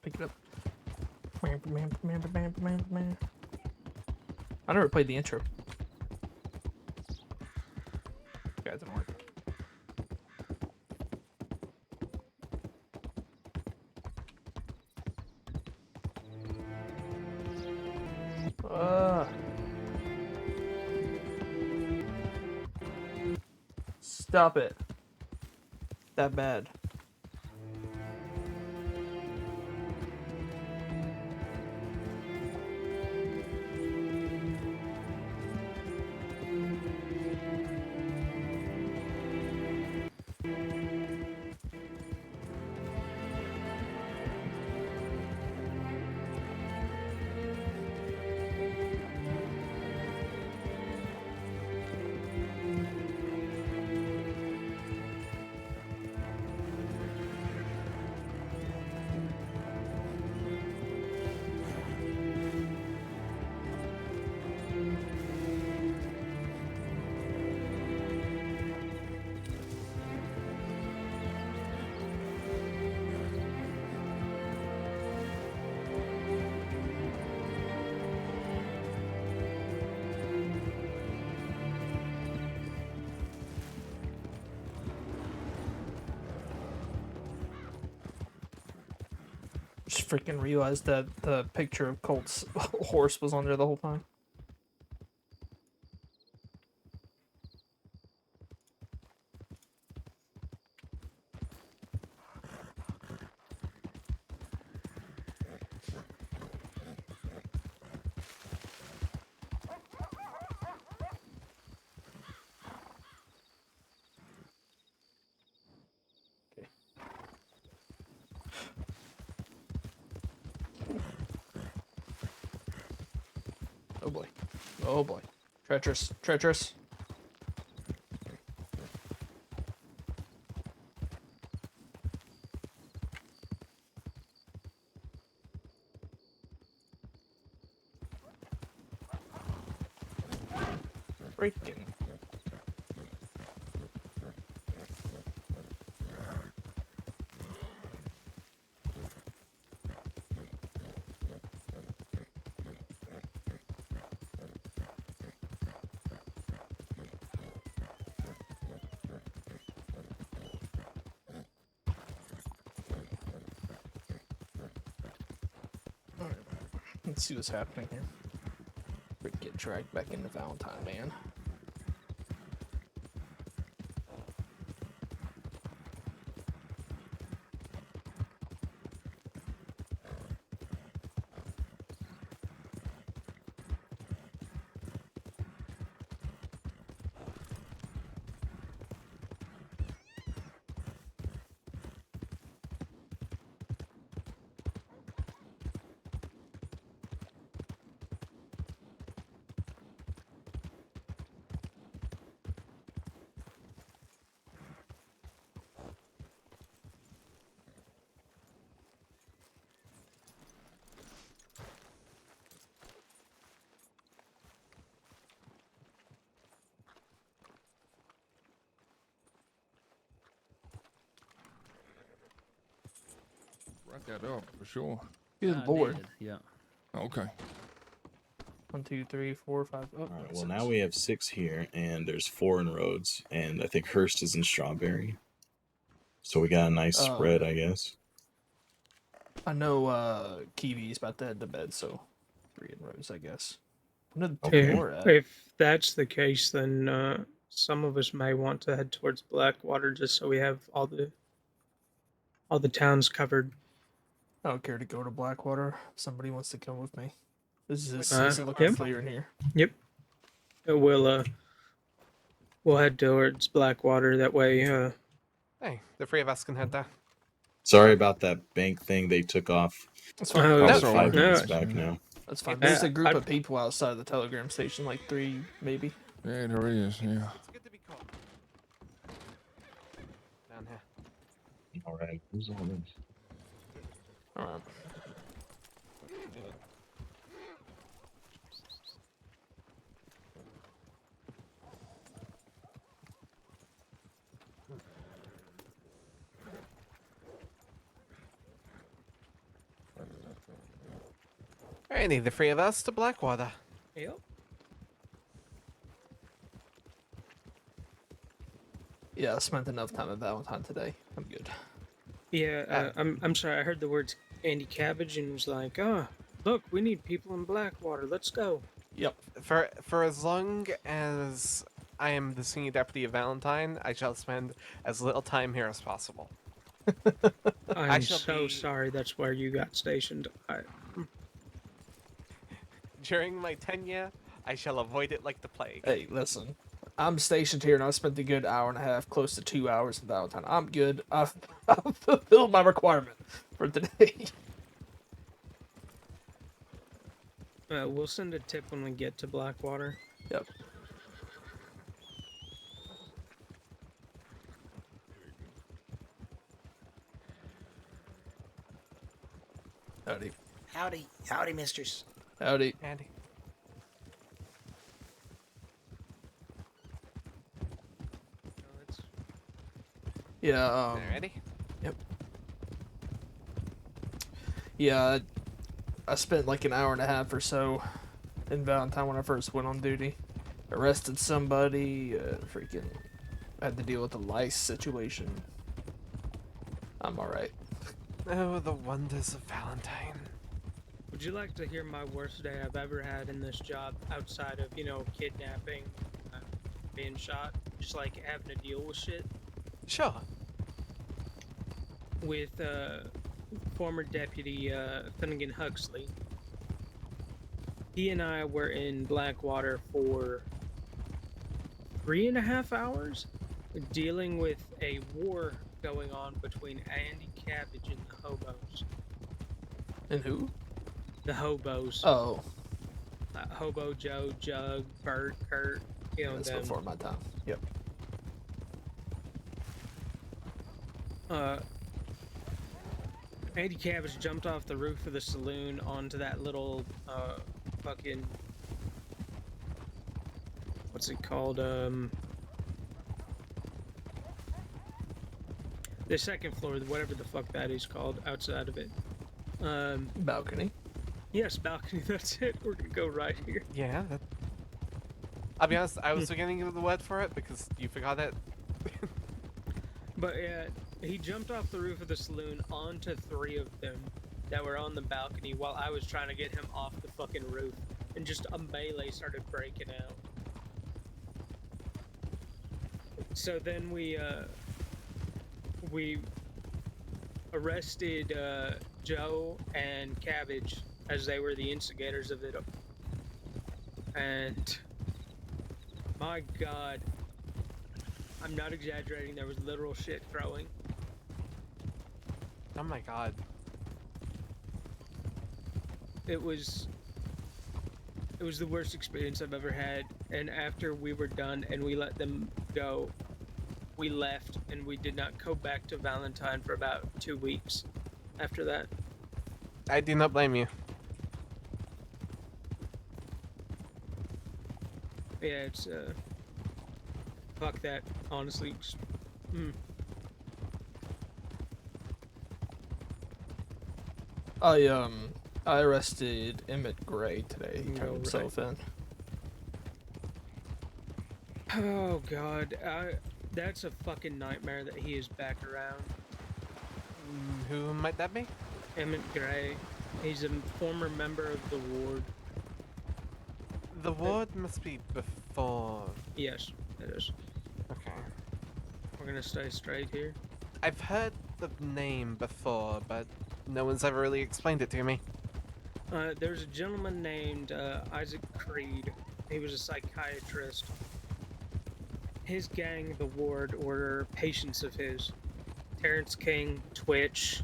Pick it up. I never played the intro. Guys, don't work. Stop it. That bad. Just freaking realized that the picture of Colt's horse was on there the whole time. Oh boy. Oh boy. Treacherous. Treacherous. Freaking. Alright. Let's see what's happening here. Get dragged back into Valentine, man. Write that up for sure. Good lord. Dated, yeah. Okay. 1, 2, 3, 4, 5. Oh, All right. Well, 6. now we have 6 here, and there's 4 in Rhodes, and I think Hurst is in Strawberry. So we got a nice spread, I guess. I know Kiwi's about to head to bed, so 3 in rows, I guess. Where did If, 2 more at? if that's the case, then some of us may want to head towards Blackwater just so we have all the towns covered. I don't care to go to Blackwater. If somebody wants to come with me. This is looking Yep. clear in here. Yep. We'll head towards Blackwater. That way, Hey, the 3 of us can head there. Sorry about that bank thing they took off. That's fine. Probably No, 5 minutes no. back now. That's fine. There's a group of people outside the telegram station, like 3 maybe. Yeah, there is. Yeah. It's good to be caught. Down here. All right. Who's all this? All right. Alrighty, the 3 of us to Blackwater. Yep. Yeah, I spent enough time at Valentine today. I'm good. Yeah, I'm sorry. I heard the words Andy Cabbage and was like, "Oh, look, we need people in Blackwater. Let's go." Yep. For as long as I am the senior deputy of Valentine, I shall spend as little time here as possible. I'm so sorry. That's where you got stationed. During my tenure, I shall avoid it like the plague. Hey, listen. I'm stationed here and I spent a good hour and a half, close to 2 hours in Valentine. I'm good. I've fulfilled my requirement for today. We'll send a tip when we get to Blackwater. Yep. Howdy. Howdy, mistress. Howdy. Andy. Yeah, Ready? Yep. Yeah, I spent like an hour and a half or so in Valentine when I first went on duty. Arrested somebody, freaking had to deal with the lice situation. I'm alright. Oh, the wonders of Valentine. Would you like to hear my worst day I've ever had in this job outside of, kidnapping, being shot, just like having to deal with shit? Sure. With former deputy Finnegan Huxley. He and I were in Blackwater for 3.5 hours dealing with a war going on between Andy Cabbage and the hobos. And who? The hobos. Oh. Hobo Joe, Jug, Bert, Kurt, That's them. before my time. Yep. Andy Cabbage jumped off the roof of the saloon onto that little, fucking... What's it called, The second floor, whatever the fuck that is called, outside of it. Balcony. Yes, balcony, that's it. We're gonna go right here. Yeah, I'll be honest, I was beginning of the word for it because you forgot it. But yeah, he jumped off the roof of the saloon onto 3 of them that were on the balcony while I was trying to get him off the fucking roof. And just a melee started breaking out. So then we arrested Joe and Cabbage as they were the instigators of it. And my god, I'm not exaggerating, there was literal shit throwing. Oh my god. It was the worst experience I've ever had, and after we were done and we let them go, we left and we did not go back to Valentine for about 2 weeks after that. I do not blame you. Yeah, it's fuck that, honestly. I arrested Emmett Gray today. He turned himself in. Oh god, that's a fucking nightmare that he is back around. Who might that be? Emmett Gray. He's a former member of the ward. The ward must be before. Yes, it is. Okay. We're gonna stay straight here. I've heard the name before, but no one's ever really explained it to me. There's a gentleman named Isaac Creed. He was a psychiatrist. His gang, the ward, were patients of his. Terrence King, Twitch,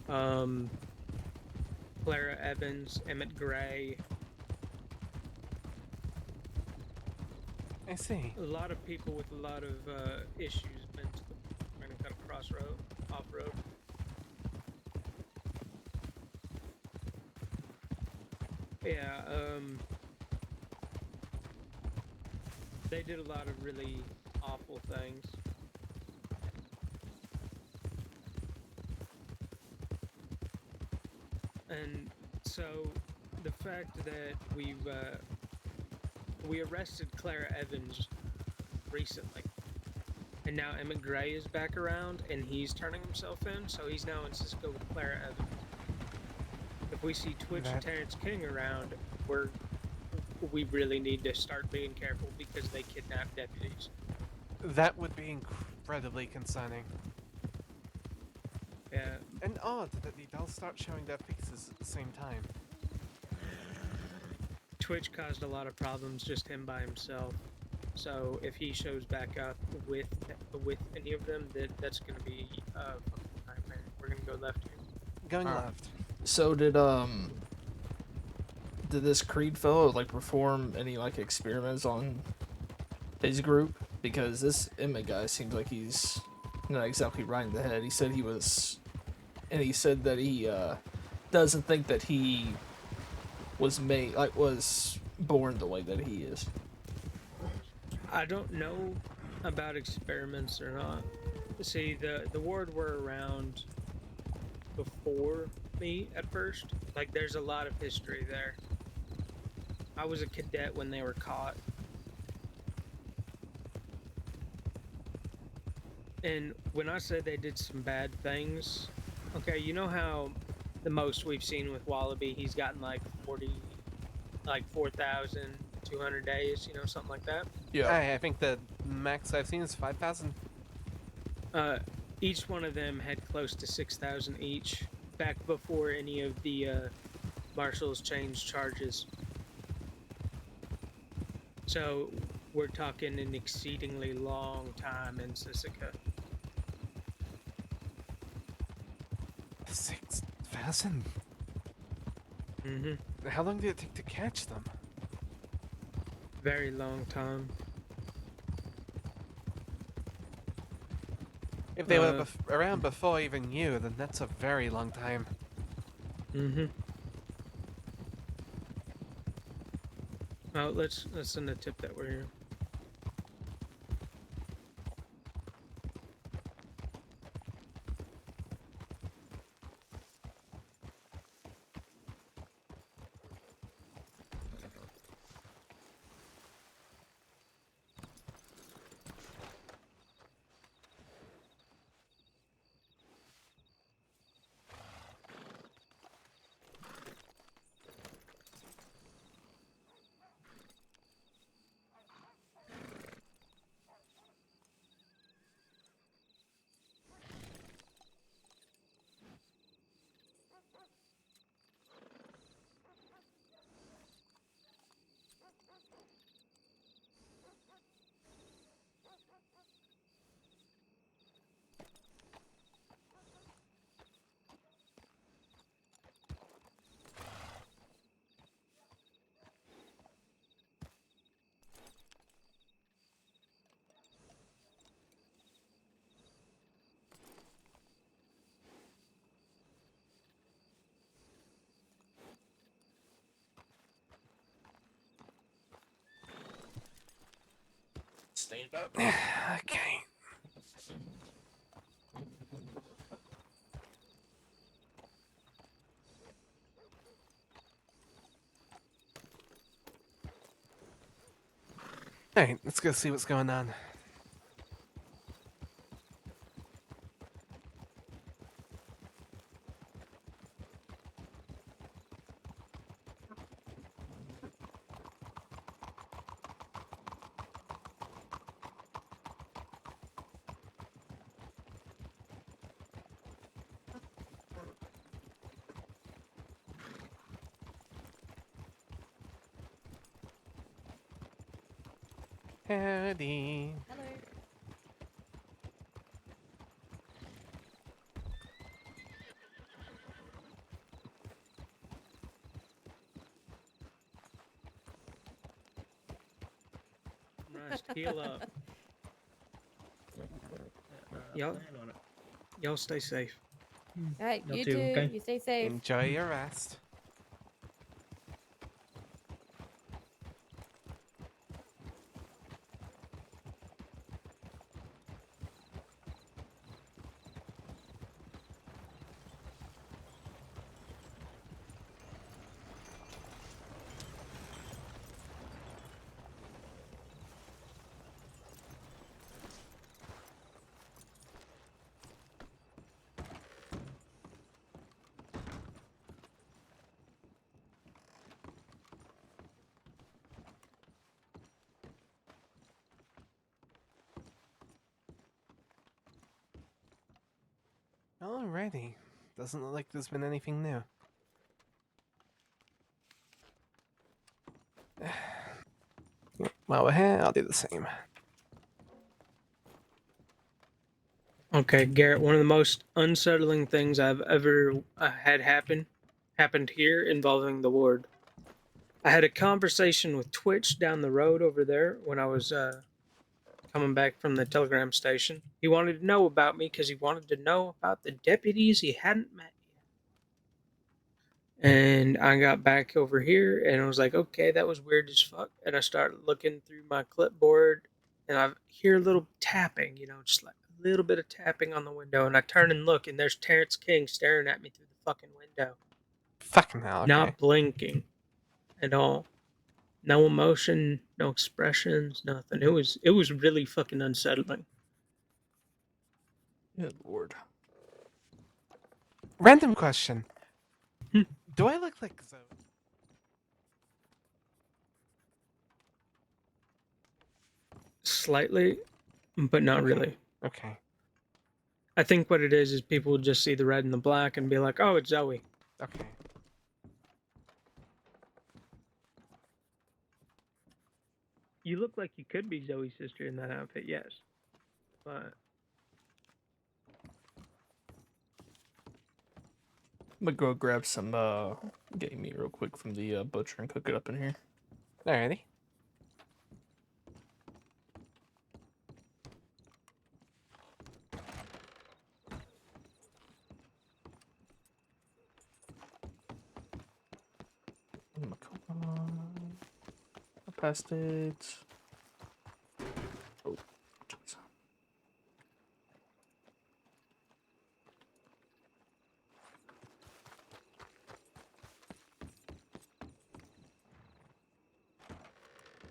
Clara Evans, Emmett Gray. I see. A lot of people with a lot of issues mentally. We're gonna cut a crossroad, off-road. Yeah, they did a lot of really awful things. And so the fact that we arrested Clara Evans recently, and now Emmett Gray is back around and he's turning himself in, so he's now in Cisco with Clara Evans. If we see Twitch and Terrence King around, we really need to start being careful because they kidnap deputies. That would be incredibly concerning. Yeah. And odd that they'll start showing their faces at the same time. Twitch caused a lot of problems, just him by himself. So if he shows back up with any of them, that's gonna be a fucking nightmare. We're gonna go left here. Going left. So did this Creed fellow like perform any like experiments on his group? Because this Emmett guy seems like he's not exactly right in the head. He said he was, and he said that he doesn't think that he was born the way that he is. I don't know about experiments or not. See, the ward were around before me at first. Like, there's a lot of history there. I was a cadet when they were caught. And when I said they did some bad things, okay, you know how the most we've seen with Wallaby, he's gotten like 4,200 days, you know, something like that? Yeah. I think the max I've seen is 5,000. Each one of them had close to 6,000 each, back before any of the marshals changed charges. So we're talking an exceedingly long time in Sisika. 6,000? Mm-hmm. How long did it take to catch them? Very long time. If they were around before even you, then that's a very long time. Mm-hmm. Oh, let's send a tip that we're here. Stand up. Okay. Alright, let's go see what's going on. Howdy. Hello. Rest, heal up. Y'all stay safe. Alright, Y'all you too, too. okay? You stay safe. Enjoy your rest. Alrighty. Doesn't look like there's been anything new. While we're here, I'll do the same. Okay, Garrett, one of the most unsettling things I've ever had happened here involving the ward. I had a conversation with Twitch down the road over there when I was coming back from the telegram station. He wanted to know about me because he wanted to know about the deputies he hadn't met yet. And I got back over here and I was like, okay, that was weird as fuck. And I started looking through my clipboard and I hear a little tapping, just like a little bit of tapping on the window. And I turn and look and there's Terrence King staring at me through the fucking window. Fucking hell, okay. Not blinking at all. No emotion, no expressions, nothing. It was really fucking unsettling. Good lord. Random question. Do I look like Zoe? Slightly, but not really. Okay. I think what it is people would just see the red and the black and be like, oh, it's Zoe. Okay. You look like you could be Zoe's sister in that outfit, yes. But I'm gonna go grab some game meat real quick from the butcher and cook it up in here. Alrighty. I passed it. Oh, jeez.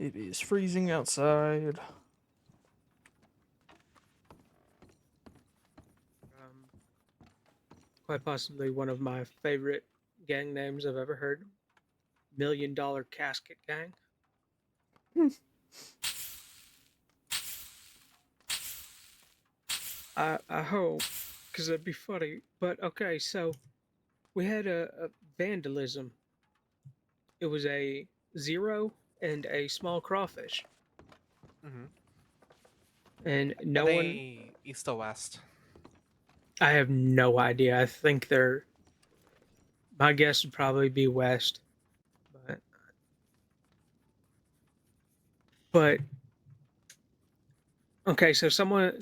It is freezing outside. quite possibly one of my favorite gang names I've ever heard. $1 Million Casket Gang. I hope, because that'd be funny. But okay, so we had a vandalism. It was a 0 and a small crawfish. Mm-hmm. And no Are they one. east or west? I have no idea. I think they're. My guess would probably be west. But okay, so someone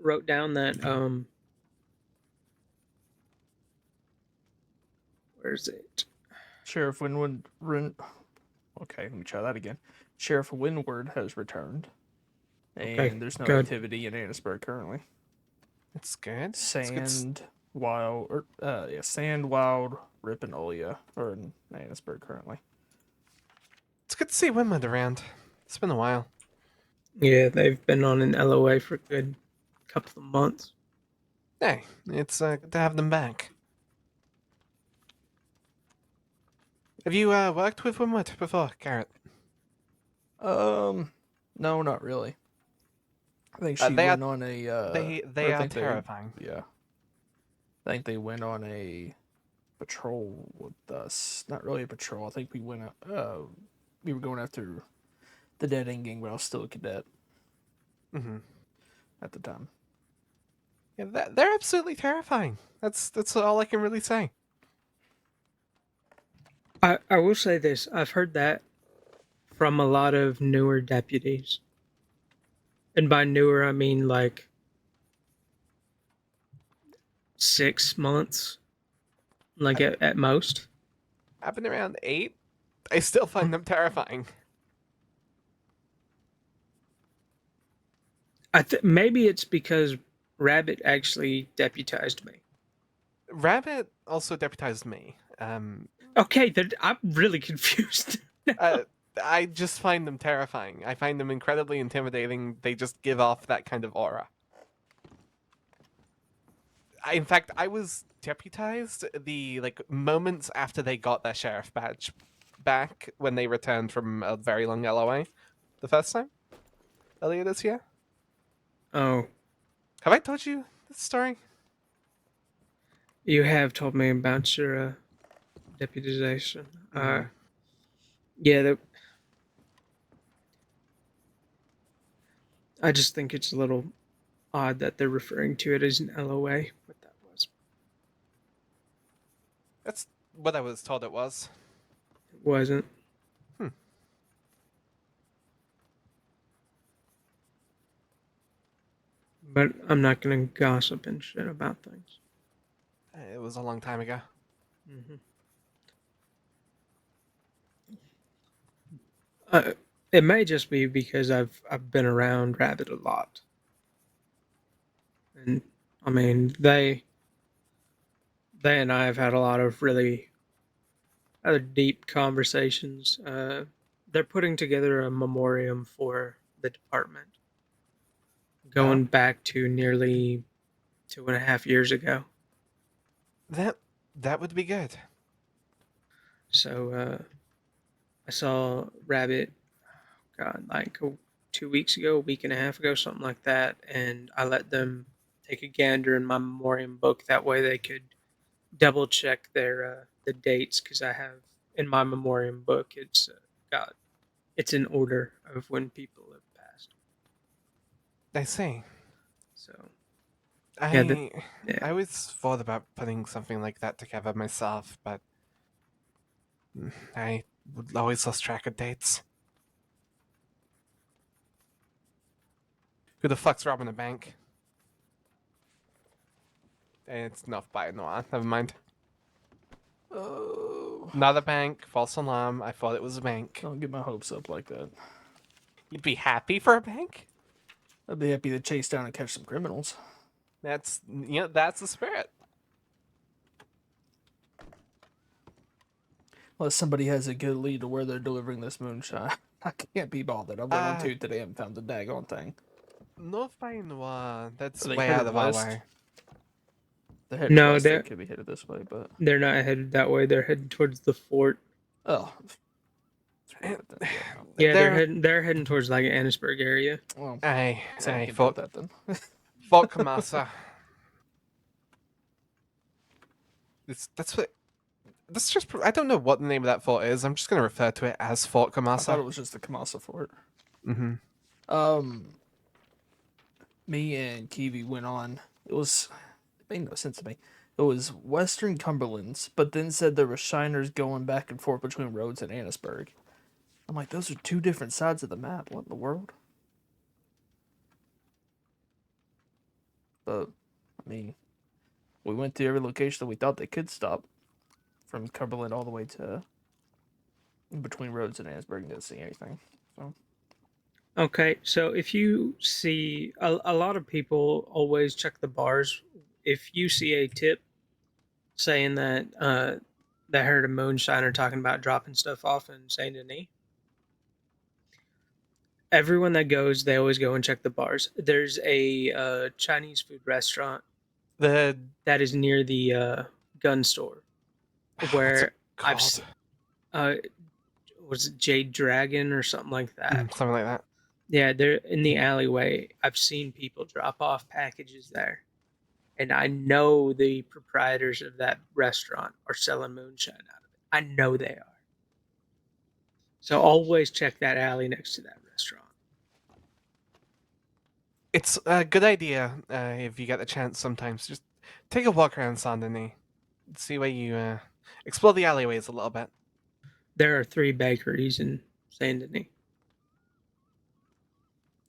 wrote down that where's it? Sheriff Winwood. Okay, let me try that again. Sheriff Winward has returned, and Okay, there's no good. activity in Annisburg currently. That's good. Sand, Wild, Sand, Wild, Rip, and Olia are in Annisburg currently. It's good to see Winwood around. It's been a while. Yeah, they've been on an LOA for a good couple of months. Hey, it's good to have them back. Have you worked with Winwood before, Garrett? No, not really. I think she They went are on a. they I are think terrifying. Yeah, I think they went on a patrol with us. Not really a patrol. I think we went. We were going after the dead end gang when I was still a cadet. Mm-hmm. At the time. Yeah, they're absolutely terrifying. That's all I can really say. I will say this. I've heard that from a lot of newer deputies. And by newer, I mean like 6 months, like at most. I've been around 8. I still find them terrifying. Maybe it's because Rabbit actually deputized me. Rabbit also deputized me. Okay, then I'm really confused. I just find them terrifying. I find them incredibly intimidating. They just give off that kind of aura. In fact, I was deputized the moments after they got their sheriff badge back when they returned from a very long LOA the first time earlier this year. Oh, have I told you this story? You have told me about your deputization. Yeah, I just think it's a little odd that they're referring to it as an LOA. What that was. That's what I was told it was. It wasn't. But I'm not going to gossip and shit about things. It was a long time ago. Mm-hmm. It may just be because I've been around Rabbit a lot, and I mean they and I have had a lot of really other deep conversations. They're putting together a memoriam for the department, going back to nearly 2.5 years ago. That would be good. So I saw Rabbit, God, like 2 weeks ago, a week and a half ago, something like that, and I let them take a gander in my memoriam book. That way, they could double check their the dates, because I have in my memoriam book it's it's in order of when people have passed. I see. So I always thought about putting something like that together myself, but I would always lose track of dates. Who the fuck's robbing a bank? It's not by Noah. Never mind. Oh. Not a bank. False alarm. I thought it was a bank. Don't get my hopes up like that. You'd be happy for a bank? I'd be happy to chase down and catch some criminals. That's that's the spirit. Unless somebody has a good lead to where they're delivering this moonshine. I can't be bothered. I went on to today and found the daggone thing. North by Noir. That's Are they way headed out of our west? way. They're headed west. They could be headed this way, but they're not headed that way. They're headed towards the fort. Oh. Yeah, they're heading towards like Annisburg area. Well, I thought that then. Fort Kamasa. That's just. I don't know what the name of that fort is. I'm just going to refer to it as Fort Kamasa. I thought it was just the Kamasa fort. Mm-hmm. Me and Kiwi went on. It made no sense to me. It was Western Cumberland's, but then said there were shiners going back and forth between Rhodes and Annisburg. I'm like, those are two different sides of the map. What in the world? But, I mean, we went to every location that we thought they could stop. From Cumberland all the way to between Rhodes and Annisburg and didn't see anything. So. Okay, so if you see a lot of people always check the bars. If you see a tip saying that they heard a moonshiner talking about dropping stuff off in Saint Denis, everyone that goes, they always go and check the bars. There's a Chinese food restaurant The that is near the gun store, where I've called? was it Jade Dragon or something like that. Something like that. Yeah, they're in the alleyway. I've seen people drop off packages there, and I know the proprietors of that restaurant are selling moonshine out of it. I know they are. So always check that alley next to that restaurant. It's a good idea if you get the chance sometimes. Just take a walk around Saint Denis. See where you explore the alleyways a little bit. There are 3 bakeries in Saint Denis.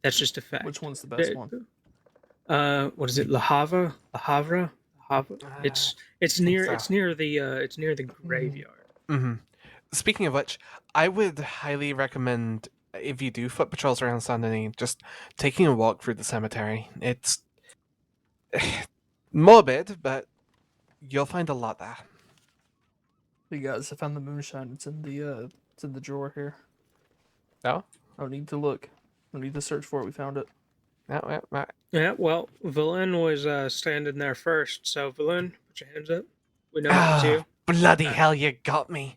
That's just a fact. Which one's the best one? What is it? La Havre? La Havre? La Havre? It's near the graveyard. Mm-hmm. Speaking of which, I would highly recommend, if you do foot patrols around Saint Denis, just taking a walk through the cemetery. It's morbid, but you'll find a lot there. You guys, I found the moonshine. It's in the drawer here. Oh? I don't need to look. I don't need to search for it. We found it. Yeah, well, Villain was standing there first, so Villain, put your hands up. We know it was you. Bloody hell, you got me.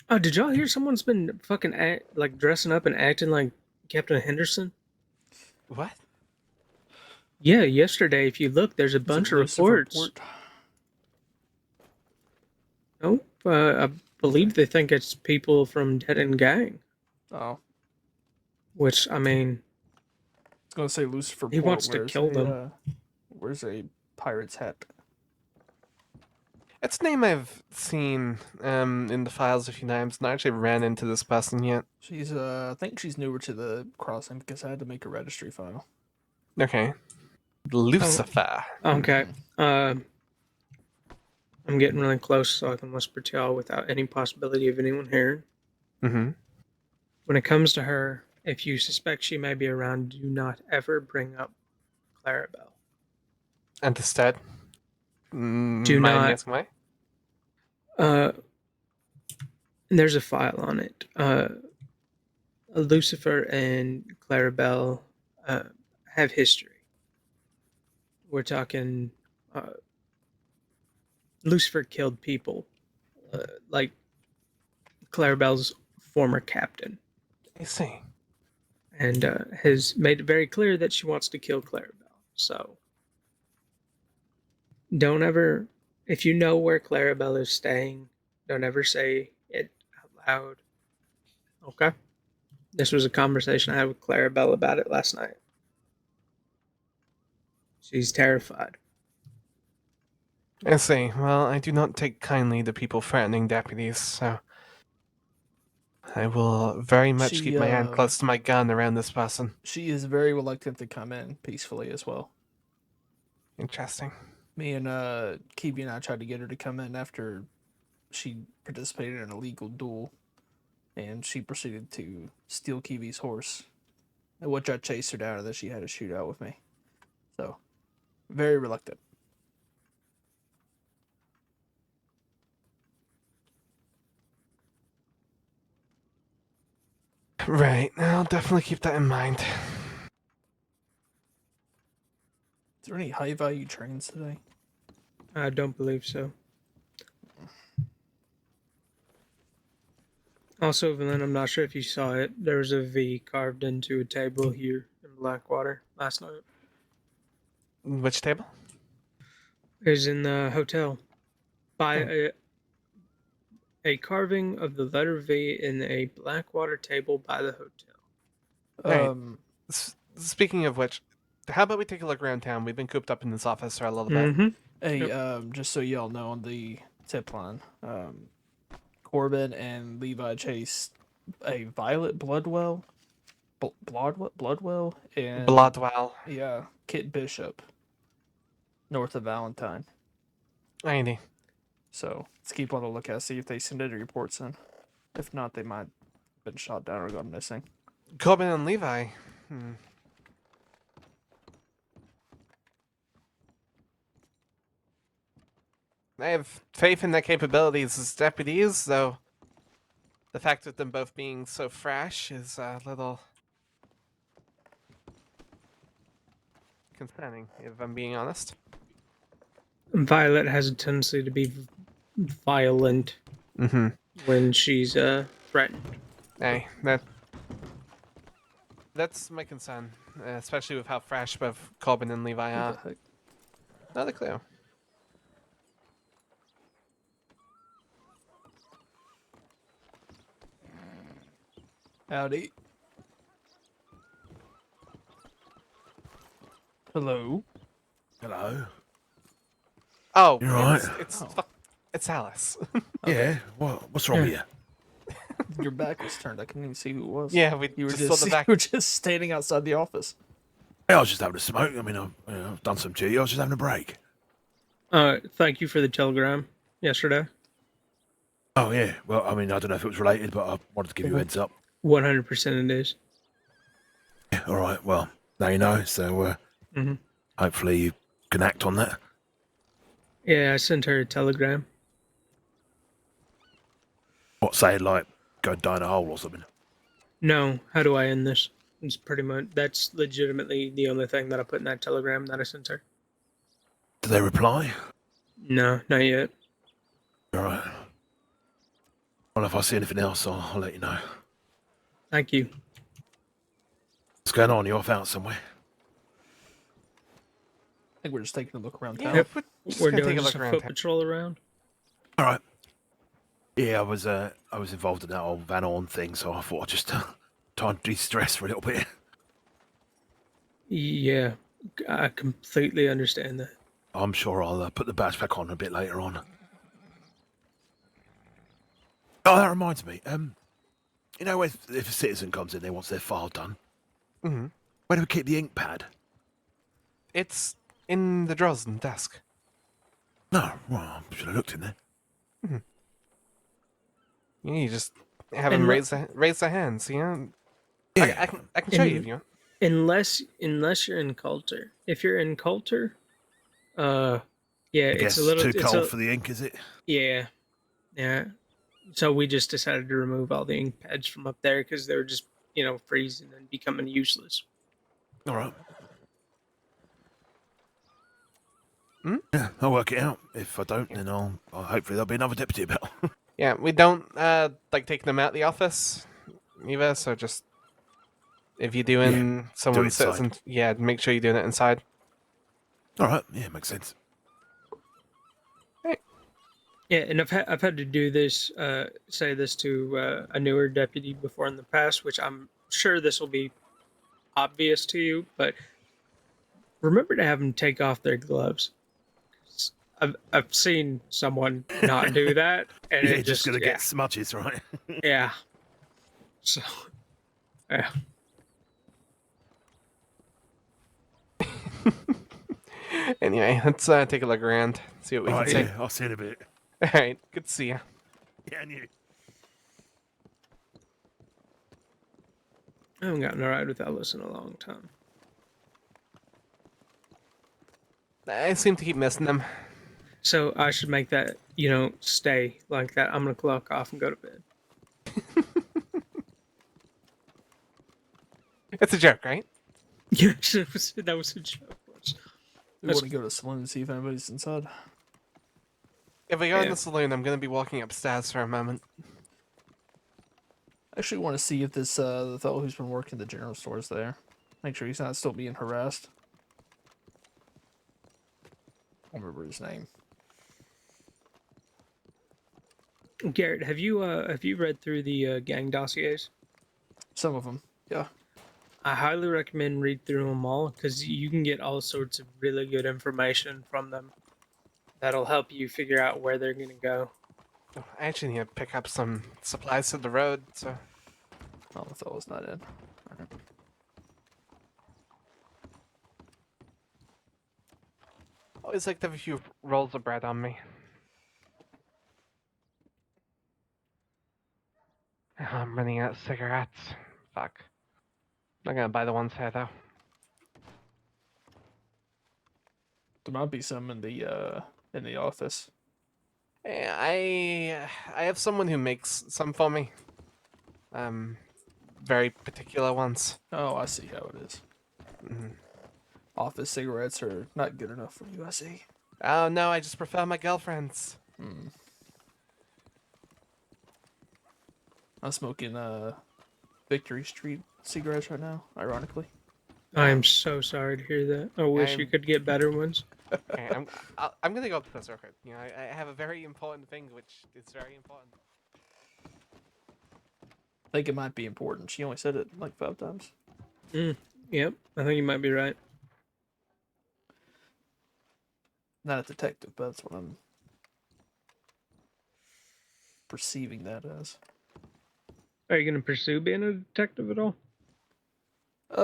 Oh, did y'all hear someone's been fucking dressing up and acting like Captain Henderson? What? Yeah, yesterday, if you look, there's a bunch of reports. Nope, I believe they think it's people from Dead End Gang. Oh. Which, I mean... I was going to say Lucifer He Port wants to kill them. Where's a pirate's hat? It's a name I've seen in the files a few times. Not actually ran into this person yet. She's I think she's newer to the crossing because I had to make a registry file. Okay. Lucifer. Okay. I'm getting really close so I can whisper to y'all without any possibility of anyone hearing. Mm-hmm. When it comes to her, if you suspect she may be around, do not ever bring up Clarabelle. And instead, Do mind not. me asking why? There's a file on it. Lucifer and Clarabelle have history. We're talking. Lucifer killed people, like Clarabelle's former captain. I see. And has made it very clear that she wants to kill Clarabelle. So, don't ever, if you know where Clarabelle is staying, don't ever say it out loud. Okay? This was a conversation I had with Clarabelle about it last night. She's terrified. I see. Well, I do not take kindly to people threatening deputies, so I will very much keep my hand close to my gun around this person. She is very reluctant to come in peacefully as well. Interesting. Me and Kiwi and I tried to get her to come in after she participated in a legal duel, and she proceeded to steal Kiwi's horse, at which I chased her down, and then she had a shootout with me. So, very reluctant. Right, I'll definitely keep that in mind. Is there any high-value trains today? I don't believe so. Also, Evelyn, I'm not sure if you saw it. There was a V carved into a table here in Blackwater last night. Which table? It was in the hotel. By a carving of the letter V in a Blackwater table by the hotel. Speaking of which, how about we take a look around town? We've been cooped up in this office for a little bit. Mm-hmm. Hey, just so y'all know, on the tip line, Corbin and Levi chased a Violet Bloodwell, Bloodwell, and Bloodwell. Yeah, Kit Bishop, north of Valentine. Righty. So let's keep on the lookout, see if they send any reports in. If not, they might have been shot down or gone missing. Corbin and Levi. I have faith in their capabilities as deputies, though the fact of them both being so fresh is a little concerning, if I'm being honest. Violet has a tendency to be violent when she's threatened. Hey, that's my concern, especially with how fresh both Corbin and Levi are. Not a clue. Howdy. Hello. Hello. Oh, You right? It's Alice. Yeah. What's wrong with you? Your back was turned. I couldn't even see who it was. Yeah, we you were just saw the back. You were just standing outside the office. Yeah, I was just having a smoke. I mean, I've done some duty. I was just having a break. Thank you for the telegram yesterday. Oh yeah. Well, I mean, I don't know if it was related, but I wanted to give you a heads up. 100% it is. Yeah, all right. Well, now you know. So hopefully you can act on that. Yeah, I sent her a telegram. What, say like go die in a hole or something? No, how do I end this? It's pretty much, that's legitimately the only thing that I put in that telegram that I sent her. Did they reply? No, not yet. All right. Well, if I see anything else, I'll let you know. Thank you. What's going on? You off out somewhere? I think we're just taking a look around Yeah, town. We're doing just a foot patrol around. All right. Yeah, I was involved in that old Van Horn thing, so I thought I'd just try and de-stress for a little bit. Yeah, I completely understand that. I'm sure I'll put the badge back on a bit later on. Oh, that reminds me. You know, if a citizen comes in, they wants their file done. Mm-hmm. Where do we keep the ink pad? It's in the drawers on the desk. No, well, I should have looked in there. Mm-hmm. Yeah, you just have them raise their hands. You know. Yeah. I can show you if you want. Unless you're in Coulter. If you're in Coulter, yeah, I guess it's a little too cold for the ink, is it? Yeah, yeah. So we just decided to remove all the ink pads from up there because they were just, freezing and becoming useless. All right. Yeah, I'll work it out. If I don't, then I'll hopefully there'll be another deputy about. Yeah, we don't like taking them out the office either. So just if you're doing someone's citizen, make sure you're doing it inside. All right. Yeah, makes sense. Yeah, and I've had to do this, say this to a newer deputy before in the past, which I'm sure this will be obvious to you, but remember to have them take off their gloves. I've seen someone not do that, and you're it just gonna get smudges, right? Yeah. So, yeah. Anyway, let's take a look around, see what we can see. Yeah, I'll see you in a bit. All right, good to see you. Yeah, and you. I haven't gotten a ride with Ellis in a long time. I seem to keep missing them. So I should make that, stay like that. I'm gonna clock off and go to bed. It's a joke, right? Yes, that was a joke. We want to go to the saloon and see if anybody's inside. If we go in the saloon, I'm going to be walking upstairs for a moment. I actually want to see if this the fellow who's been working the general store is there. Make sure he's not still being harassed. I don't remember his name. Garrett, have you read through the gang dossiers? Some of them, yeah. I highly recommend read through them all because you can get all sorts of really good information from them. That'll help you figure out where they're gonna go. Oh, I actually need to pick up some supplies to the road, so. Oh, the fellow's not in. Right. Always like to have a few rolls of bread on me. I'm running out of cigarettes. Fuck. Not gonna buy the ones here though. There might be some in the office. I have someone who makes some for me. very particular ones. Oh, I see how it is. Mhm. Office cigarettes are not good enough for you, I see. Oh no, I just prefer my girlfriend's. I'm smoking Victory Street cigarettes right now, ironically. I am so sorry to hear that. I wish you I'm- could get better ones. Okay, I'm gonna go up to this real quick. You know, I have a very important thing, which is very important. I think it might be important. She only said it like 5 times. Yep, I think you might be right. Not a detective, but that's what I'm perceiving that as. Are you going to pursue being a detective at all?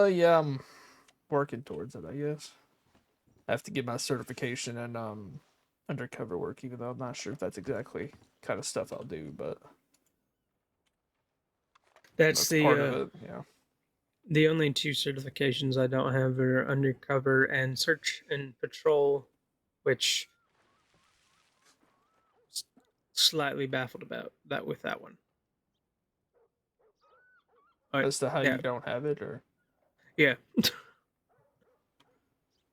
Yeah, I'm working towards it, I guess. I have to get my certification in undercover work, even though I'm not sure if that's exactly kind of stuff I'll do, but That's the part of it, yeah. The only 2 certifications I don't have are undercover and search and patrol, which slightly baffled about that with that one. As to how yeah. you don't have it, or Yeah.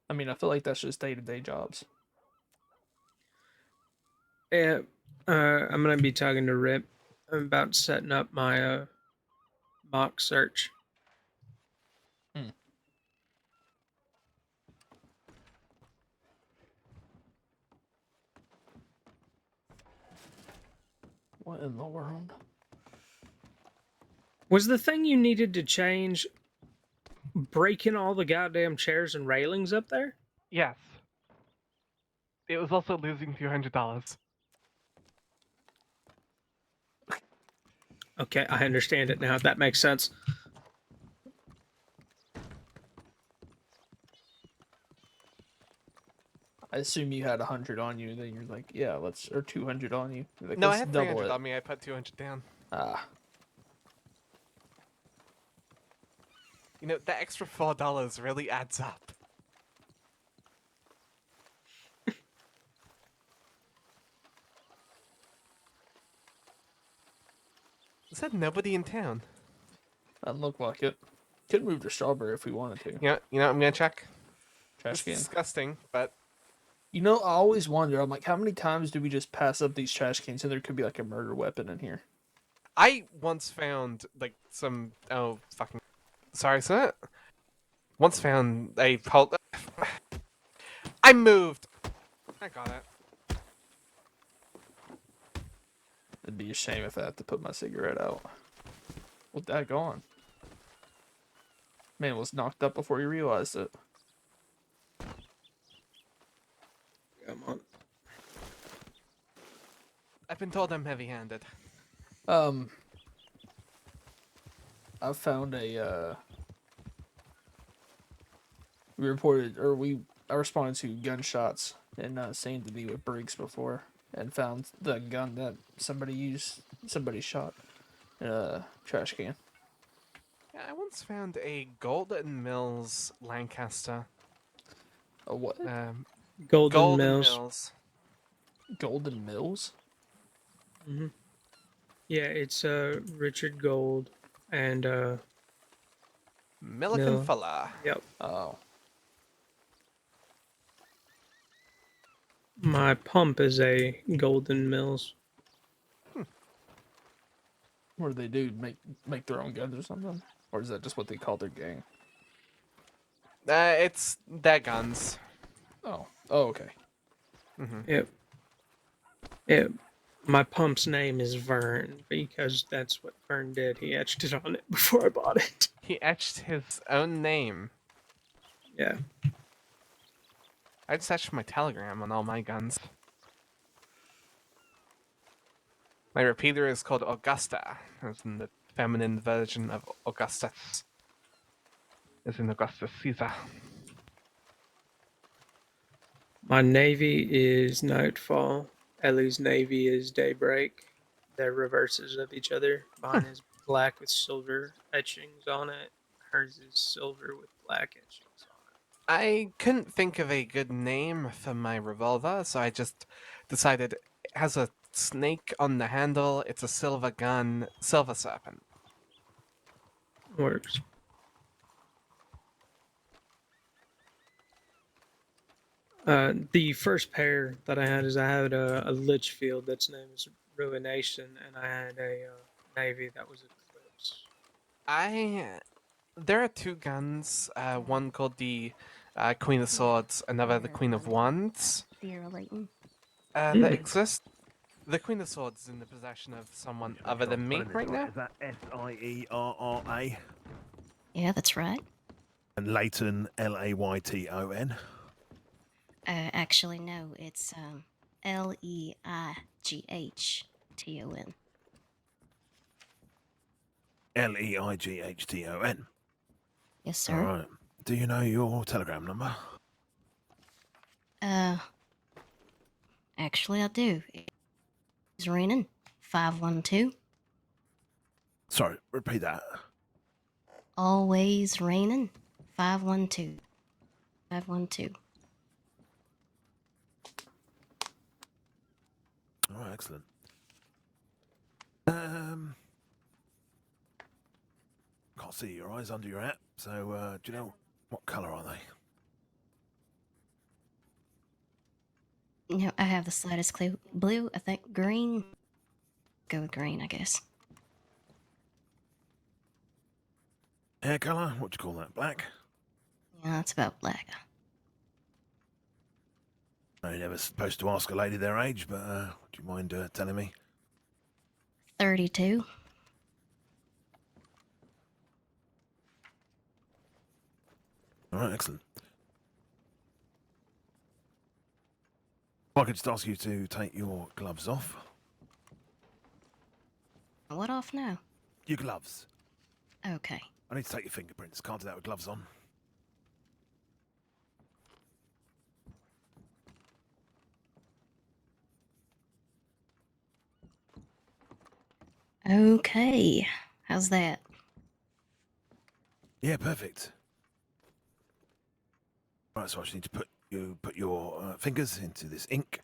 I mean, I feel like that's just day-to-day jobs. Yeah, I'm gonna be talking to Rip about setting up my mock search. What in the world? Was the thing you needed to change breaking all the goddamn chairs and railings up there? Yes. It was also losing $200. Okay, I understand it now. That makes sense. I assume you had 100 on you, then you're like, yeah, or 200 on you. You're like, No, I let's had double 300 it. on me. I put 200 down. Ah. You know, that extra $4 really adds up. Is that nobody in town? Doesn't look like it. Could move to Strawberry if we wanted to. You know, I'm gonna check. Trash can. It's disgusting, but You know, I always wonder, I'm like, how many times do we just pass up these trash cans and there could be like a murder weapon in here? I once found like some sorry, sir. Once found a I moved. I got it. It'd be a shame if I had to put my cigarette out. With that gone. Man was knocked up before he realized it. Come on. I've been told I'm heavy-handed. I found a I responded to gunshots in Saint Denis with Briggs before, and found the gun that somebody shot in a trash can. Yeah, I once found a Golden Mills Lancaster. A what? Golden Mills. Golden Mills? Mm-hmm. Yeah, it's Richard Gold and Milliken Fuller. Yep. Oh. My pump is a Golden Mills. What do they do? Make their own guns or something? Or is that just what they call their gang? It's their guns. Oh. Oh, okay. Mm-hmm. Yep. My pump's name is Vern because that's what Vern did. He etched it on it before I bought it. He etched his own name. Yeah. I just etched my telegram on all my guns. My repeater is called Augusta, as in the feminine version of Augustus. As in Augustus Caesar. My navy is Nightfall. Ellie's navy is Daybreak. They're reverses of each other. Mine is black with silver etchings on it. Hers is silver with black etchings on it. I couldn't think of a good name for my revolver, so I just decided it has a snake on the handle, it's a silver gun, Silver Serpent. Works. The first pair that I had is I had a Litchfield that's name is Ruination, and I had a Navy that was Eclipse. There are two guns. One called the Queen of Swords, another the Queen of Wands. That exist. The Queen of Swords is in the possession of someone other than me right now. Is that Sierra? Yeah, that's right. And Layton, Layton. Actually, no, it's Leighton. Leighton. Yes, sir. All right. Do you know your telegram number? Actually, I do. It's raining. 512. Sorry, repeat that. Always raining. 512. 512. All right, excellent. Can't see your eyes under your hat, so do you know what colour are they? No, I have the slightest clue. Blue, I think green. Go with green, I guess. Hair colour? What do you call that? Black? Yeah, that's about black. You're never supposed to ask a lady their age, but do you mind telling me? 32. All right, excellent. If I could just ask you to take your gloves off. What off now? Your gloves. Okay. I need to take your fingerprints. Can't do that with gloves on. Okay. How's that? Yeah, perfect. Right, so I just need to put your fingers into this ink.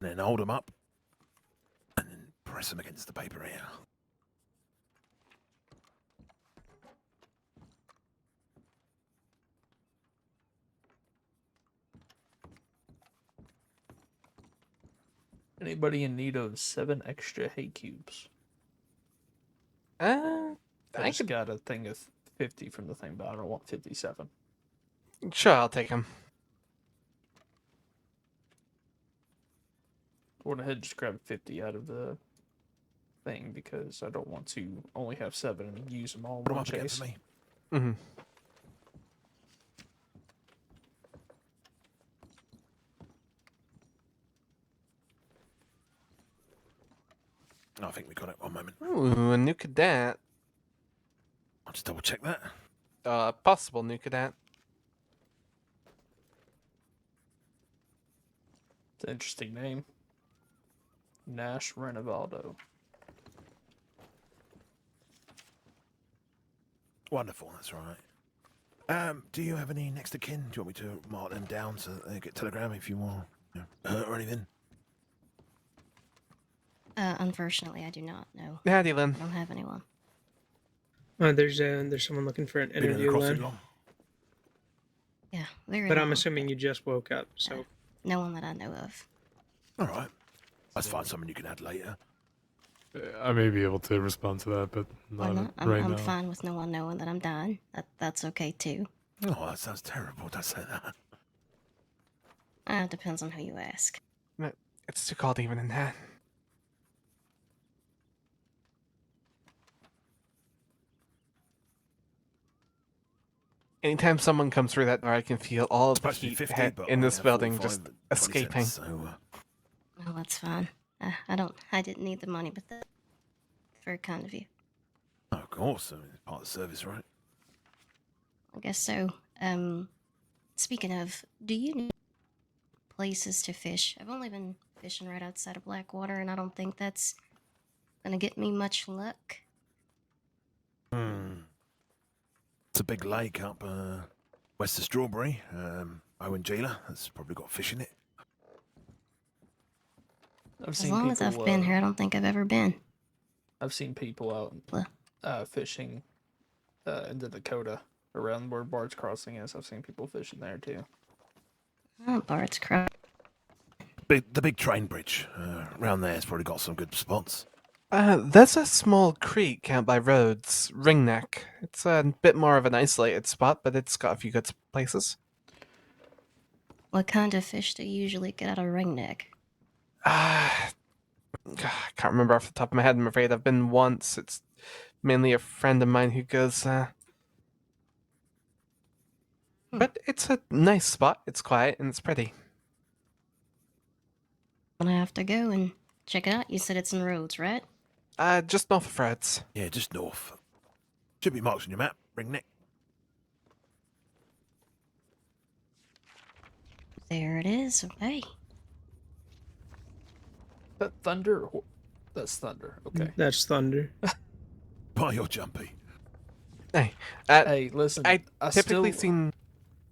And then hold them up. And then press them against the paper here. Anybody in need of 7 extra hay cubes? I just got a thing of 50 from the thing, but I don't want 57. Sure, I'll take them. I went ahead and just grabbed 50 out of the thing because I don't want to only have 7 and use them all in Put 'em one up again chase. for me. Mm-hmm. I think we got it. One moment. Ooh, a new cadet. I'll just double check that. Possible new cadet. It's an interesting name. Nash Renovaldo. Wonderful, that's right. Do you have any next of kin? Do you want me to mark them down so that they get telegram if you want, hurt or anything? Unfortunately, I do not know. Howdy, Lynn. I don't have anyone. There's someone looking for an Been in the interview, CrossFit Lynn. long? Yeah, very But I'm long. assuming you just woke up, so. No one that I know of. All right. Let's find someone you can add later. I may be able to respond to that, but Why not not? right I'm now. fine with no one knowing that I'm dying. That's okay too. Oh, that sounds terrible. Don't say that. It depends on who you ask. It's too cold even in that. Anytime someone comes through that door, I can feel all of the Supposed to be heat 50, but in I this have building 45, just 20 escaping. cents, so, Well, that's fine. I didn't need the money, but that's very kind of you. of course. I mean, it's part of the service, right? I guess so. Speaking of, do you know places to fish? I've only been fishing right outside of Blackwater, and I don't think that's gonna get me much luck. It's a big lake up west of Strawberry. Owen Jeeler. That's probably got fish in it. I've As seen long people. as I've been here, I don't think I've ever been. I've seen people out fishing into Dakota around where Bard's Crossing is. I've seen people fishing there too. Oh, Bard's Crossing. The big train bridge around there's probably got some good spots. There's a small creek out by Rhodes, Ringneck. It's a bit more of an isolated spot, but it's got a few good places. What kind of fish do you usually get out of Ringneck? I can't remember off the top of my head, I'm afraid. I've been once. It's mainly a friend of mine who goes there. But it's a nice spot. It's quiet and it's pretty. I'm gonna have to go and check it out. You said it's in Rhodes, right? Just north of Rhodes. Yeah, just north. Should be marked on your map, Ringneck. There it is. Okay. That thunder? That's thunder. Okay. That's thunder. Why you're jumpy. Hey, hey, listen. I typically still, seen.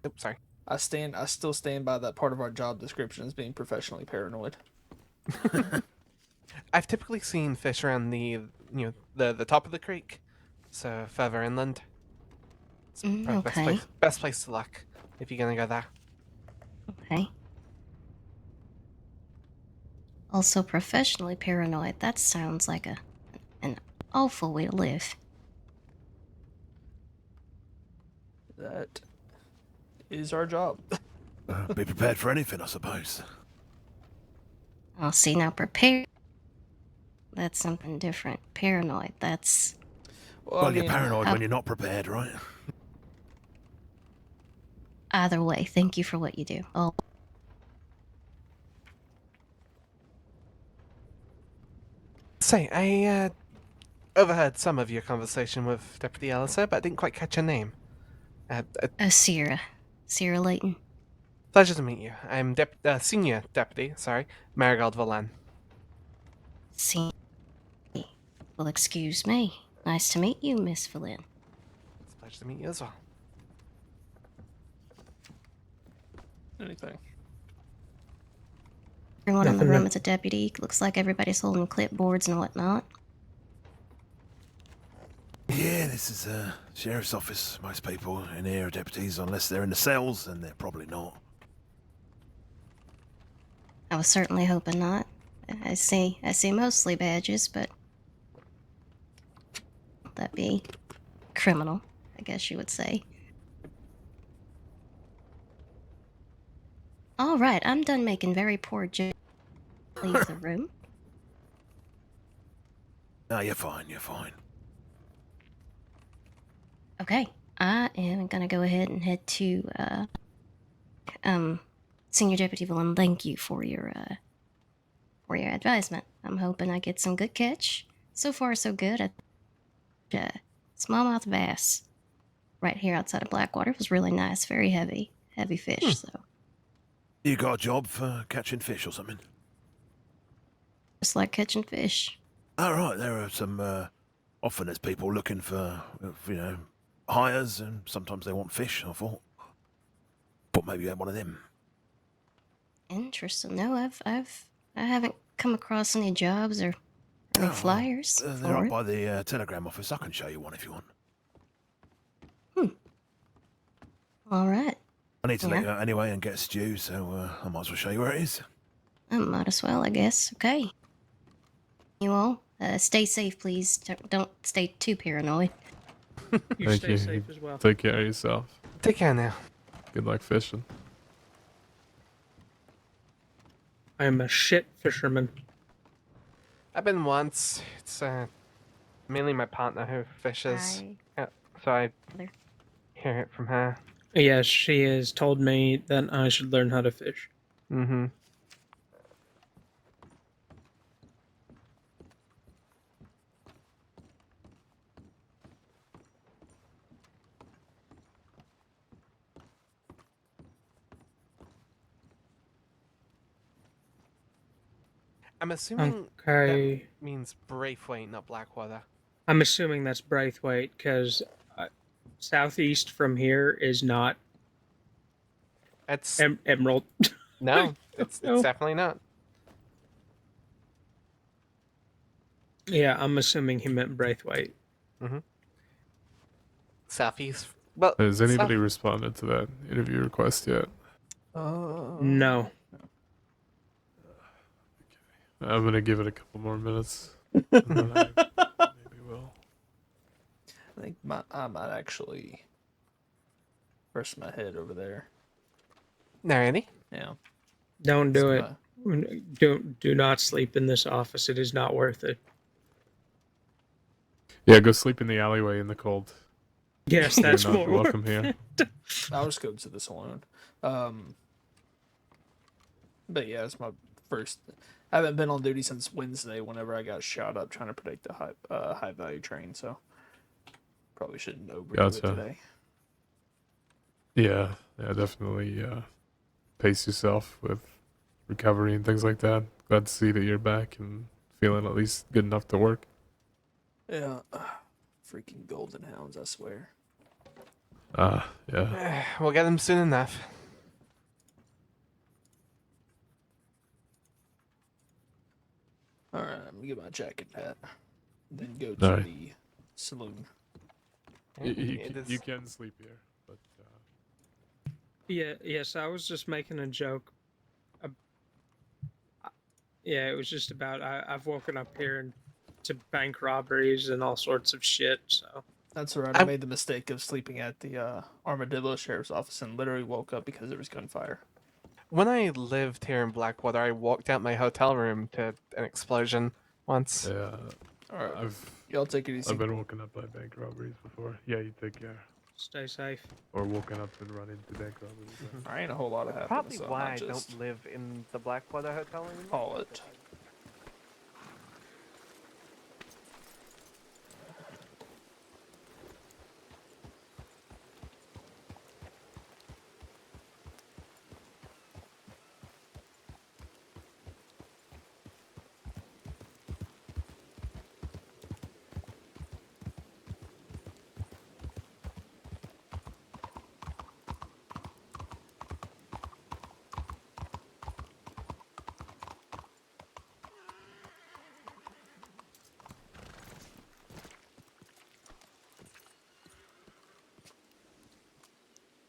Oops, sorry. I still stand by that part of our job description as being professionally paranoid. I've typically seen fish around the top of the creek, so further inland. It's probably okay. best place to look if you're gonna go there. Okay. Also, professionally paranoid. That sounds like an awful way to live. That is our job. Be prepared for anything, I suppose. Oh, see, now prepared. That's something different. Paranoid, that's... Well, you're paranoid when you're not prepared, right? Either way, thank you for what you do. Oh. Say, I overheard some of your conversation with Deputy Ellisa, but I didn't quite catch her name. Sierra. Sierra Layton. Pleasure to meet you. I'm Senior Deputy, Marigold Valan. See. Well, excuse me. Nice to meet you, Miss Valin. It's a pleasure to meet you as well. Anything. Everyone in the room is a deputy. Looks like everybody's holding clipboards and whatnot. Yeah, this is a sheriff's office. Most people in here are deputies, unless they're in the cells, and they're probably not. I was certainly hoping not. I see mostly badges, but that be criminal, I guess you would say. All right, I'm done making very poor jokes. Leave the room. No, you're fine. You're fine. Okay, I am gonna go ahead and head to Senior Deputy Villain. Thank you for your advisement. I'm hoping I get some good catch. So far, so good. Smallmouth bass right here outside of Blackwater was really nice. Very heavy fish. So You got a job for catching fish or something? just like catching fish. All right, there are some. Often there's people looking for, hires, and sometimes they want fish. I thought maybe you had one of them. Interesting. No, I haven't come across any jobs or any flyers. They're up by the telegram office. I can show you one if you want. All right. I need to let you out anyway and get a stew, so I might as well show you where it is. I might as well, I guess. Okay. You all, stay safe, please. Don't stay too paranoid. You stay safe as well. Take care of yourself. Take care now. Good luck fishing. I am a shit fisherman. I've been once. It's mainly my partner who fishes. Yeah, so I hear it from her. Yes, she has told me that I should learn how to fish. Mm-hmm. I'm assuming that means Braithwaite, not Blackwater. I'm assuming that's Braithwaite, because southeast from here is not It's Emerald. No, it's definitely not. Yeah, I'm assuming he meant Braithwaite. Mm-hmm. Southeast. Well, Has anybody South- responded to that interview request yet? No. I'm gonna give it a couple more minutes. And then I maybe will. I think I might actually press my head over there. Alrighty. Yeah. Don't do it. my- Do not sleep in this office. It is not worth it. Yeah, go sleep in the alleyway in the cold. Yes, You're that's not more welcome worth here. it. I'll just go to the saloon. But yeah, it's my first. I haven't been on duty since Wednesday. Whenever I got shot up trying to protect the high value train, so probably shouldn't overdo it Gotcha. today. Yeah, definitely pace yourself with recovery and things like that. Glad to see that you're back and feeling at least good enough to work. Yeah, freaking golden hounds! I swear. Yeah. We'll get them soon enough. All right, I'm gonna get my jacket and hat, then go to Alright. the saloon. You can sleep here, but Yes, I was just making a joke. Yeah, it was just about I've woken up here to bank robberies and all sorts of shit. So That's all right. I made the mistake of sleeping at the Armadillo Sheriff's Office and literally woke up because there was gunfire. When I lived here in Blackwater, I walked out my hotel room to an explosion once. yeah. All right, y'all take it easy. I've been woken up by bank robberies before. Yeah, you take care. stay safe. Or woken up and run into bank robberies. I ain't a whole lot of happiness. Probably so why I just don't live in the Blackwater hotel anymore. call it.